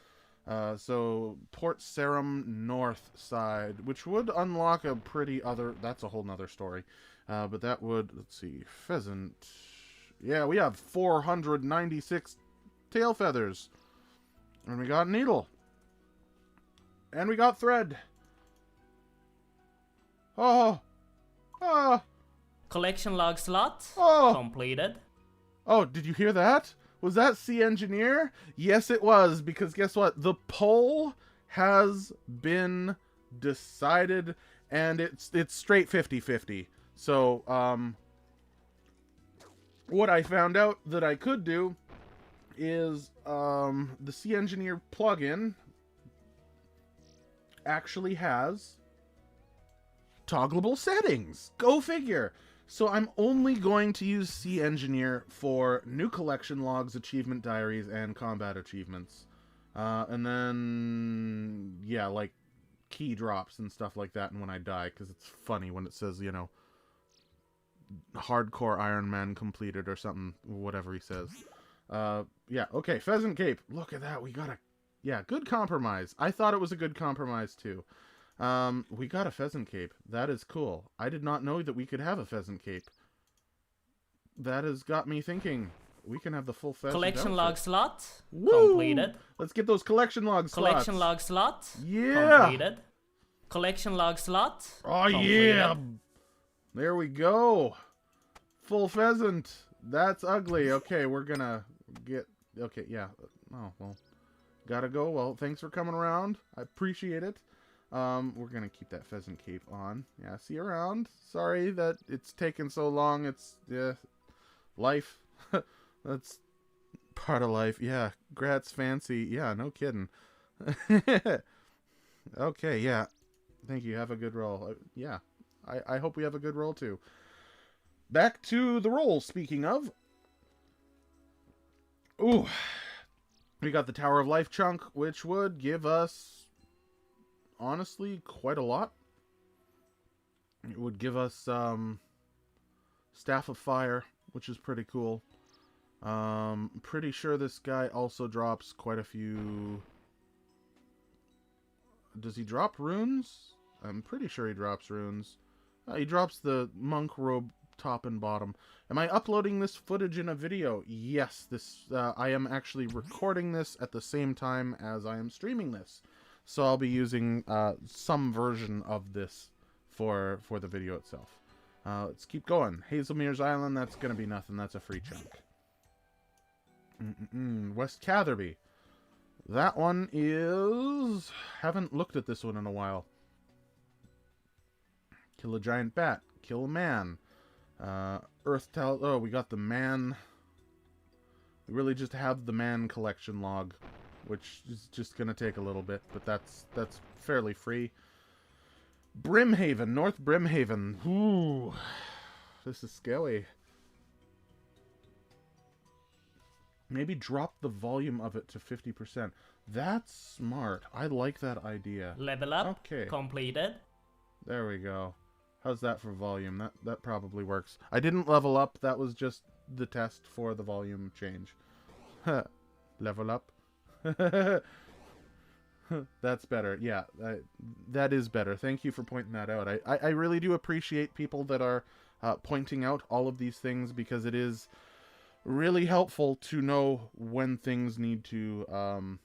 So Port Sarum north side, which would unlock a pretty other... That's a whole nother story. But that would... Let's see. Pheasant. Yeah, we have 496 tail feathers. And we got needle. And we got thread. Oh. Ah. Collection log slot Oh. completed. Oh, did you hear that? Was that Sea Engineer? Yes, it was, because guess what? The poll has been decided, and it's straight 50-50. So, what I found out that I could do is, the Sea Engineer plugin actually has toggleable settings. Go figure. So I'm only going to use Sea Engineer for new collection logs, achievement diaries, and combat achievements. And then, yeah, like key drops and stuff like that and when I die, because it's funny when it says, you know, hardcore Iron Man completed or something, whatever he says. Yeah, okay, Pheasant Cape. Look at that, we got a... Yeah, good compromise. I thought it was a good compromise, too. We got a pheasant cape. That is cool. I did not know that we could have a pheasant cape. That has got me thinking. We can have the full pheasant Collection outfit. log slot Woo! completed. Let's get those collection log slots. Collection log slot Yeah! completed. Collection log slot Oh, completed. yeah! There we go. Full pheasant. That's ugly. Okay, we're gonna get... Okay, yeah. Oh, well. Gotta go. Well, thanks for coming around. I appreciate it. We're gonna keep that pheasant cape on. Yeah, see you around. Sorry that it's taken so long. It's, life. That's part of life. Yeah, Grat's fancy. Yeah, no kidding. Okay, yeah. Thank you. Have a good roll. Yeah, I hope we have a good roll, too. Back to the roll, speaking of. Ooh. We got the Tower of Life chunk, which would give us... honestly, quite a lot. It would give us Staff of Fire, which is pretty cool. Pretty sure this guy also drops quite a few... Does he drop runes? I'm pretty sure he drops runes. He drops the monk robe top and bottom. Am I uploading this footage in a video? Yes, this I am actually recording this at the same time as I am streaming this. So I'll be using some version of this for the video itself. Let's keep going. Hazelmere's Island, that's going to be nothing. That's a free chunk. West Catherby. That one is... Haven't looked at this one in a while. Kill a giant bat. Kill a man. Earth Tal... Oh, we got the man... We really just have the man collection log, which is just going to take a little bit, but that's fairly free. Brimhaven, North Brimhaven. Ooh, this is scary. Maybe drop the volume of it to 50%. That's smart. I like that idea. Level up Okay. completed. There we go. How's that for volume? That probably works. I didn't level up. That was just the test for the volume change. Level up. That's better. Yeah, that is better. Thank you for pointing that out. I really do appreciate people that are pointing out all of these things, because it is really helpful to know when things need to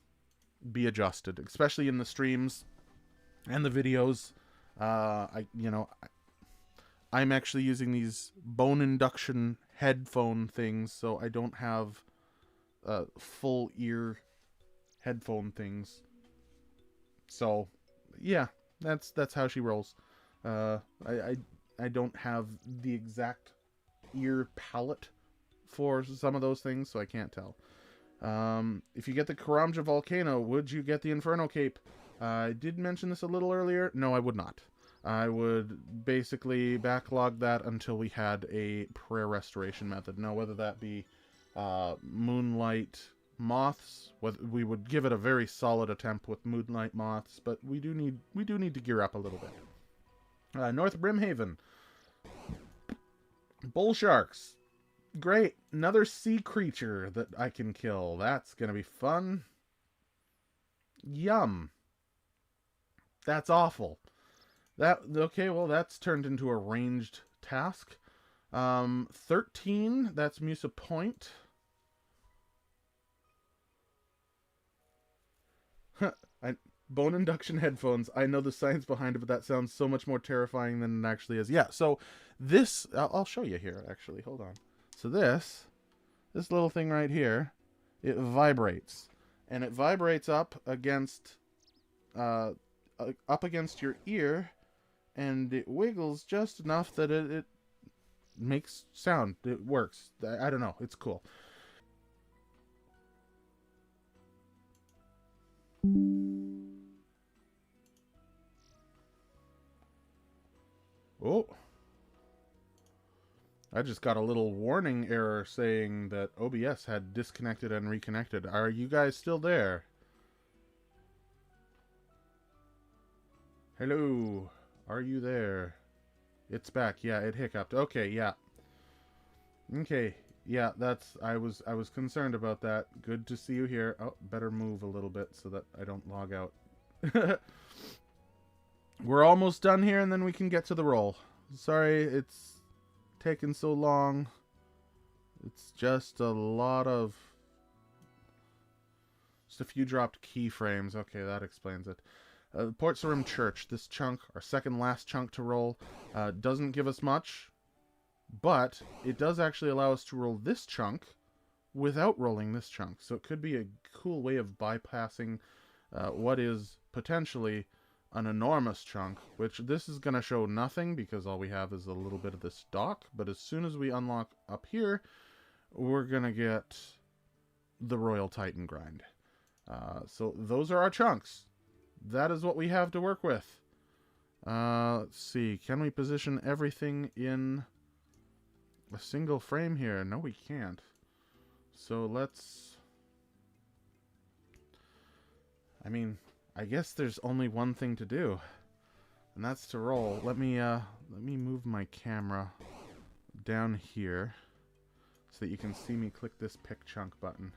be adjusted, especially in the streams and the videos. I'm actually using these bone induction headphone things, so I don't have full ear headphone things. So, yeah, that's how she rolls. I don't have the exact ear palette for some of those things, so I can't tell. If you get the Karamja Volcano, would you get the Inferno Cape? I did mention this a little earlier. No, I would not. I would basically backlog that until we had a prayer restoration method. Now, whether that be Moonlight, moths. We would give it a very solid attempt with moonlight moths, but we do need to gear up a little bit. North Brimhaven. Bull sharks. Great. Another sea creature that I can kill. That's going to be fun. Yum. That's awful. Okay, well, that's turned into a ranged task. 13, that's Musa Point. Bone induction headphones. I know the science behind it, but that sounds so much more terrifying than it actually is. Yeah, so this, I'll show you here, actually. Hold on. So this little thing right here, it vibrates. And it vibrates up against your ear, and it wiggles just enough that it makes sound. It works. I don't know. It's cool. Oh. I just got a little warning error saying that OBS had disconnected and reconnected. Are you guys still there? Hello. Are you there? It's back. Yeah, it hiccuped. Okay, yeah. Okay. Yeah, I was concerned about that. Good to see you here. Oh, better move a little bit so that I don't log out. We're almost done here, and then we can get to the roll. Sorry, it's taken so long. It's just a few dropped keyframes. Okay, that explains it. Port Sarim Church, this chunk, our second last chunk to roll, doesn't give us much, but it does actually allow us to roll this chunk without rolling this chunk. So it could be a cool way of bypassing what is potentially an enormous chunk, which this is going to show nothing because all we have is a little bit of this dock. But as soon as we unlock up here, we're going to get the Royal Titan grind. So those are our chunks. That is what we have to work with. Let's see. Can we position everything in a single frame here? No, we can't. So let's... I mean, I guess there's only one thing to do, and that's to roll. Let me move my camera down here so that you can see me click this pick chunk button.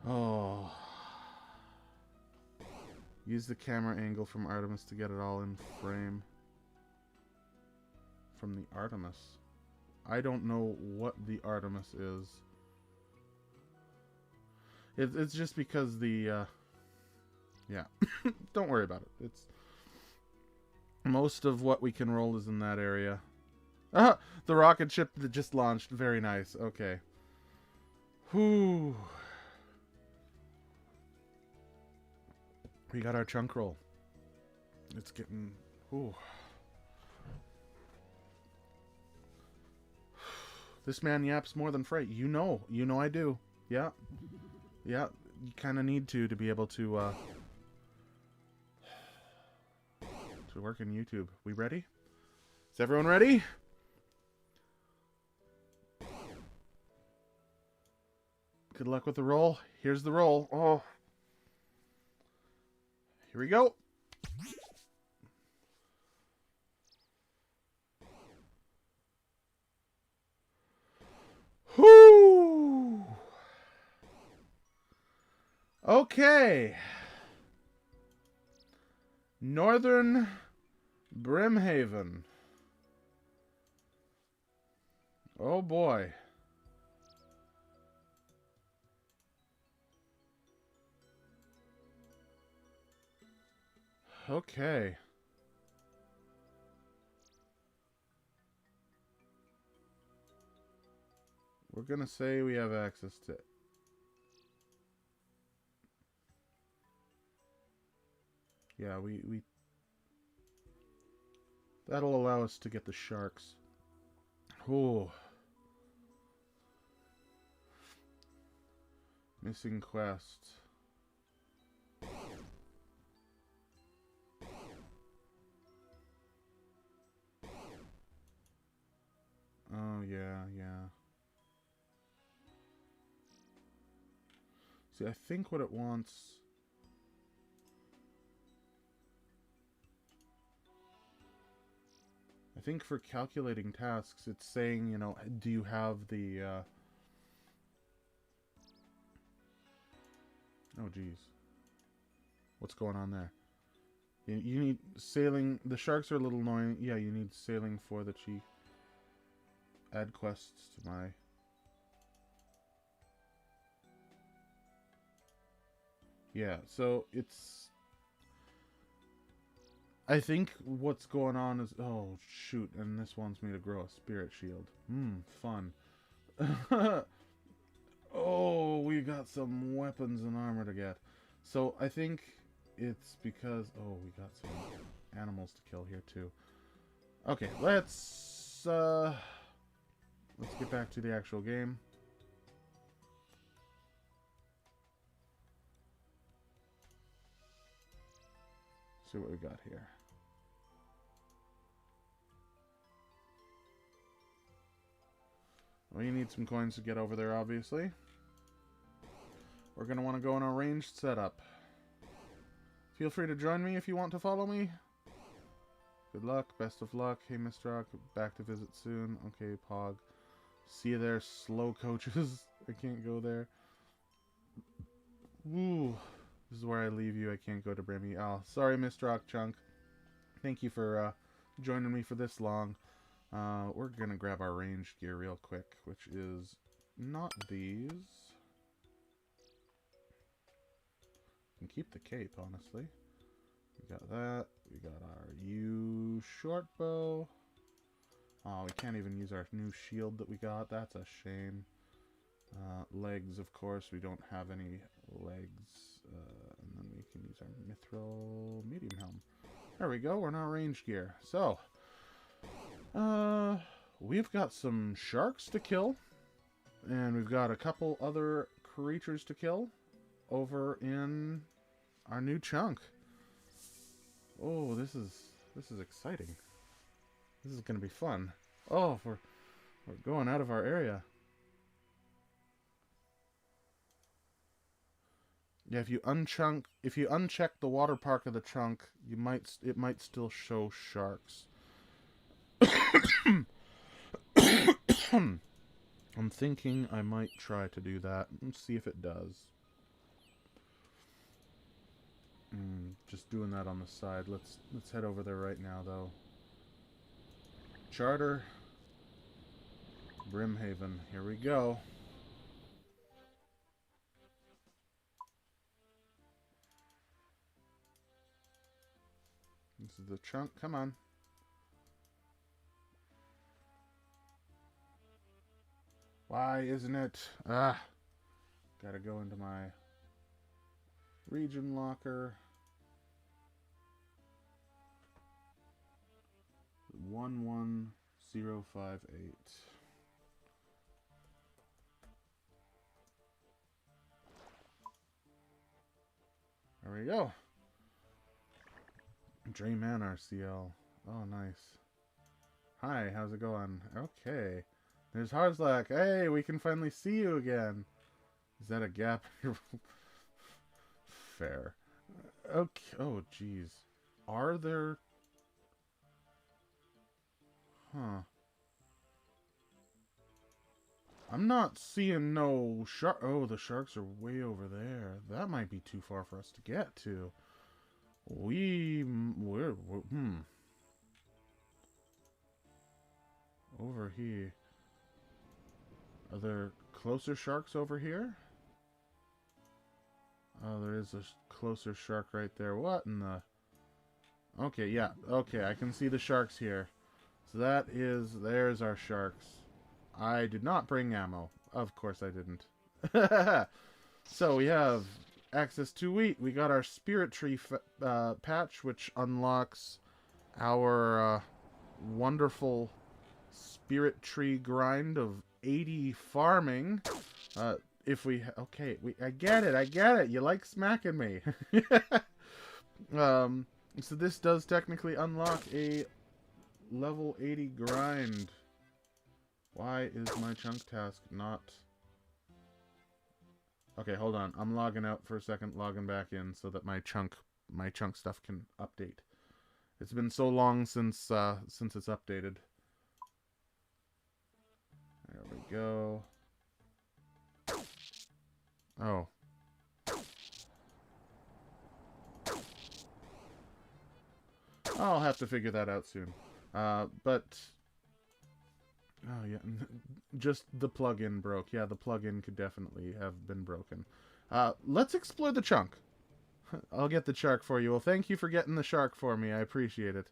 Oh. Use the camera angle from Artemis to get it all in frame. From the Artemis. I don't know what the Artemis is. It's just because the... yeah. Don't worry about it. It's... most of what we can roll is in that area. Ah! The rocket ship that just launched. Very nice. Okay. Whew. We got our chunk roll. It's getting... ooh. This man yaps more than Freight. You know I do. Yeah. Yeah, you kind of need to be able to work in YouTube. We ready? Is everyone ready? Good luck with the roll. Here's the roll. Oh. Here we go. Whoo! Okay. Northern Brimhaven. Oh boy. Okay. We're gonna say we have access to it. Yeah, we that'll allow us to get the sharks. Oh. Missing quests. Oh, yeah. See, I think what it wants... I think for calculating tasks, it's saying, you know, do you have the... Oh, geez. What's going on there? You need sailing... The sharks are a little annoying. Yeah, you need sailing for the chief. Add quests to my... Yeah, so it's... I think what's going on is... Oh, shoot. And this wants me to grow a spirit shield. Fun. Oh, we got some weapons and armor to get. So, I think it's because... Oh, we got some animals to kill here, too. Okay, let's get back to the actual game. See what we got here. Well, you need some coins to get over there, obviously. We're going to want to go in a ranged setup. Feel free to join me if you want to follow me. Good luck. Best of luck. Hey, Mr. Rock. Back to visit soon. Okay, Pog. See you there, slow coaches. I can't go there. Ooh. This is where I leave you. I can't go to Brimmy. Oh, sorry, Mr. Rock Chunk. Thank you for joining me for this long. We're going to grab our ranged gear real quick, which is not these. We can keep the cape, honestly. We got that. We got our U short bow. Oh, we can't even use our new shield that we got. That's a shame. Legs, of course. We don't have any legs. And then we can use our mithril medium helm. There we go. We're now range gear. So, we've got some sharks to kill. And we've got a couple other creatures to kill over in our new chunk. Oh, this is exciting. This is going to be fun. Oh, we're going out of our area. Yeah, if you uncheck the water park of the chunk, it might still show sharks. I'm thinking I might try to do that and see if it does. Just doing that on the side. Let's head over there right now, though. Charter. Brimhaven. Here we go. This is the chunk. Come on. Why isn't it? Gotta go into my region locker. 11058. There we go. Drayman RCL. Oh, nice. Hi, how's it going? Okay. There's Harzlak. Hey, we can finally see you again. Is that a gap? Fair. Okay. Oh, jeez. Are there... Huh. I'm not seeing no shark. Oh, the sharks are way over there. That might be too far for us to get to. We're over here. Are there closer sharks over here? Oh, there is a closer shark right there. What in the... Okay, yeah. Okay, I can see the sharks here. So there's our sharks. I did not bring ammo. Of course I didn't. So we have access to wheat. We got our spirit tree patch, which unlocks our wonderful spirit tree grind of 80 farming. If we... Okay, I get it. You like smacking me. So this does technically unlock a level 80 grind. Why is my chunk task not... Okay, hold on. I'm logging out for a second, logging back in so that my chunk stuff can update. It's been so long since it's updated. There we go. Oh. I'll have to figure that out soon. But oh yeah, just the plugin broke. Yeah, the plugin could definitely have been broken. Let's explore the chunk. I'll get the shark for you. Well, thank you for getting the shark for me. I appreciate it.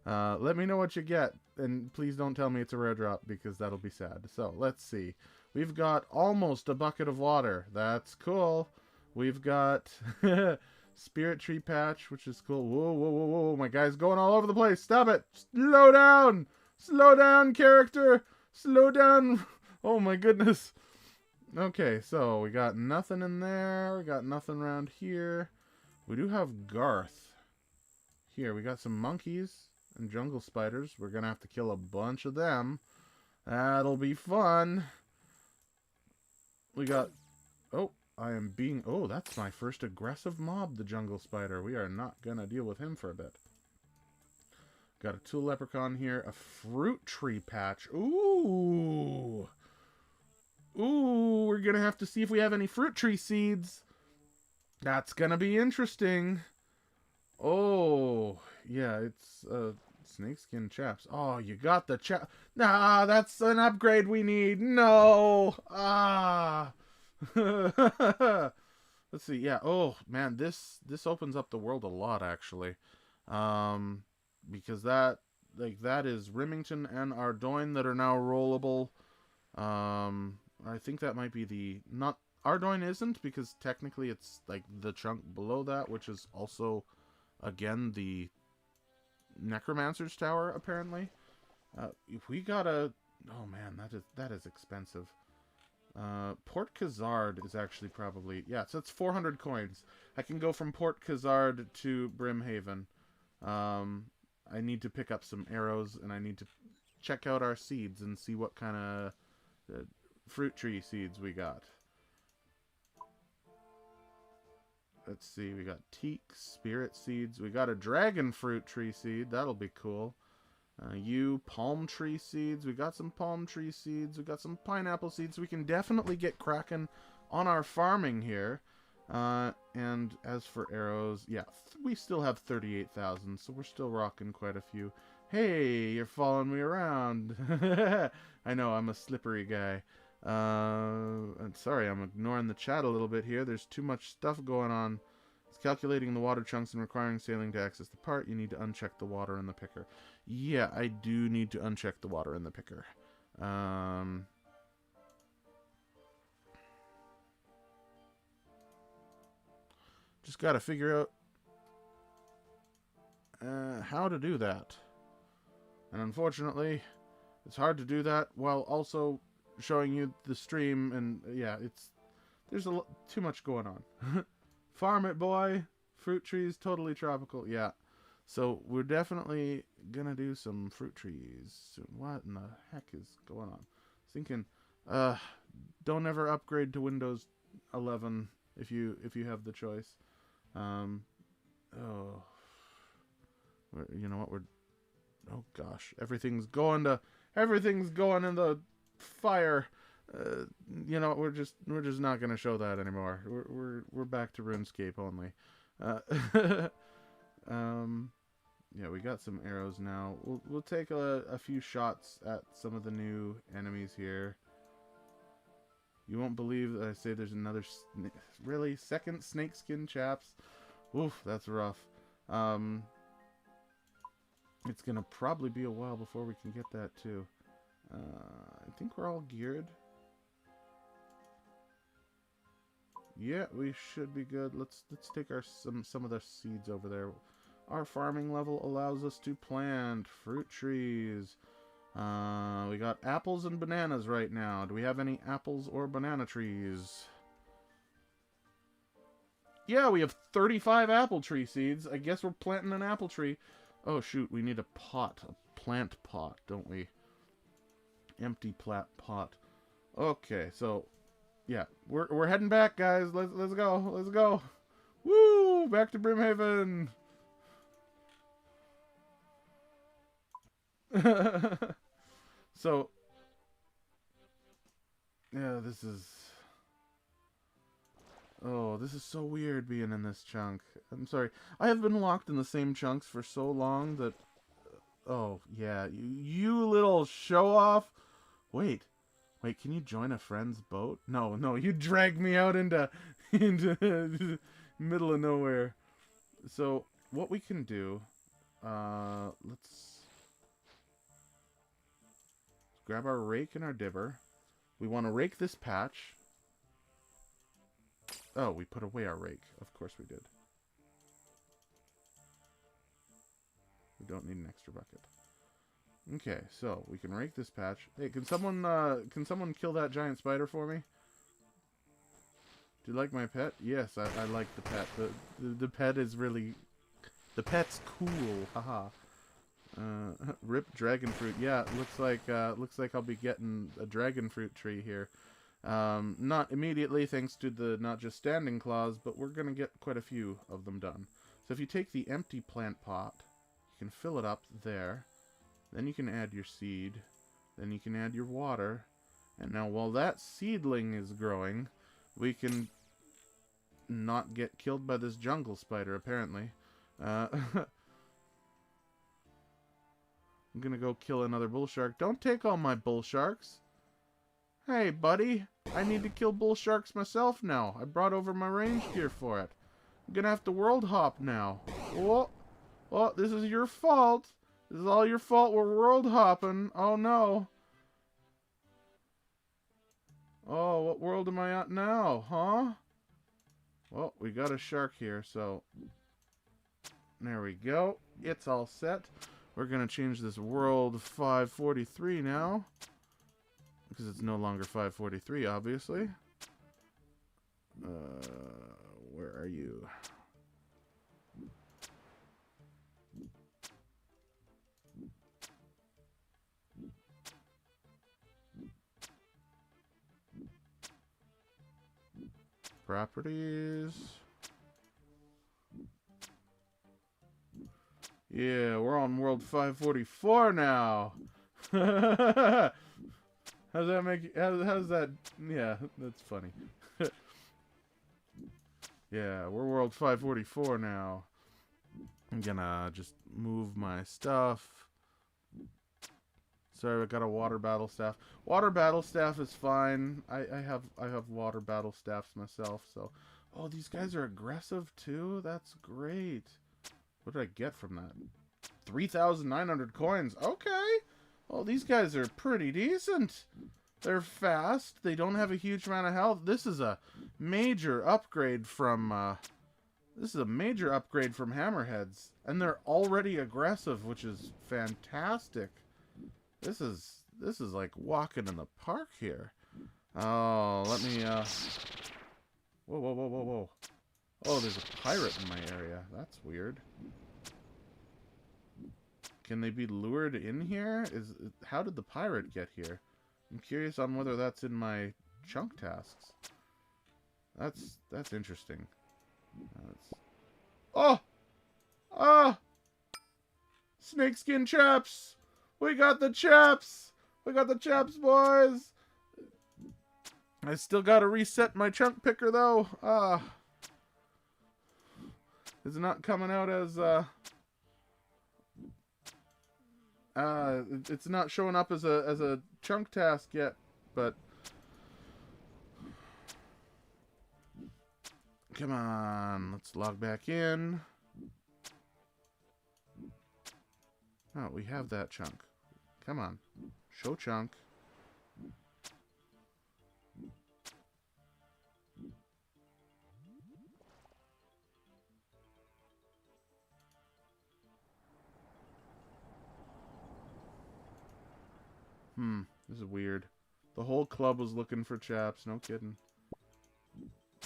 Let me know what you get, and please don't tell me it's a rare drop, because that'll be sad. So, let's see. We've got almost a bucket of water. That's cool. We've got Spirit Tree Patch, which is cool. Whoa, whoa, whoa, whoa. My guy's going all over the place. Stop it. Slow down. Slow down, character. Slow down. Oh, my goodness. Okay, so we got nothing in there. We got nothing around here. We do have Garth. Here, we got some monkeys and jungle spiders. We're going to have to kill a bunch of them. That'll be fun. We got... Oh, I am being... Oh, that's my first aggressive mob, the jungle spider. We are not going to deal with him for a bit. Got a tool leprechaun here. A fruit tree patch. Ooh. Ooh, we're going to have to see if we have any fruit tree seeds. That's going to be interesting. Oh, yeah, it's snakeskin chaps. Oh, you got the chap. Nah, that's an upgrade we need. No. Ah. Let's see. Yeah. Oh, man, this opens up the world a lot, actually. Because that is Remington and Ardoin that are now rollable. I think that might be the... Not... Ardoin isn't, because technically it's like the chunk below that, which is also, again, the Necromancer's Tower, apparently. If we got a... Oh, man, that is expensive. Port Khazard is actually probably... Yeah, so it's 400 coins. I can go from Port Khazard to Brimhaven. I need to pick up some arrows, and I need to check out our seeds and see what kind of fruit tree seeds we got. Let's see, we got teak, spirit seeds. We got a dragon fruit tree seed. That'll be cool. Palm tree seeds. We got some palm tree seeds. We got some pineapple seeds. We can definitely get cracking on our farming here. And as for arrows, yeah, we still have 38,000, so we're still rocking quite a few. Hey, you're following me around. I know, I'm a slippery guy. I'm sorry, I'm ignoring the chat a little bit here. There's too much stuff going on. It's calculating the water chunks and requiring sailing to access the part. You need to uncheck the water in the picker. Yeah, I do need to uncheck the water in the picker. Just got to figure out how to do that. And unfortunately, it's hard to do that while also showing you the stream, and yeah, there's too much going on. Farm it, boy. Fruit trees, totally tropical. Yeah. So we're definitely gonna do some fruit trees soon. What in the heck is going on? Thinking, don't ever upgrade to Windows 11 if you have the choice. Oh, you know what? Oh gosh, everything's going in the fire. You know, we're just not gonna show that anymore. We're back to RuneScape only. Yeah, we got some arrows now. We'll take a few shots at some of the new enemies here. You won't believe that I say there's another really second snakeskin chaps. Oof, that's rough. It's gonna probably be a while before we can get that too. I think we're all geared. Yeah, we should be good. Let's take some of the seeds over there. Our farming level allows us to plant fruit trees. We got apples and bananas right now. Do we have any apples or banana trees? Yeah, we have 35 apple tree seeds. I guess we're planting an apple tree. Oh shoot, we need a plant pot, don't we? Empty pot. Okay, so Yeah, we're heading back, guys. Let's go. Let's go. Woo! Back to Brimhaven. So, yeah, this is... Oh, this is so weird being in this chunk. I'm sorry. I have been locked in the same chunks for so long that... Oh, yeah. You little show-off. Wait, can you join a friend's boat? No, you dragged me out into middle of nowhere. So, what we can do... let's grab our rake and our dibber. We want to rake this patch. Oh, we put away our rake. Of course we did. We don't need an extra bucket. Okay, so we can rake this patch. Hey, can someone kill that giant spider for me? Do you like my pet? Yes, I like the pet. The pet is really... The pet's cool. Haha. Rip dragon fruit. Yeah, looks like I'll be getting a dragon fruit tree here. Not immediately, thanks to the not just standing clause, but we're gonna get quite a few of them done. So if you take the empty plant pot, you can fill it up there. Then you can add your seed. Then you can add your water. And now while that seedling is growing, we can not get killed by this jungle spider, apparently. I'm gonna go kill another bull shark. Don't take all my bull sharks. Hey, buddy. I need to kill bull sharks myself now. I brought over my range gear for it. I'm gonna have to world hop now. Oh, this is your fault. This is all your fault. We're world hopping. Oh, no. Oh, what world am I at now, huh? Well, we got a shark here, so... There we go. It's all set. We're going to change this world 543 now. Because it's no longer 543, obviously. Where are you? Properties. Yeah, we're on world 544 now. How's that make? How's that? Yeah, that's funny. Yeah, we're world 544 now. I'm gonna just move my stuff. Sorry, I got a water battle staff. Water battle staff is fine. I have water battle staffs myself, so. Oh, these guys are aggressive too? That's great. What did I get from that? 3,900 coins. Okay. Well, these guys are pretty decent. They're fast. They don't have a huge amount of health. This is a major upgrade from Hammerheads. And they're already aggressive, which is fantastic. This is like walking in the park here. Oh, let me Whoa. Oh, there's a pirate in my area. That's weird. Can they be lured in here? How did the pirate get here? I'm curious on whether that's in my chunk tasks. That's interesting. Oh! Snakeskin chaps! We got the chaps! We got the chaps, boys! I still gotta reset my chunk picker, though. It's not coming out as, it's not showing up as a chunk task yet, but... Come on, let's log back in. Oh, we have that chunk. Come on. Show chunk. This is weird. The whole club was looking for chaps, no kidding.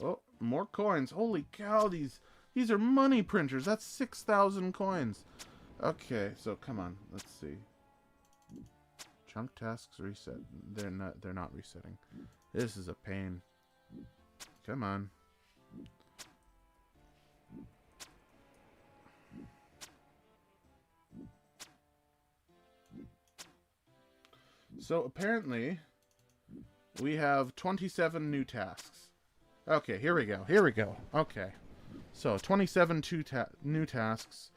Oh, more coins. Holy cow, these are money printers. That's 6,000 coins. Okay, so come on, let's see. Chunk tasks reset. They're not resetting. This is a pain. Come on. So apparently, we have 27 new tasks. Okay, here we go. Here we go. Okay. So, 27 new tasks.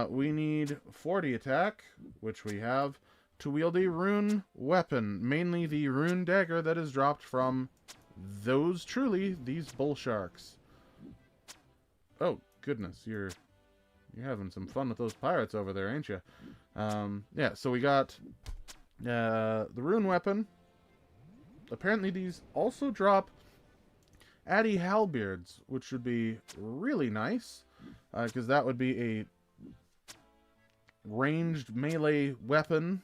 We need 40 attack, which we have, to wield a rune weapon, mainly the rune dagger that is dropped from these bull sharks. Oh, goodness, you're having some fun with those pirates over there, ain't you? Yeah, so we got the rune weapon. Apparently these also drop Addy halberds, which would be really nice, because that would be a ranged melee weapon.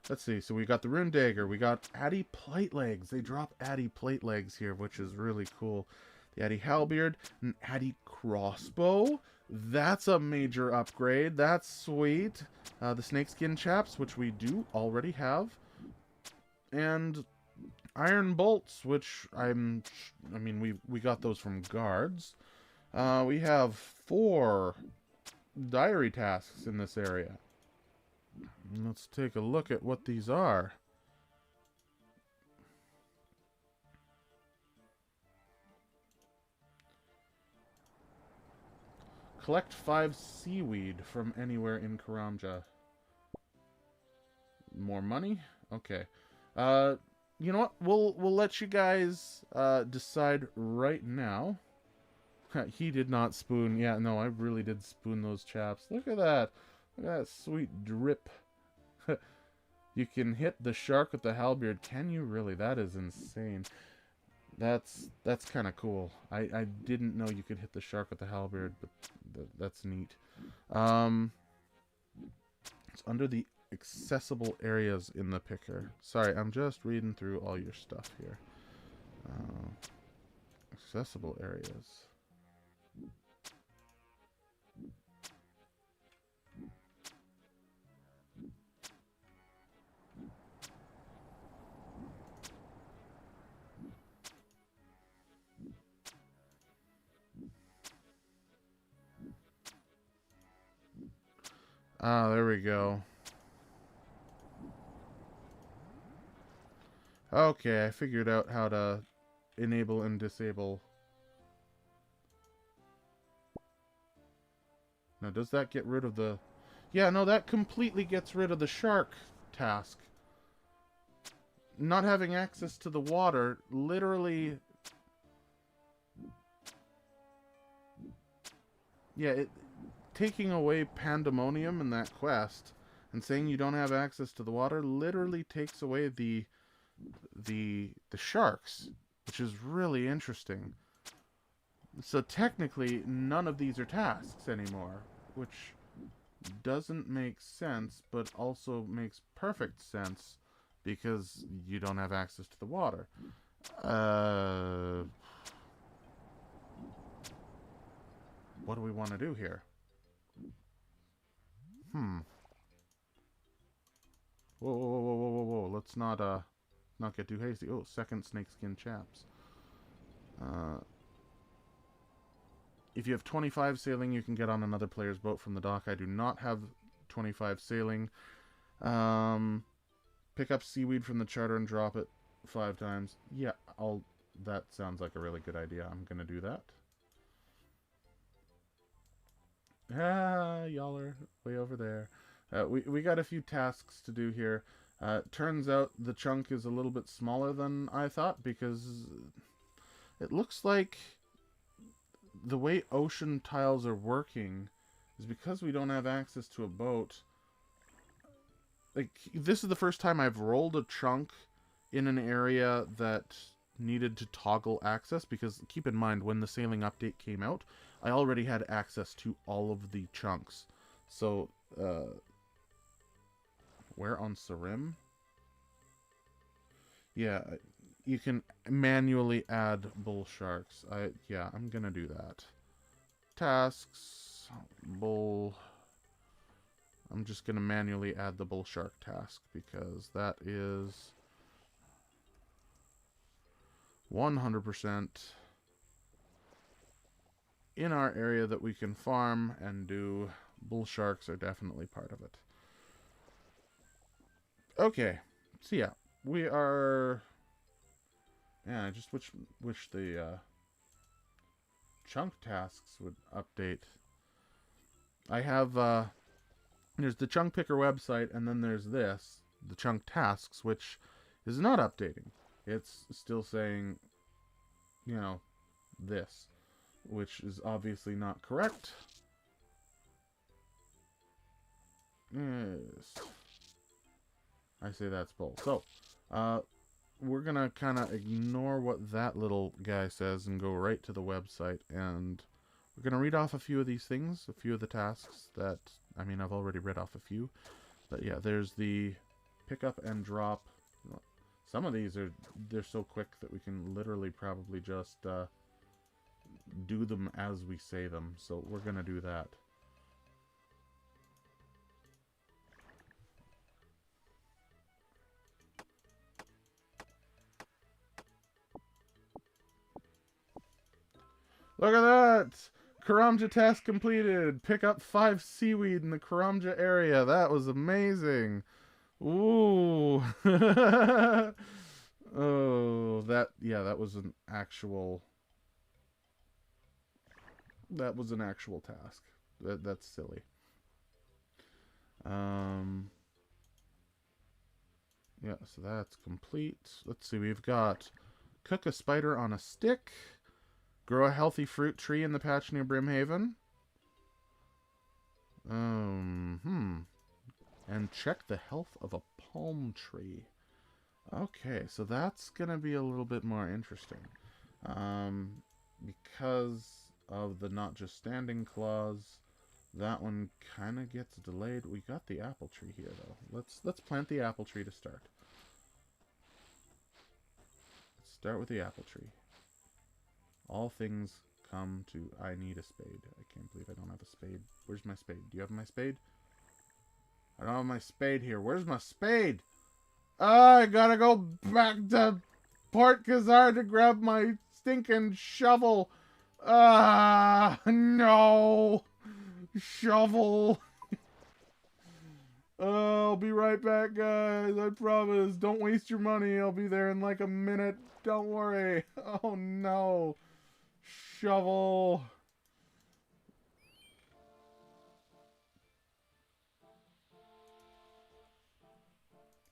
Let's see, so we got the rune dagger, we got Addy plate legs. They drop Addy plate legs here, which is really cool. The Addy halberd, an Addy crossbow. That's a major upgrade. That's sweet. The snakeskin chaps, which we do already have. And iron bolts, which we got those from guards. We have 4 diary tasks in this area. Let's take a look at what these are. Collect 5 seaweed from anywhere in Karamja. More money? Okay. You know what? We'll let you guys decide right now. He did not spoon. Yeah, no, I really did spoon those chaps. Look at that. Look at that sweet drip. You can hit the shark with the halberd. Can you really? That is insane. That's kind of cool. I didn't know you could hit the shark with the halberd, but that's neat. It's under the accessible areas in the picker. Sorry, I'm just reading through all your stuff here. Accessible areas. Ah, there we go. Okay, I figured out how to enable and disable. Now, does that get rid of the... Yeah, no, that completely gets rid of the shark task. Not having access to the water literally... Yeah, taking away pandemonium in that quest and saying you don't have access to the water literally takes away the sharks, which is really interesting. So technically, none of these are tasks anymore, which doesn't make sense, but also makes perfect sense because you don't have access to the water. What do we want to do here? Whoa, whoa, whoa, whoa, whoa, whoa, whoa. Let's not get too hasty. Oh, second snakeskin chaps. If you have 25 sailing, you can get on another player's boat from the dock. I do not have 25 sailing. Pick up seaweed from the charter and drop it 5 times. Yeah, that sounds like a really good idea. I'm gonna do that. Ah, y'all are way over there. We got a few tasks to do here. Turns out the chunk is a little bit smaller than I thought because it looks like the way ocean tiles are working is because we don't have access to a boat. Like, this is the first time I've rolled a chunk in an area that needed to toggle access, because keep in mind, when the sailing update came out, I already had access to all of the chunks. So, where on Sarim? Yeah, you can manually add bull sharks. Yeah, I'm gonna do that. Tasks, bull. I'm just gonna manually add the bull shark task because that is 100% in our area that we can farm and do. Bull sharks are definitely part of it. Okay, so yeah, we are... Yeah, I just wish the chunk tasks would update. I have, there's the chunk picker website, and then there's this, the chunk tasks, which is not updating. It's still saying, you know, this, which is obviously not correct. Yes. I say that's bull. So, we're gonna kind of ignore what that little guy says and go right to the website, and we're gonna read off a few of these things, a few of the tasks that, I mean, I've already read off a few, but yeah, there's the pick up and drop. Some of these they're so quick that we can literally probably just do them as we say them, so we're gonna do that. Look at that! Karamja task completed. Pick up 5 seaweed in the Karamja area. That was amazing. Ooh. Oh, that was an actual... That was an actual task. That's silly. Yeah, so that's complete. Let's see, we've got cook a spider on a stick. Grow a healthy fruit tree in the patch near Brimhaven. And check the health of a palm tree. Okay, so that's gonna be a little bit more interesting. Because of the not just standing clause, that one kind of gets delayed. We got the apple tree here, though. Let's plant the apple tree to start. Let's start with the apple tree. All things come to I need a spade. I can't believe I don't have a spade. Where's my spade? Do you have my spade? I don't have my spade here. Where's my spade? I gotta go back to Port Kazar to grab my stinking shovel. No. Shovel. I'll be right back, guys. I promise. Don't waste your money. I'll be there in like a minute. Don't worry. Oh, no. Shovel.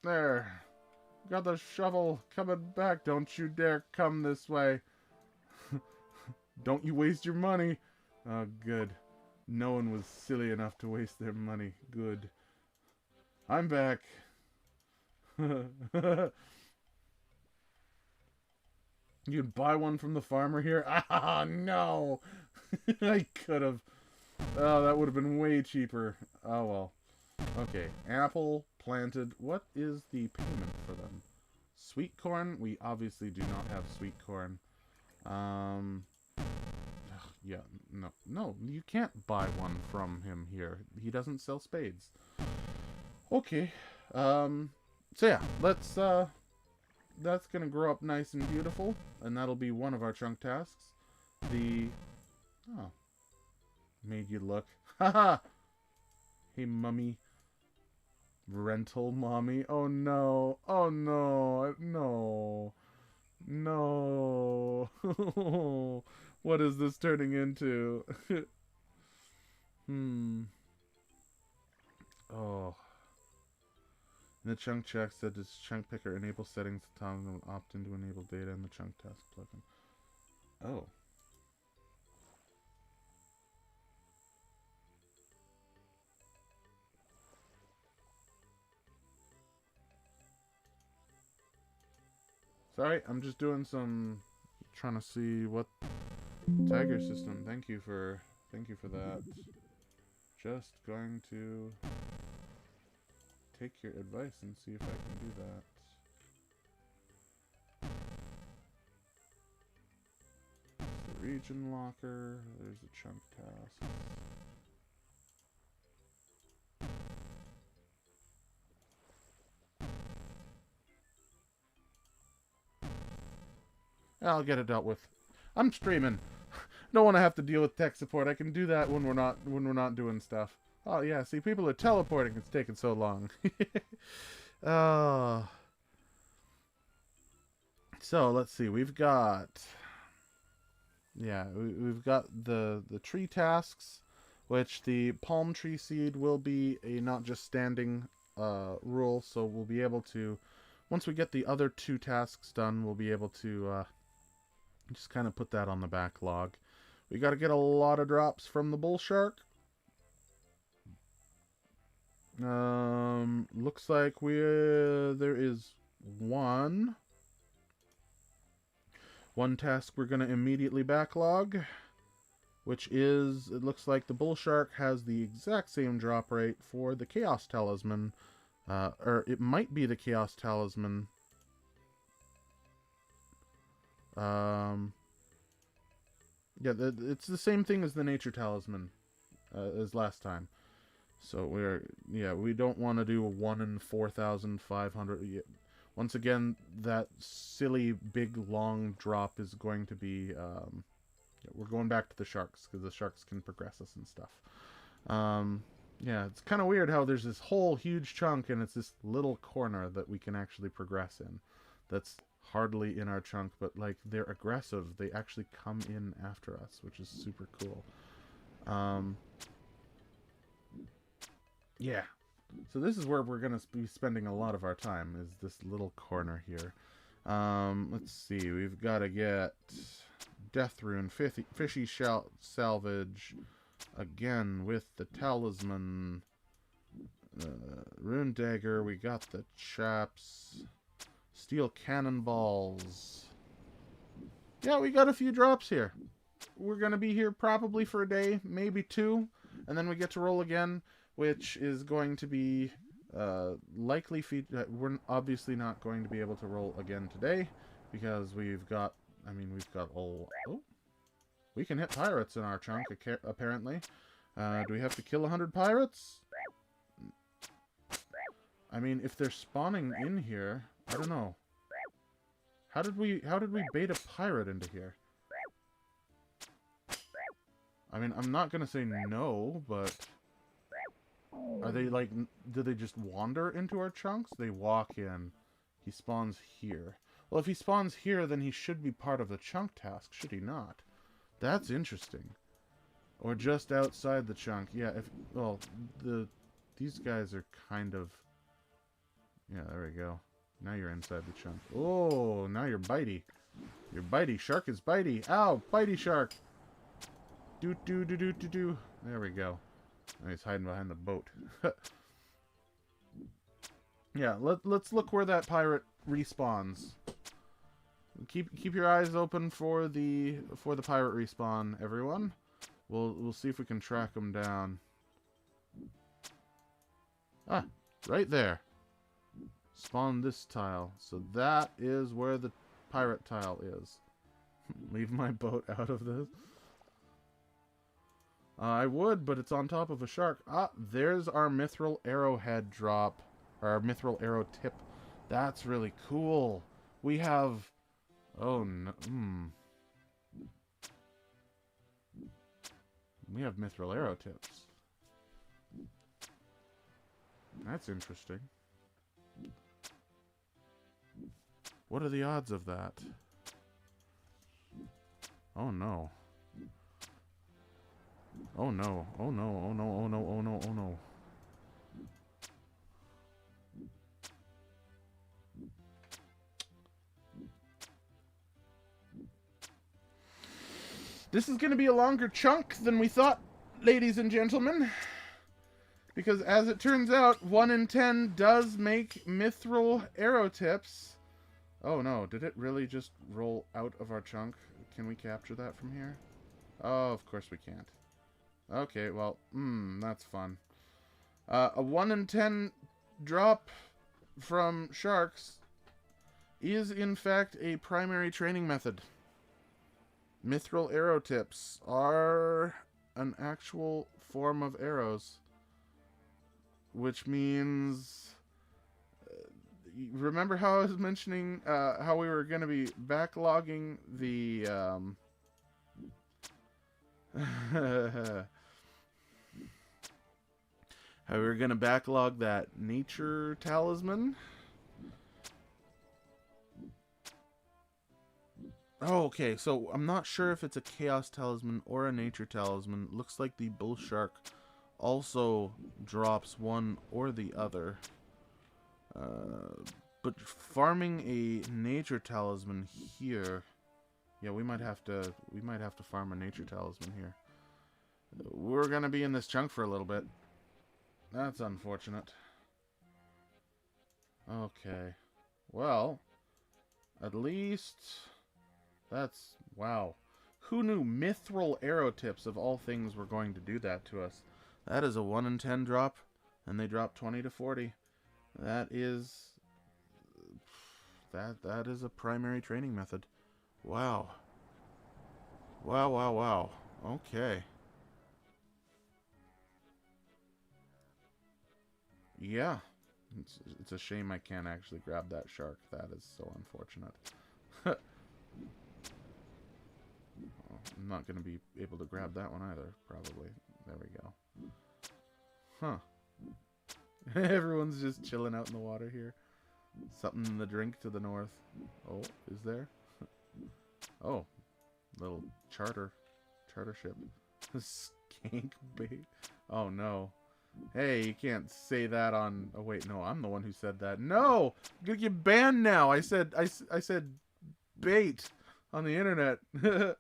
There. Got the shovel coming back. Don't you dare come this way. Don't you waste your money. Oh, good. No one was silly enough to waste their money. Good. I'm back. You can buy one from the farmer here? Ah, no! I could have. Oh, that would have been way cheaper. Oh, well. Okay, apple planted. What is the payment for them? Sweet corn? We obviously do not have sweet corn. Yeah, no, you can't buy one from him here. He doesn't sell spades. Okay, so yeah, that's gonna grow up nice and beautiful, and that'll be one of our chunk tasks. Oh, made you look. Haha! Hey, mummy. Rental mommy. Oh no. Oh no. No. No. What is this turning into? Oh. In the chunk check said this chunk picker enable settings to toggle and opt in to enable data in the chunk task plugin. Oh. Sorry, I'm just doing some trying to see what tiger system. Thank you for that. Just going to take your advice and see if I can do that. There's the region locker. There's the chunk task. I'll get it dealt with. I'm streaming. Don't want to have to deal with tech support. I can do that when we're not doing stuff. Oh yeah, see, people are teleporting. It's taking so long. Oh. So let's see. We've got, yeah, we've got the tree tasks, which the palm tree seed will be a not just standing rule. So we'll be able to, once we get the other 2 tasks done, we'll be able to just kind of put that on the backlog. We got to get a lot of drops from the bull shark. Looks like there is one task we're going to immediately backlog, which is, it looks like the bull shark has the exact same drop rate for the chaos talisman, or it might be the chaos talisman. Yeah, it's the same thing as the nature talisman as last time. So we don't want to do a 1 in 4,500. Once again, that silly big long drop is going to be. We're going back to the sharks because the sharks can progress us and stuff. Yeah, it's kind of weird how there's this whole huge chunk and it's this little corner that we can actually progress in. That's hardly in our chunk, but like they're aggressive. They actually come in after us, which is super cool. Yeah. So this is where we're going to be spending a lot of our time, is this little corner here. Let's see. We've got to get Death Rune, Fishy Shell Salvage, again with the Talisman, Rune Dagger. We got the Chaps, Steel Cannonballs. Yeah, we got a few drops here. We're going to be here probably for a day, maybe 2, and then we get to roll again, which is going to be likely we're obviously not going to be able to roll again today because we've got all. Oh, we can hit pirates in our chunk apparently. Do we have to kill 100 pirates? I mean, if they're spawning in here, I don't know. How did we bait a pirate into here? I mean, I'm not gonna say no, but are they like, do they just wander into our chunks? They walk in. He spawns here. Well, if he spawns here, then he should be part of the chunk task, should he not? That's interesting. Or just outside the chunk. Yeah, these guys are kind of... Yeah, there we go. Now you're inside the chunk. Oh, now you're bitey. You're bitey. Shark is bitey. Ow, bitey shark. Do. There we go. Oh, he's hiding behind the boat. Yeah, let's look where that pirate respawns. Keep your eyes open for the pirate respawn, everyone. We'll see if we can track him down. Ah, right there. Spawn this tile. So that is where the pirate tile is. Leave my boat out of this. I would, but it's on top of a shark. Ah, there's our mithril arrowhead drop. Or our mithril arrow tip. That's really cool. We have... Oh, no. We have mithril arrow tips. That's interesting. What are the odds of that? Oh, no. Oh no, oh no, oh no, oh no, oh no, oh no. This is going to be a longer chunk than we thought, ladies and gentlemen. Because as it turns out, 1 in 10 does make mithril arrow tips. Oh no, did it really just roll out of our chunk? Can we capture that from here? Oh, of course we can't. Okay, well, that's fun. A 1 in 10 drop from sharks is, in fact, a primary training method. Mithril arrow tips are an actual form of arrows, which means remember how I was mentioning how we were going to be backlogging the how we were going to backlog that nature talisman? Oh, okay, so I'm not sure if it's a chaos talisman or a nature talisman. Looks like the bull shark also drops one or the other. But farming a nature talisman here, yeah, we might have to farm a nature talisman here. We're gonna be in this chunk for a little bit. That's unfortunate. Okay, well, at least that's wow. Who knew mithril arrow tips of all things were going to do that to us? That is a 1 in 10 drop, and they drop 20 to 40. That is that is a primary training method. Wow. Wow, wow, wow. Okay. Yeah. It's a shame I can't actually grab that shark. That is so unfortunate. I'm not going to be able to grab that one either, probably. There we go. Huh. Everyone's just chilling out in the water here. Something in the drink to the north. Oh, is there? Oh, little charter ship. Skank bait. Oh no. Hey, you can't say that on. Oh wait, no, I'm the one who said that. No, I'm gonna get banned now. I said bait on the internet. Yeah,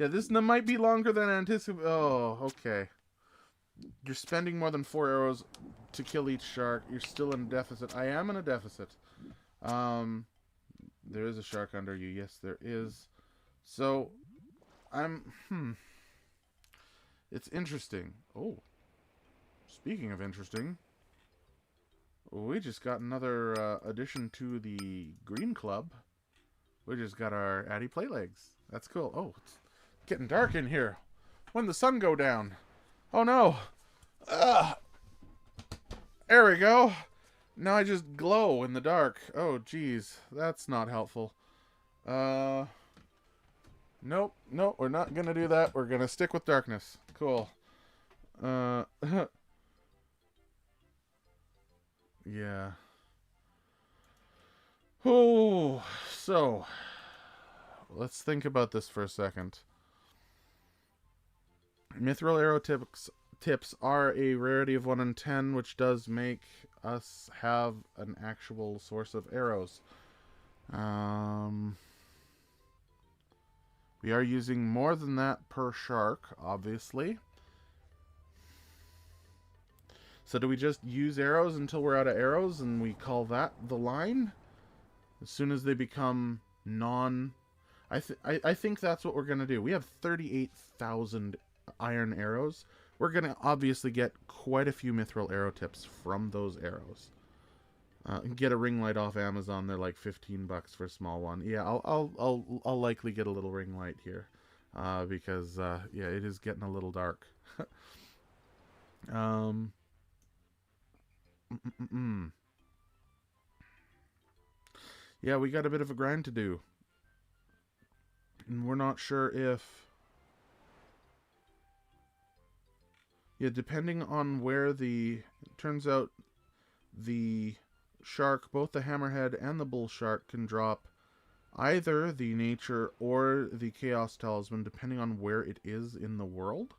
this might be longer than anticipated. Oh, okay. You're spending more than 4 arrows to kill each shark. You're still in a deficit. I am in a deficit. There is a shark under you. Yes, there is. So, it's interesting. Oh. Speaking of interesting, we just got another addition to the Green Club. We just got our Addy Playlegs. That's cool. Oh, it's getting dark in here. When the sun go down. Oh no. There we go. Now I just glow in the dark. Oh, geez. That's not helpful. Nope. Nope, we're not going to do that. We're going to stick with darkness. Cool. Yeah. Oh, so let's think about this for a second. Mithril arrow tips are a rarity of 1 in 10, which does make us have an actual source of arrows. We are using more than that per shark, obviously. So do we just use arrows until we're out of arrows and we call that the line? As soon as they become non... I think that's what we're going to do. We have 38,000 iron arrows. We're going to obviously get quite a few mithril arrow tips from those arrows. Get a ring light off Amazon. They're like $15 for a small one. Yeah, I'll likely get a little ring light here. Because, yeah, it is getting a little dark. Yeah, we got a bit of a grind to do. And we're not sure if... Yeah, depending on where the... It turns out the shark, both the hammerhead and the bull shark, can drop either the nature or the chaos talisman, depending on where it is in the world.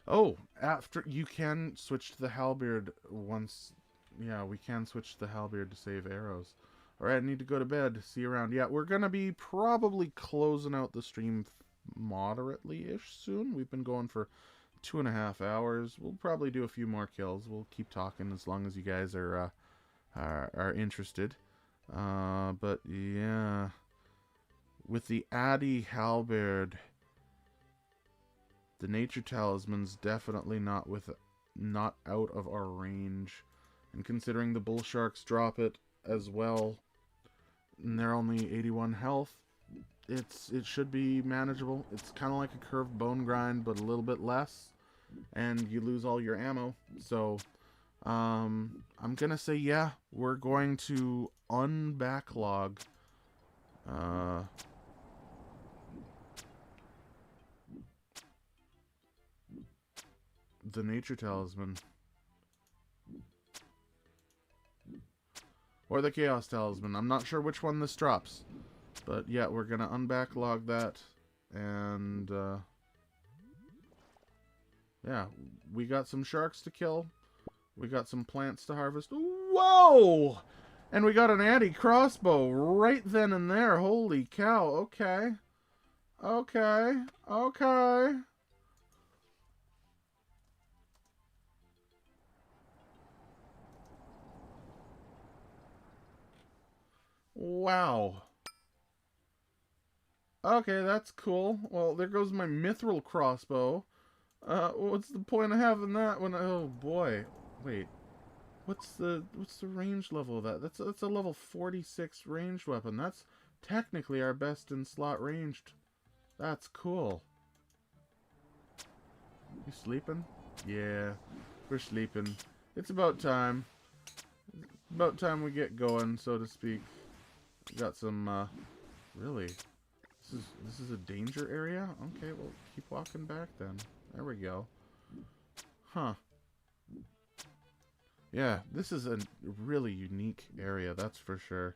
Oh, after you can switch to the halberd once. Yeah, we can switch to the halberd to save arrows. Alright, I need to go to bed. See you around. Yeah, we're going to be probably closing out the stream moderately-ish soon. We've been going for 2.5 hours. We'll probably do a few more kills. We'll keep talking as long as you guys are interested. But yeah, with the Addy halberd, the nature talisman's definitely not out of our range. And considering the bull sharks drop it as well, and they're only 81 health, it should be manageable. It's kind of like a curved bone grind, but a little bit less, and you lose all your ammo. So I'm gonna say, yeah, we're going to unbacklog the Nature Talisman. Or the Chaos Talisman. I'm not sure which one this drops. But yeah, we're gonna unbacklog that. And yeah, we got some sharks to kill. We got some plants to harvest. Whoa! And we got an anti-crossbow right then and there. Holy cow. Okay. Okay. Okay. Wow. Okay, that's cool. Well, there goes my mithril crossbow. What's the point of having that when oh boy. Wait. What's the range level of that? That's a level 46 ranged weapon. That's technically our best in slot ranged. That's cool. You sleeping? Yeah, we're sleeping. It's about time. About time we get going, so to speak. We got some really. This is a danger area? Okay, well keep walking back then. There we go. Huh. Yeah, this is a really unique area, that's for sure.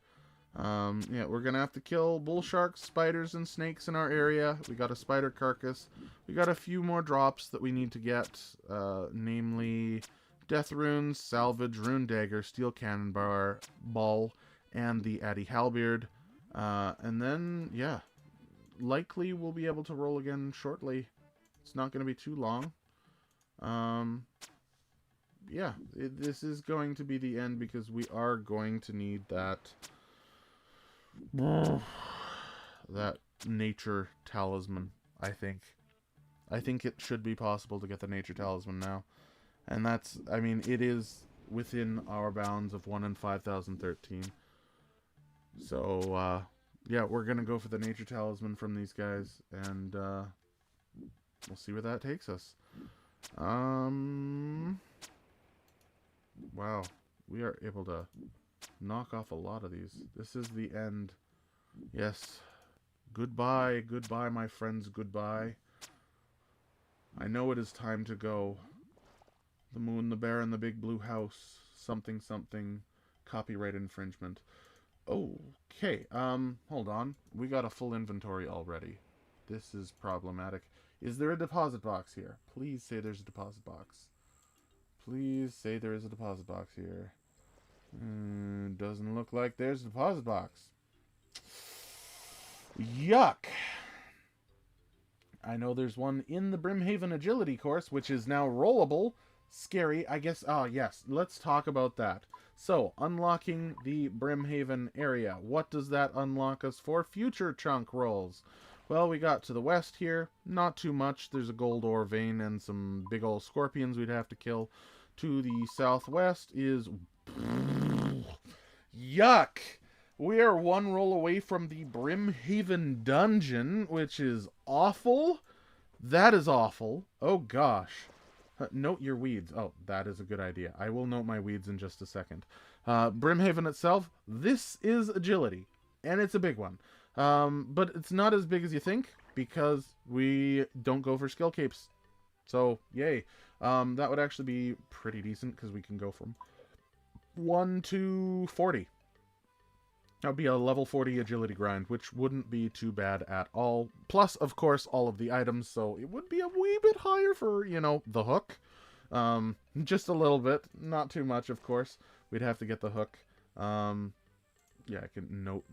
Yeah, we're gonna have to kill bull sharks, spiders, and snakes in our area. We got a spider carcass. We got a few more drops that we need to get, namely death runes, salvage, rune dagger, steel cannon ball, and the Addy halberd. And then, yeah, likely we'll be able to roll again shortly. It's not gonna be too long. Yeah, this is going to be the end because we are going to need that that nature talisman, I think. I think it should be possible to get the nature talisman now. And that's, I mean, it is within our bounds of 1 in 5013. So, yeah, we're going to go for the nature talisman from these guys, and we'll see where that takes us. Wow, we are able to knock off a lot of these. This is the end. Yes. Goodbye, goodbye, my friends, goodbye. I know it is time to go. The moon, the bear, and the big blue house. Something, something. Copyright infringement. Okay, hold on. We got a full inventory already. This is problematic. Is there a deposit box here? Please say there's a deposit box. Please say there is a deposit box here. Doesn't look like there's a deposit box. Yuck! I know there's one in the Brimhaven Agility course, which is now rollable. Scary, I guess. Ah, yes. Let's talk about that. So, unlocking the Brimhaven area. What does that unlock us for future chunk rolls? Well, we got to the west here. Not too much. There's a gold ore vein and some big old scorpions we'd have to kill. To the southwest is... Yuck! We are one roll away from the Brimhaven dungeon, which is awful. That is awful. Oh, gosh. Note your weeds. Oh, that is a good idea. I will note my weeds in just a second. Brimhaven itself, this is agility. And it's a big one. But it's not as big as you think, because we don't go for skill capes. So, yay. That would actually be pretty decent, because we can go from 1 to 40. That would be a level 40 agility grind, which wouldn't be too bad at all. Plus, of course, all of the items, so it would be a wee bit higher for, you know, the hook. Just a little bit. Not too much, of course. We'd have to get the hook. Yeah, I can note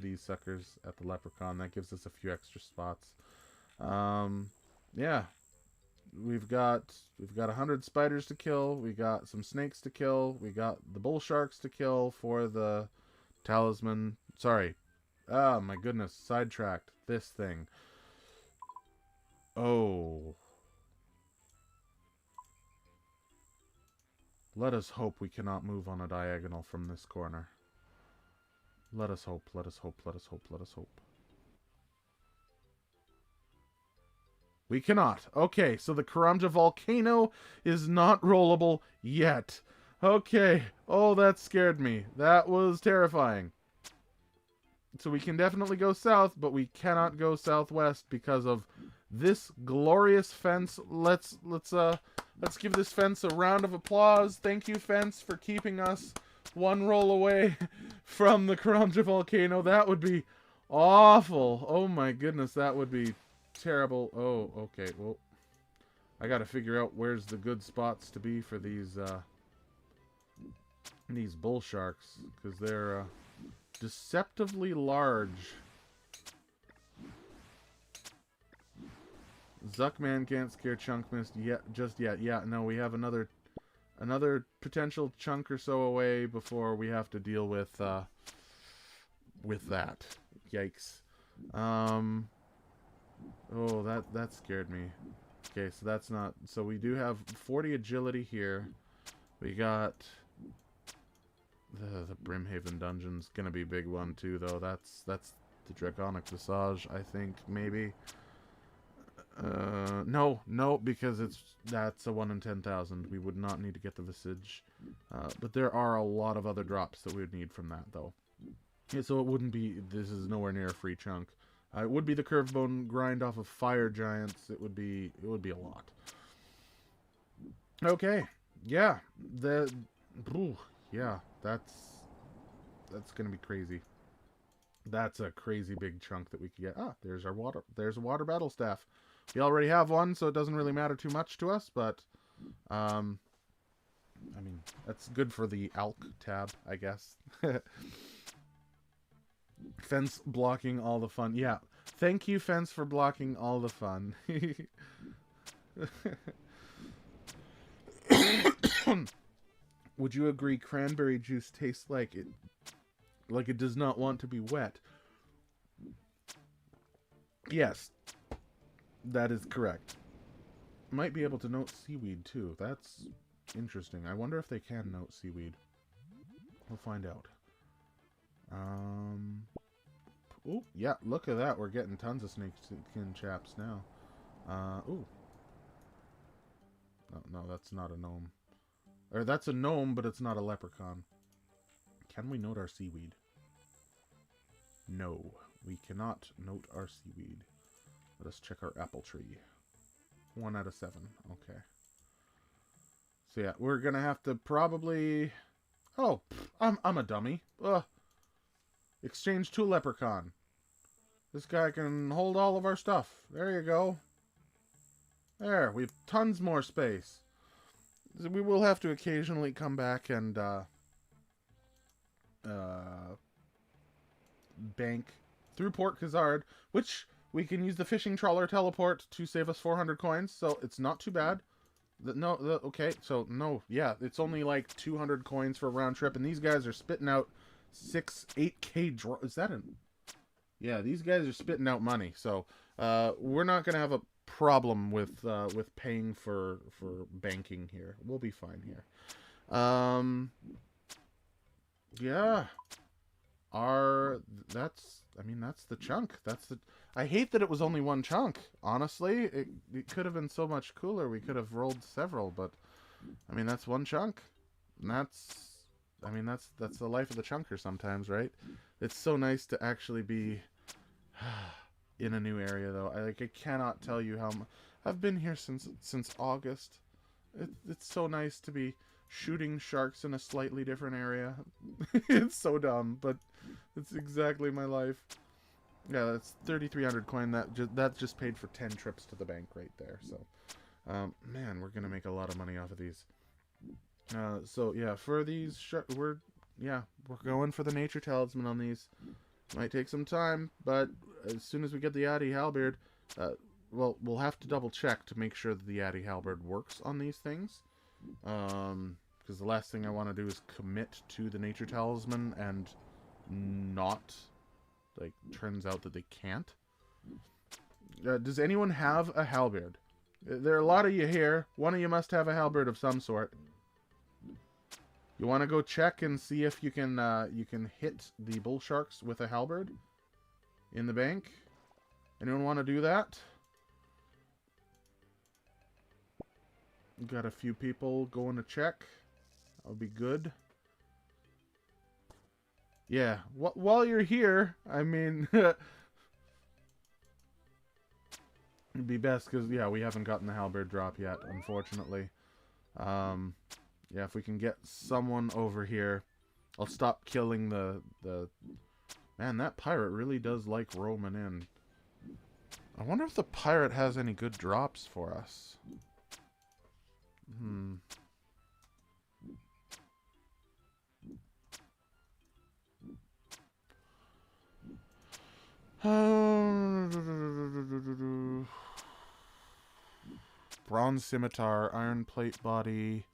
these suckers at the Leprechaun. That gives us a few extra spots. Yeah. We've got 100 spiders to kill. We got some snakes to kill. We got the bull sharks to kill for the talisman. Sorry. Oh, my goodness. Sidetracked. This thing. Oh. Let us hope we cannot move on a diagonal from this corner. Let us hope. Let us hope. Let us hope. Let us hope. We cannot. Okay, so the Karamja volcano is not rollable yet. Okay. Oh, that scared me. That was terrifying. So we can definitely go south, but we cannot go southwest because of this glorious fence. Let's give this fence a round of applause. Thank you, fence, for keeping us one roll away from the Karamja volcano. That would be awful. Oh my goodness, that would be terrible. Oh, okay. Well, I got to figure out where's the good spots to be for these bull sharks, because they're deceptively large. Zuckman can't scare ChunkMist yet, just yet. Yeah, no, we have another potential chunk or so away before we have to deal with that. Yikes. Oh, that scared me. Okay, so that's not... So we do have 40 agility here. We got... The Brimhaven dungeon's gonna be a big one too, though. That's the Draconic Visage, I think, maybe. No, because that's a 1 in 10,000. We would not need to get the Visage. But there are a lot of other drops that we would need from that, though. Yeah, so it wouldn't be... This is nowhere near a free chunk. It would be the Curved Bone grind off of Fire Giants. It would be a lot. Okay. Yeah. Yeah. That's gonna be crazy. That's a crazy big chunk that we could get. Ah, there's a water battle staff. We already have one, so it doesn't really matter too much to us, but I mean, that's good for the Alk tab, I guess. Fence blocking all the fun. Yeah. Thank you, Fence, for blocking all the fun. Would you agree cranberry juice tastes like it does not want to be wet? Yes. That is correct. Might be able to note seaweed too. That's interesting. I wonder if they can note seaweed. We'll find out. Oh, yeah, look at that. We're getting tons of snakeskin chaps now. Ooh. No, that's not a gnome. Or that's a gnome, but it's not a leprechaun. Can we note our seaweed? No, we cannot note our seaweed. Let us check our apple tree. 1 out of 7. Okay. So yeah, we're gonna have to probably... Oh, I'm a dummy. Ugh. Exchange to leprechaun. This guy can hold all of our stuff. There you go. There, we have tons more space. We will have to occasionally come back and bank through Port Khazard, which we can use the fishing trawler teleport to save us 400 coins, so it's not too bad. Okay, so no, yeah, it's only like 200 coins for a round trip, and these guys are spitting out 8K draw. Is that an... Yeah, these guys are spitting out money, so we're not gonna have a problem with paying for banking here. We'll be fine here. Yeah. That's the chunk. I hate that it was only one chunk. Honestly, it could have been so much cooler. We could have rolled several, but I mean, that's one chunk. And that's the life of the chunker sometimes, right? It's so nice to actually be in a new area, though. I cannot tell you how I've been here since August. It's so nice to be shooting sharks in a slightly different area. It's so dumb, but it's exactly my life. Yeah, that's 3,300 coin. That just paid for 10 trips to the bank right there. So, man, we're gonna make a lot of money off of these. So yeah, for these we're going for the nature talisman on these. Might take some time, but as soon as we get the Addy Halberd, well, we'll have to double check to make sure that the Addy Halberd works on these things. Because the last thing I want to do is commit to the nature talisman and not, turns out that they can't. Does anyone have a halberd? There are a lot of you here. One of you must have a halberd of some sort. You want to go check and see if you can hit the bull sharks with a halberd in the bank? Anyone want to do that? Got a few people going to check. That'll be good. Yeah, while you're here, I mean, it'd be best because, yeah, we haven't gotten the halberd drop yet, unfortunately. Yeah, if we can get someone over here, I'll stop killing the... Man, that pirate really does like roaming in. I wonder if the pirate has any good drops for us. Bronze scimitar, iron plate body.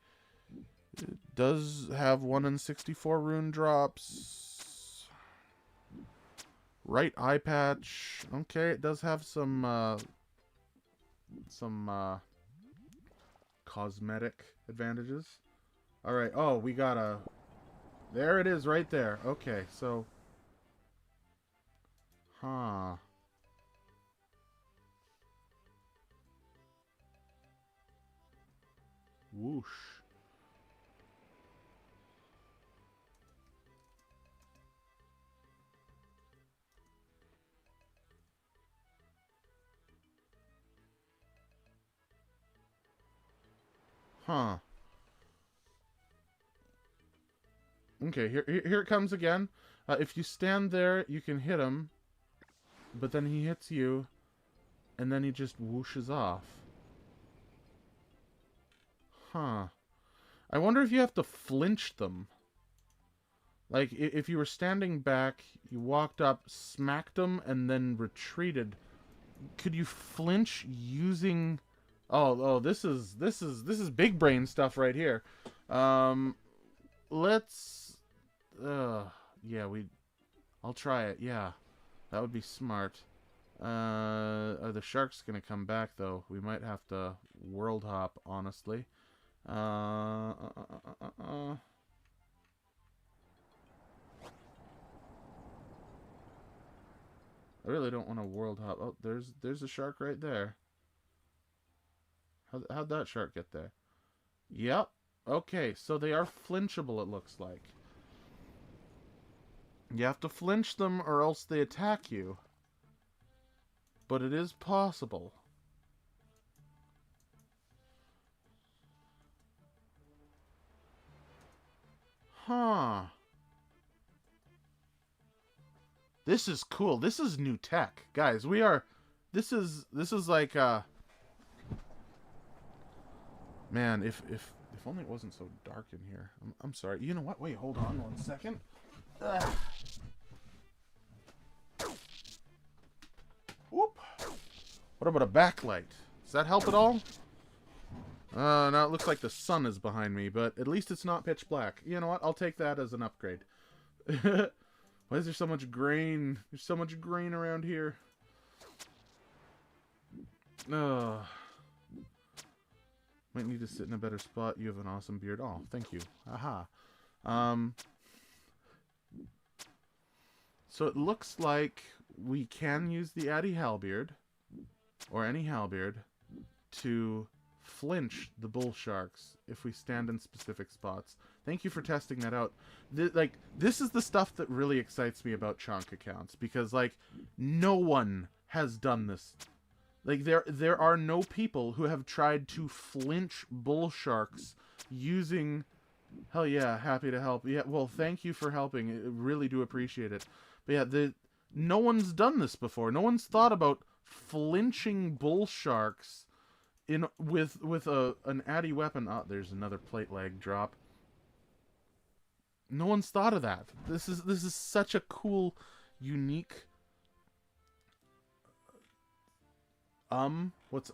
It does have 1 in 64 rune drops. Right eye patch. Okay, it does have some cosmetic advantages. Alright, oh, we got a... There it is right there. Okay, so... Huh. Whoosh. Huh. Okay, here it comes again. If you stand there, you can hit him. But then he hits you. And then he just whooshes off. Huh. I wonder if you have to flinch them. Like, if you were standing back, you walked up, smacked them, and then retreated. Could you flinch using... Oh, this is big brain stuff right here. Let's... yeah, I'll try it, yeah. That would be smart. Are the sharks gonna come back, though? We might have to world hop, honestly. I really don't want to world hop. Oh, there's a shark right there. How'd that shark get there? Yep. Okay, so they are flinchable, it looks like. You have to flinch them or else they attack you. But it is possible. Huh. This is cool. This is new tech. Guys, this is like man, if only it wasn't so dark in here. I'm sorry. You know what? Wait, hold on 1 second. Whoop. What about a backlight? Does that help at all? Now it looks like the sun is behind me, but at least it's not pitch black. You know what? I'll take that as an upgrade. Why is there so much grain? There's so much grain around here. Might need to sit in a better spot. You have an awesome beard. Oh, thank you. Aha. So it looks like we can use the Addy halberd, or any halberd, to flinch the bull sharks if we stand in specific spots. Thank you for testing that out. This is the stuff that really excites me about Chunk accounts, because, like, no one has done this. Like, there are no people who have tried to flinch bull sharks using... Hell yeah, happy to help. Yeah, well, thank you for helping. I really do appreciate it. But yeah, no one's done this before. No one's thought about flinching bull sharks with an Addy weapon. Oh, there's another plate leg drop. No one's thought of that. This is such a cool, unique... What's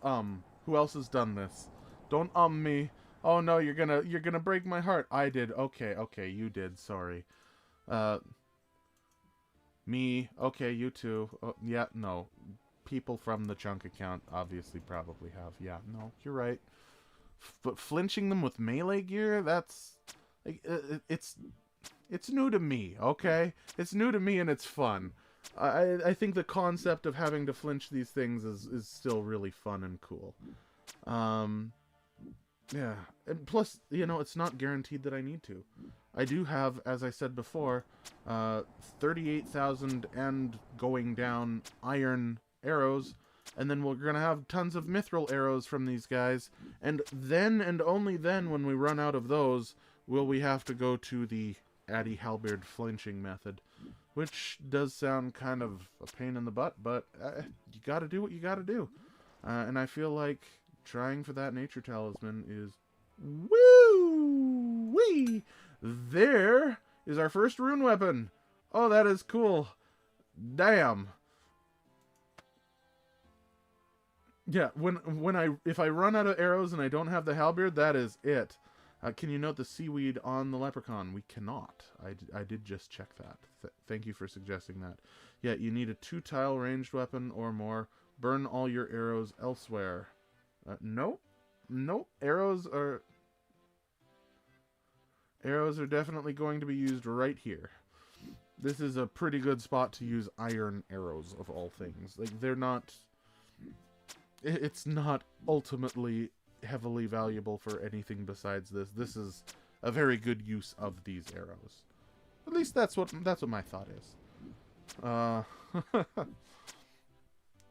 Who else has done this? Don't me. Oh no, you're gonna break my heart. I did. Okay, you did. Sorry. Me. Okay, you too. Yeah, no. People from the Chunk account obviously probably have. Yeah, no, you're right. But flinching them with melee gear, that's... like, it's new to me, okay? It's new to me and it's fun. I think the concept of having to flinch these things is still really fun and cool. Yeah, and plus, you know, it's not guaranteed that I need to. I do have, as I said before, 38,000 and going down iron arrows, and then we're going to have tons of mithril arrows from these guys, and then and only then, when we run out of those, will we have to go to the Addy Halberd flinching method, which does sound kind of a pain in the butt, but you gotta do what you gotta do. And I feel like trying for that nature talisman is woo-wee. There is our first rune weapon. Oh, that is cool. Damn. Yeah, if I run out of arrows and I don't have the halberd, that is it. Can you note the seaweed on the leprechaun? We cannot. I did just check that. Thank you for suggesting that. Yeah, you need a 2-tile ranged weapon or more. Burn all your arrows elsewhere. Nope. Nope. Arrows are definitely going to be used right here. This is a pretty good spot to use iron arrows, of all things. Like, they're not... It's not ultimately heavily valuable for anything besides this. This is a very good use of these arrows. At least that's what my thought is.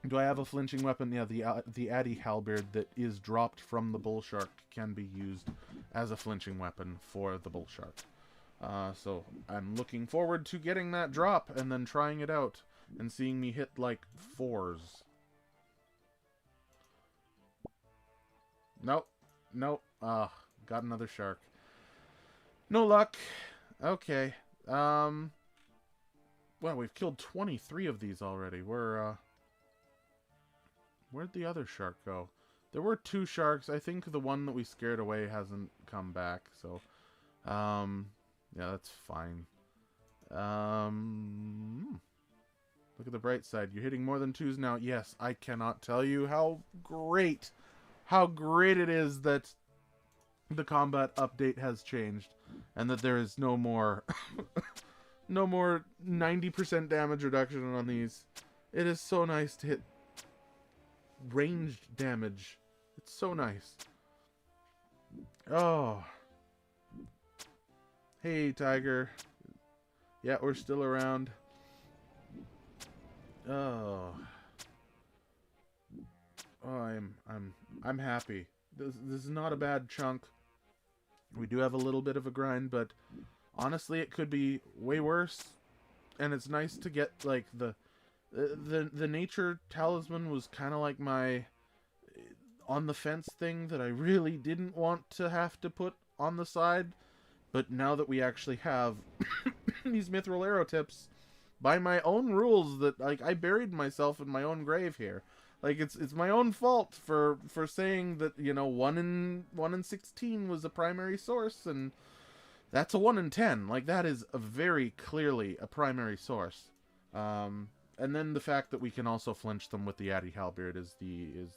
Do I have a flinching weapon? Yeah, the Addy Halberd that is dropped from the bull shark can be used as a flinching weapon for the bull shark. So I'm looking forward to getting that drop and then trying it out and seeing me hit like 4s. Nope. Nope. Got another shark. No luck. Okay. Well, we've killed 23 of these already. Where'd the other shark go? There were 2 sharks. I think the one that we scared away hasn't come back, so... yeah, that's fine. Look at the bright side. You're hitting more than 2s now. Yes, I cannot tell you how great it is that the combat update has changed and that there is no more no more 90% damage reduction on these. It is so nice to hit ranged damage. It's so nice. Oh. Hey, Tiger. Yeah, we're still around. Oh. Oh, I'm happy. This is not a bad chunk. We do have a little bit of a grind, but honestly, it could be way worse. And it's nice to get like the nature talisman was kind of like my on the fence thing that I really didn't want to have to put on the side. But now that we actually have these mithril arrow tips, by my own rules, that like I buried myself in my own grave here. Like it's my own fault for saying that, you know, 1 in 16 was a primary source, and that's a 1 in 10. Like that is a very clearly a primary source. And then the fact that we can also flinch them with the Addy Halberd is the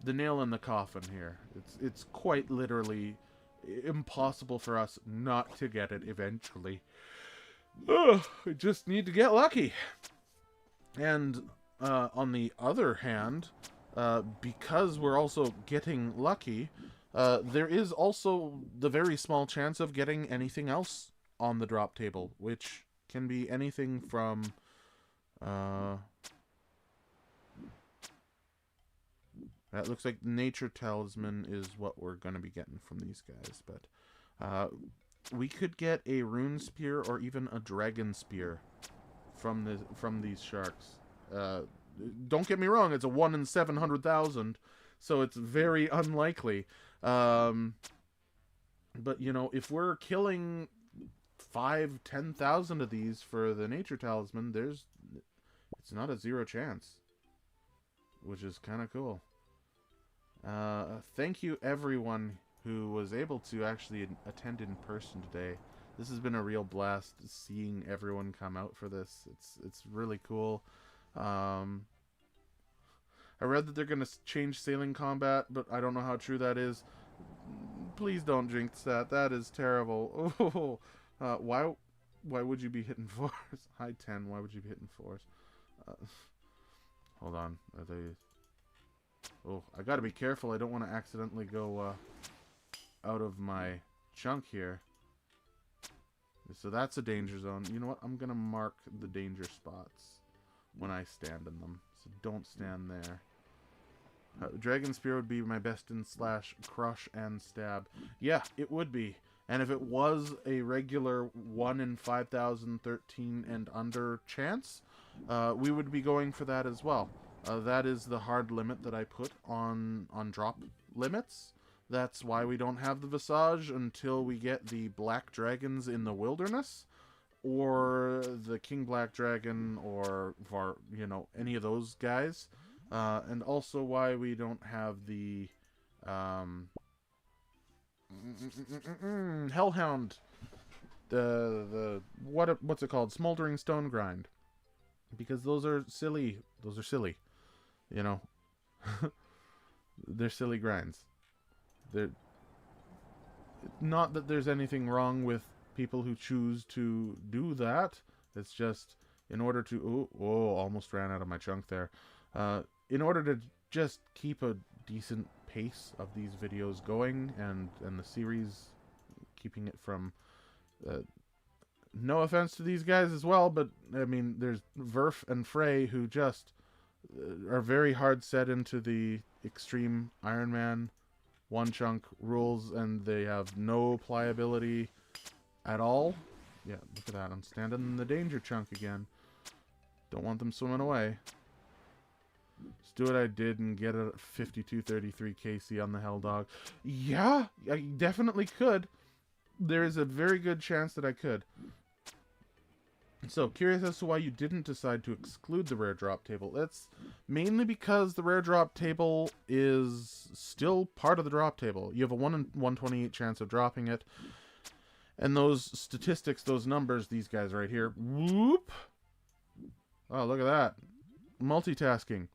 nail in the coffin here. It's quite literally impossible for us not to get it eventually. Ugh, we just need to get lucky. And on the other hand, because we're also getting lucky, there is also the very small chance of getting anything else on the drop table, which can be anything from that looks like nature talisman is what we're going to be getting from these guys, but we could get a rune spear or even a dragon spear from these sharks. Don't get me wrong, it's a 1 in 700,000, so it's very unlikely. But you know, if we're killing 5,000-10,000 of these for the nature talisman, it's not a 0 chance, which is kind of cool. Thank you everyone who was able to actually attend in person today. This has been a real blast seeing everyone come out for this. It's really cool. I read that they're going to change sailing combat, but I don't know how true that is. Please don't jinx that. That is terrible. Oh, why would you be hitting 4s? High 10, why would you be hitting 4s? Hold on. Are they... Oh, I gotta be careful. I don't want to accidentally go out of my chunk here. So that's a danger zone. You know what? I'm gonna mark the danger spots when I stand in them. So don't stand there. Dragon Spear would be my best in slash crush and stab. Yeah, it would be. And if it was a regular 1 in 5,013 and under chance, we would be going for that as well. That is the hard limit that I put on drop limits. That's why we don't have the Visage until we get the Black Dragons in the Wilderness, or the King Black Dragon, or you know, any of those guys. And also why we don't have the Hellhound, what's it called? Smoldering Stone Grind, because those are silly. Those are silly, you know. They're silly grinds. They're not that there's anything wrong with people who choose to do that. It's just in order to almost ran out of my chunk there. In order to just keep a decent pace of these videos going, and the series, keeping it from no offense to these guys as well, but I mean, there's Verf and Frey who just are very hard set into the extreme Iron Man one chunk rules, and they have no pliability at all. Yeah, look at that. I'm standing in the danger chunk again. Don't want them swimming away. Just do what I did and get a 5233 KC on the Helldog. Yeah, I definitely could. There is a very good chance that I could. So, curious as to why you didn't decide to exclude the rare drop table. That's mainly because the rare drop table is still part of the drop table. You have a 1 in 128 chance of dropping it. And those statistics, those numbers, these guys right here. Whoop! Oh, look at that. Multitasking.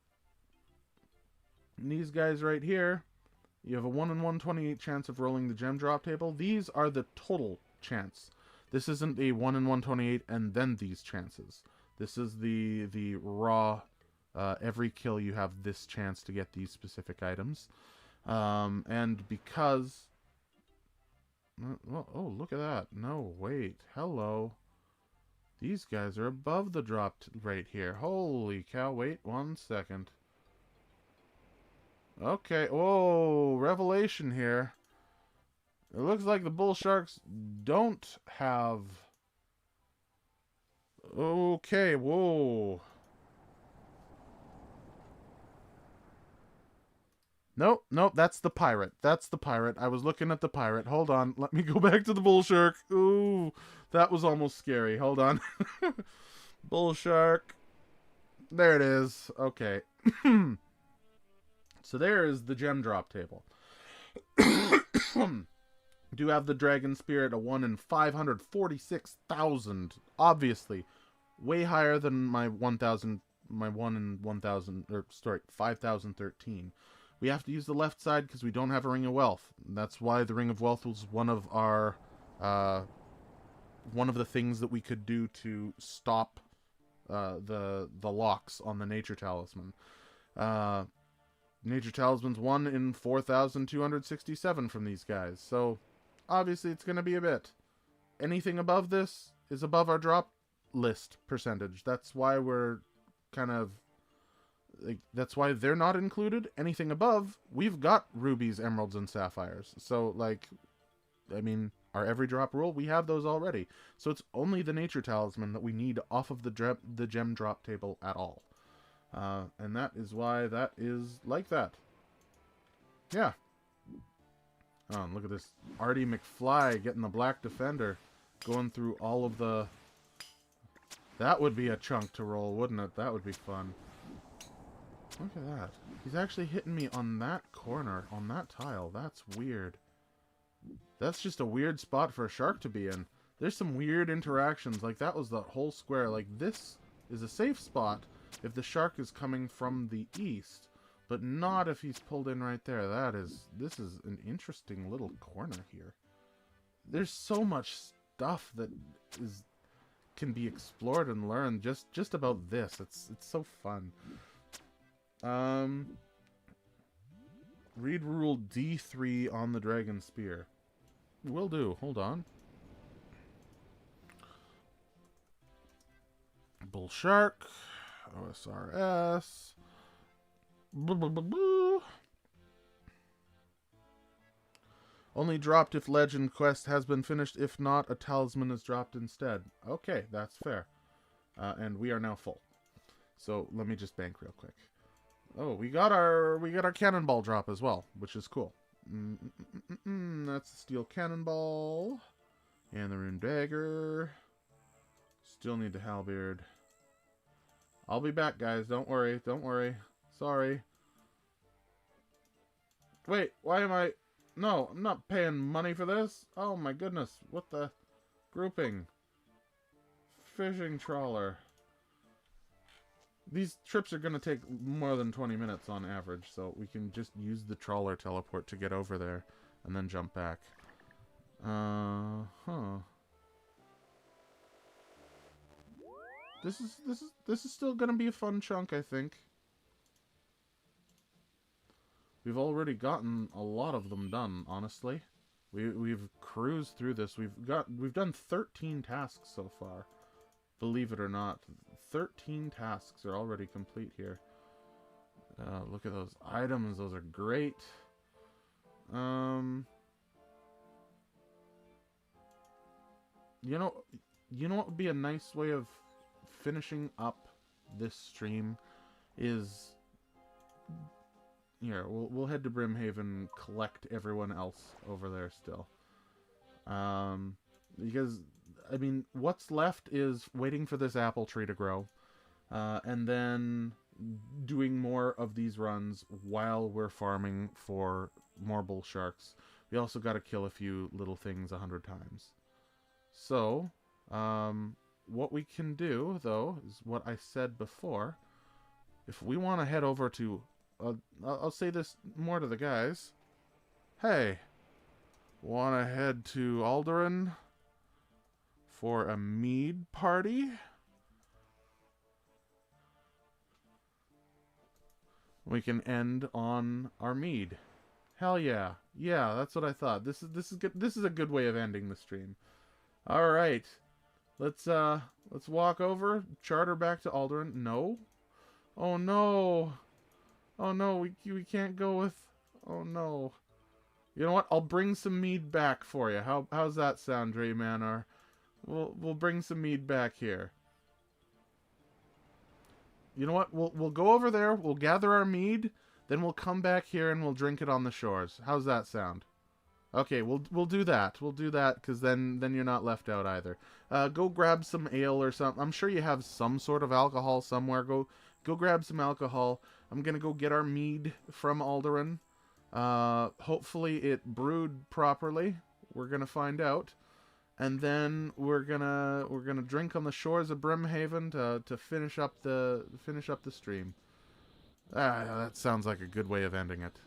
And these guys right here, you have a 1 in 128 chance of rolling the gem drop table. These are the total chance. This isn't a 1 in 128 and then these chances. This is the raw, every kill you have this chance to get these specific items. And because... oh, look at that. No, wait. Hello. These guys are above the drop rate here. Holy cow. Wait 1 second. Okay. Whoa. Revelation here. It looks like the bull sharks don't have... Okay. Whoa. Nope, nope, that's the pirate. That's the pirate. I was looking at the pirate. Hold on, let me go back to the bull shark. Ooh, that was almost scary. Hold on. Bull shark. There it is. Okay. So there is the gem drop table. Do have the dragon spirit, a 1 in 546,000. Obviously, way higher than my 1,000, my 1 in 1,000, or sorry, 5,013. We have to use the left side because we don't have a Ring of Wealth. That's why the Ring of Wealth was one of our, one of the things that we could do to stop the locks on the Nature Talisman. Nature Talisman's 1 in 4,267 from these guys. So, obviously it's going to be a bit. Anything above this is above our drop list percentage. That's why we're kind of... like, that's why they're not included. Anything above, we've got rubies, emeralds, and sapphires. So, like, I mean, our every drop rule, we have those already. So it's only the Nature Talisman that we need off of the gem drop table at all. And that is why that is like that. Yeah. Oh, and look at this. Artie McFly getting the Black Defender. Going through all of the... That would be a chunk to roll, wouldn't it? That would be fun. Look at that. He's actually hitting me on that corner, on that tile. That's weird. That's just a weird spot for a shark to be in. There's some weird interactions. Like, that was the whole square. Like, this is a safe spot if the shark is coming from the east, but not if he's pulled in right there. This is an interesting little corner here. There's so much stuff that can be explored and learned just about this. It's so fun. Read rule D3 on the dragon spear. Will do. Hold on. Bull shark. OSRS. Blah, blah, blah, blah. Only dropped if legend quest has been finished. If not, a talisman is dropped instead. Okay, that's fair. And we are now full. So let me just bank real quick. Oh, we got our cannonball drop as well, which is cool. That's the steel cannonball and the rune dagger. Still need the halberd. I'll be back, guys. Don't worry. Don't worry. Sorry. Wait, why am I... No, I'm not paying money for this. Oh my goodness. What the... Grouping. Fishing trawler. These trips are going to take more than 20 minutes on average, so we can just use the trawler teleport to get over there and then jump back. This is still going to be a fun chunk, I think. We've already gotten a lot of them done, honestly. We've cruised through this. We've done 13 tasks so far. Believe it or not, 13 tasks are already complete here. Look at those items; those are great. You know what would be a nice way of finishing up this stream is here. We'll head to Brimhaven, collect everyone else over there still. Because I mean, what's left is waiting for this apple tree to grow, and then doing more of these runs while we're farming for more bull sharks. We also got to kill a few little things 100 times. So, what we can do, though, is what I said before. If we want to head over to... I'll say this more to the guys. Hey, want to head to Alderaan for a mead party? We can end on our mead. Hell yeah. Yeah, that's what I thought. This is good. This is a good way of ending the stream. All right. Let's walk over, charter back to Alderaan. No. Oh no. Oh no, we can't go with... Oh no. You know what? I'll bring some mead back for you. How's that sound, Dre Manor? We'll bring some mead back here. You know what? We'll go over there, we'll gather our mead, then we'll come back here and we'll drink it on the shores. How's that sound? Okay, we'll do that. We'll do that, because then you're not left out either. Go grab some ale or something. I'm sure you have some sort of alcohol somewhere. Go grab some alcohol. I'm gonna go get our mead from Alderaan. Hopefully it brewed properly. We're gonna find out. And then we're gonna drink on the shores of Brimhaven to finish up the stream. That sounds like a good way of ending it.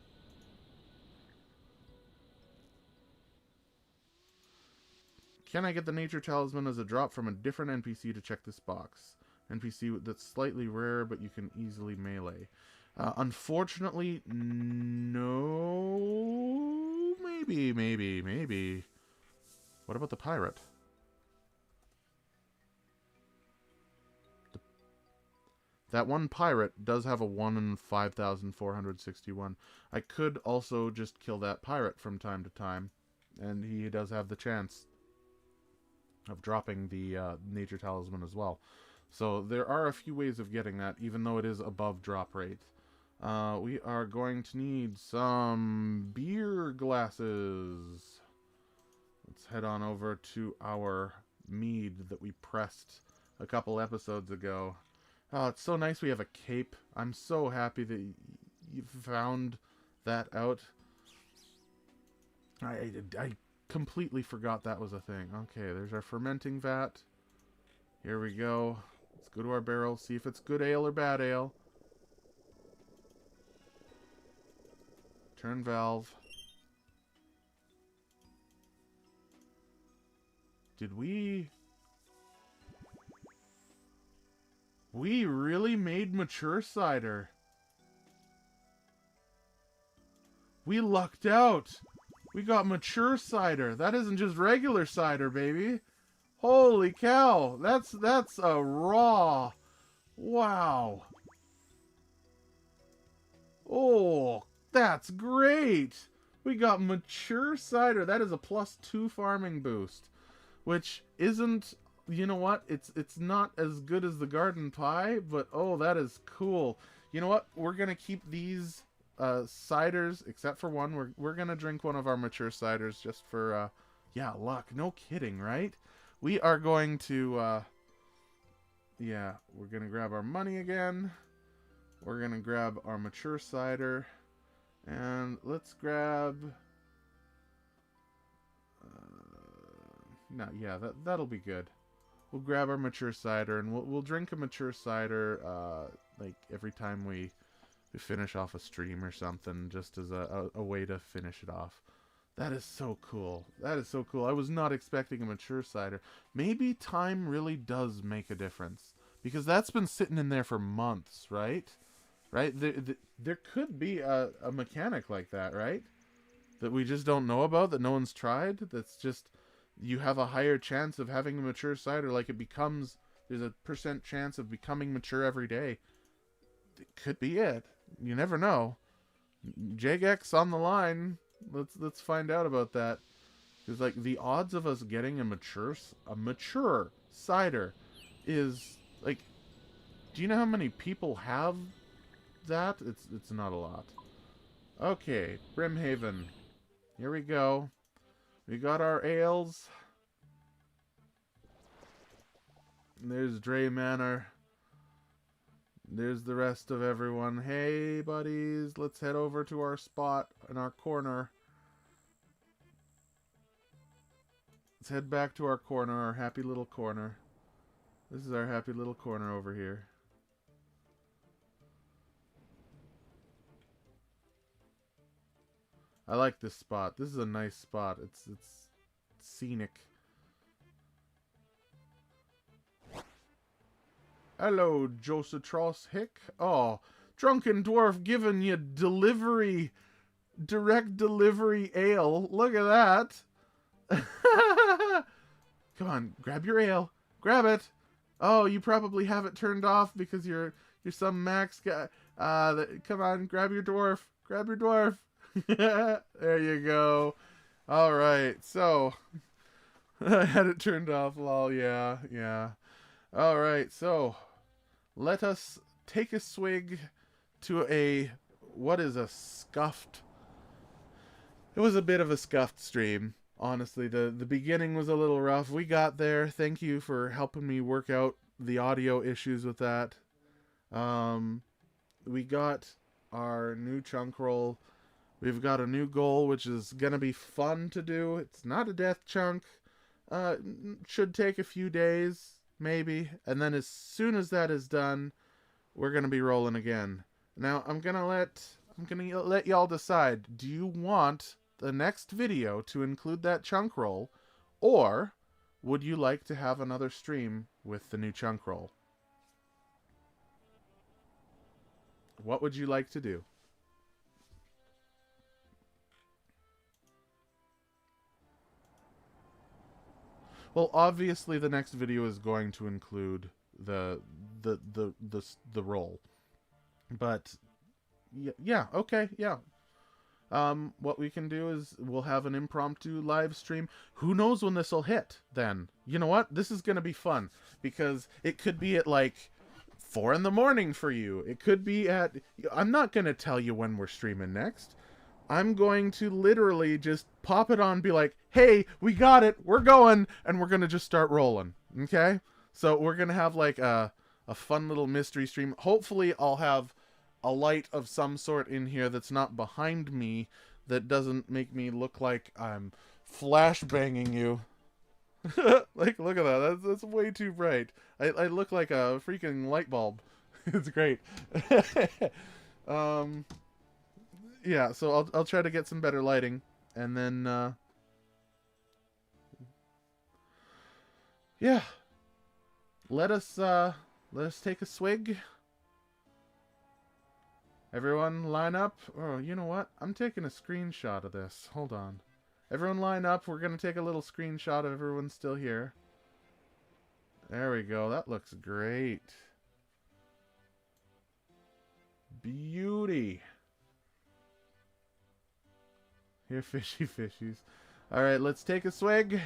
Can I get the nature talisman as a drop from a different NPC to check this box? NPC that's slightly rare, but you can easily melee. Unfortunately, no. Maybe. What about the pirate? That one pirate does have a 1 in 5,461. I could also just kill that pirate from time to time, and he does have the chance of dropping the nature talisman as well. So there are a few ways of getting that, even though it is above drop rate. We are going to need some beer glasses. Let's head on over to our mead that we pressed a couple episodes ago. Oh, it's so nice we have a cape. I'm so happy that you found that out. I completely forgot that was a thing. Okay, there's our fermenting vat. Here we go. Let's go to our barrel, see if it's good ale or bad ale. Turn valve. Did we... We really made mature cider. We lucked out. We got mature cider. That isn't just regular cider, baby. Holy cow. That's a raw. Wow. Oh, that's great. We got mature cider. That is a +2 farming boost, which isn't, you know what? It's not as good as the garden pie, but oh, that is cool. You know what? We're going to keep these ciders, except for one. We're going to drink one of our mature ciders just for, yeah, luck. No kidding, right? We are going to, yeah, we're going to grab our money again. We're going to grab our mature cider. And let's grab... no, yeah, that'll be good. We'll grab our mature cider, and we'll drink a mature cider, like, every time we finish off a stream or something, just as a way to finish it off. That is so cool. That is so cool. I was not expecting a mature cider. Maybe time really does make a difference, because that's been sitting in there for months, right? Right? There could be a mechanic like that, right? That we just don't know about, that no one's tried. That's just, you have a higher chance of having a mature cider. Like, it becomes, there's a % chance of becoming mature every day. It could be it. You never know. Jagex on the line. Let's find out about that. Because, like, the odds of us getting a mature cider is, like, do you know how many people have that? It's not a lot. Okay, Brimhaven. Here we go. We got our ales. And there's Dre Manor. There's the rest of everyone. Hey, buddies, let's head over to our spot in our corner. Let's head back to our corner, our happy little corner. This is our happy little corner over here. I like this spot. This is a nice spot. It's scenic. Hello, Josatros Hick. Oh, drunken dwarf giving you direct delivery ale. Look at that. Come on, grab your ale. Grab it. Oh, you probably have it turned off because you're some max guy. Come on, grab your dwarf. Grab your dwarf. There you go. All right, so I had it turned off. Lol, yeah. All right, so let us take a swig to a, what is a scuffed? It was a bit of a scuffed stream. Honestly, the beginning was a little rough. We got there. Thank you for helping me work out the audio issues with that. We got our new chunk roll. We've got a new goal, which is going to be fun to do. It's not a death chunk. Should take a few days, maybe. And then as soon as that is done, we're going to be rolling again. Now, I'm going to let y'all decide. Do you want the next video to include that chunk roll, or would you like to have another stream with the new chunk roll? What would you like to do? Well, obviously the next video is going to include the roll. But yeah, okay, yeah. What we can do is we'll have an impromptu live stream. Who knows when this will hit then? You know what? This is going to be fun because it could be at like 4 in the morning for you. It could be at, I'm not going to tell you when we're streaming next. I'm going to literally just pop it on, be like, hey, we got it, we're going, and we're going to just start rolling, okay? So we're going to have like a fun little mystery stream. Hopefully I'll have a light of some sort in here that's not behind me, that doesn't make me look like I'm flashbanging you. Like, look at that, that's way too bright. I look like a freaking light bulb. It's great. Yeah, so I'll try to get some better lighting, and then yeah, let us take a swig. Everyone line up. Oh, you know what? I'm taking a screenshot of this. Hold on. Everyone line up. We're going to take a little screenshot of everyone still here. There we go. That looks great. Beauty. Here, fishy fishies. Alright, let's take a swig.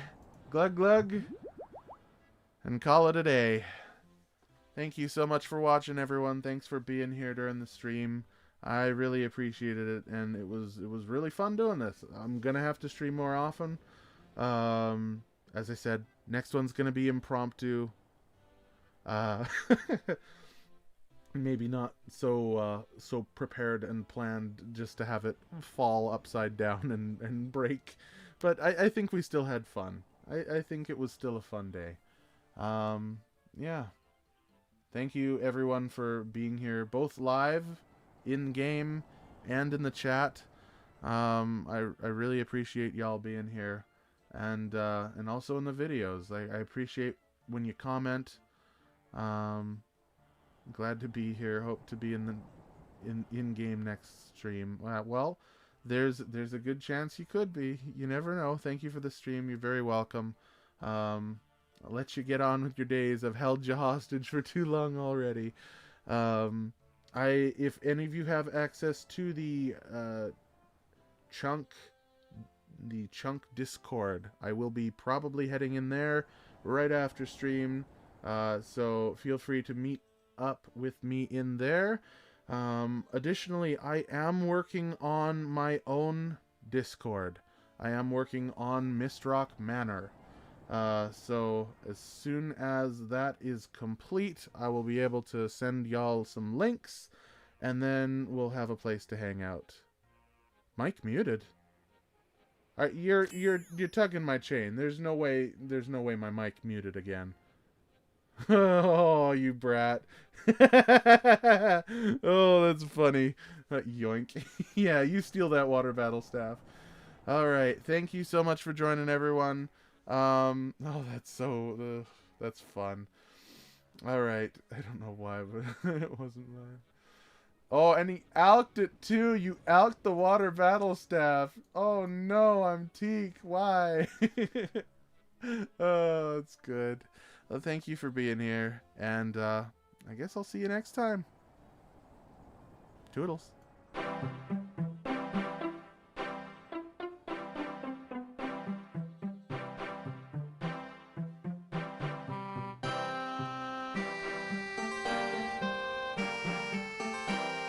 Glug glug. And call it a day. Thank you so much for watching, everyone. Thanks for being here during the stream. I really appreciated it, and it was really fun doing this. I'm gonna have to stream more often. As I said, next one's gonna be impromptu. Maybe not so so prepared and planned just to have it fall upside down and break. But I think we still had fun. I think it was still a fun day. Yeah. Thank you everyone for being here, both live, in-game, and in the chat. I really appreciate y'all being here. And also in the videos. I appreciate when you comment. Glad to be here. Hope to be in game next stream. Well, there's a good chance you could be. You never know. Thank you for the stream. You're very welcome. I'll let you get on with your days. I've held you hostage for too long already. If any of you have access to the Chunk Discord, I will be probably heading in there right after stream. So feel free to meet up with me in there. Additionally, I am working on my own Discord. I am working on Mistrock Manor. So as soon as that is complete, I will be able to send y'all some links, and then we'll have a place to hang out. Mic muted. You're tugging my chain. There's no way my mic muted again. Oh, you brat. Oh, that's funny. Yoink. Yeah, you steal that water battle staff. Alright, thank you so much for joining, everyone. Oh, that's fun. Alright, I don't know why, but it wasn't mine. Oh, and he alked it too. You alked the water battle staff. Oh no, I'm Teak. Why? Oh, that's good. Well, thank you for being here, and I guess I'll see you next time. Toodles.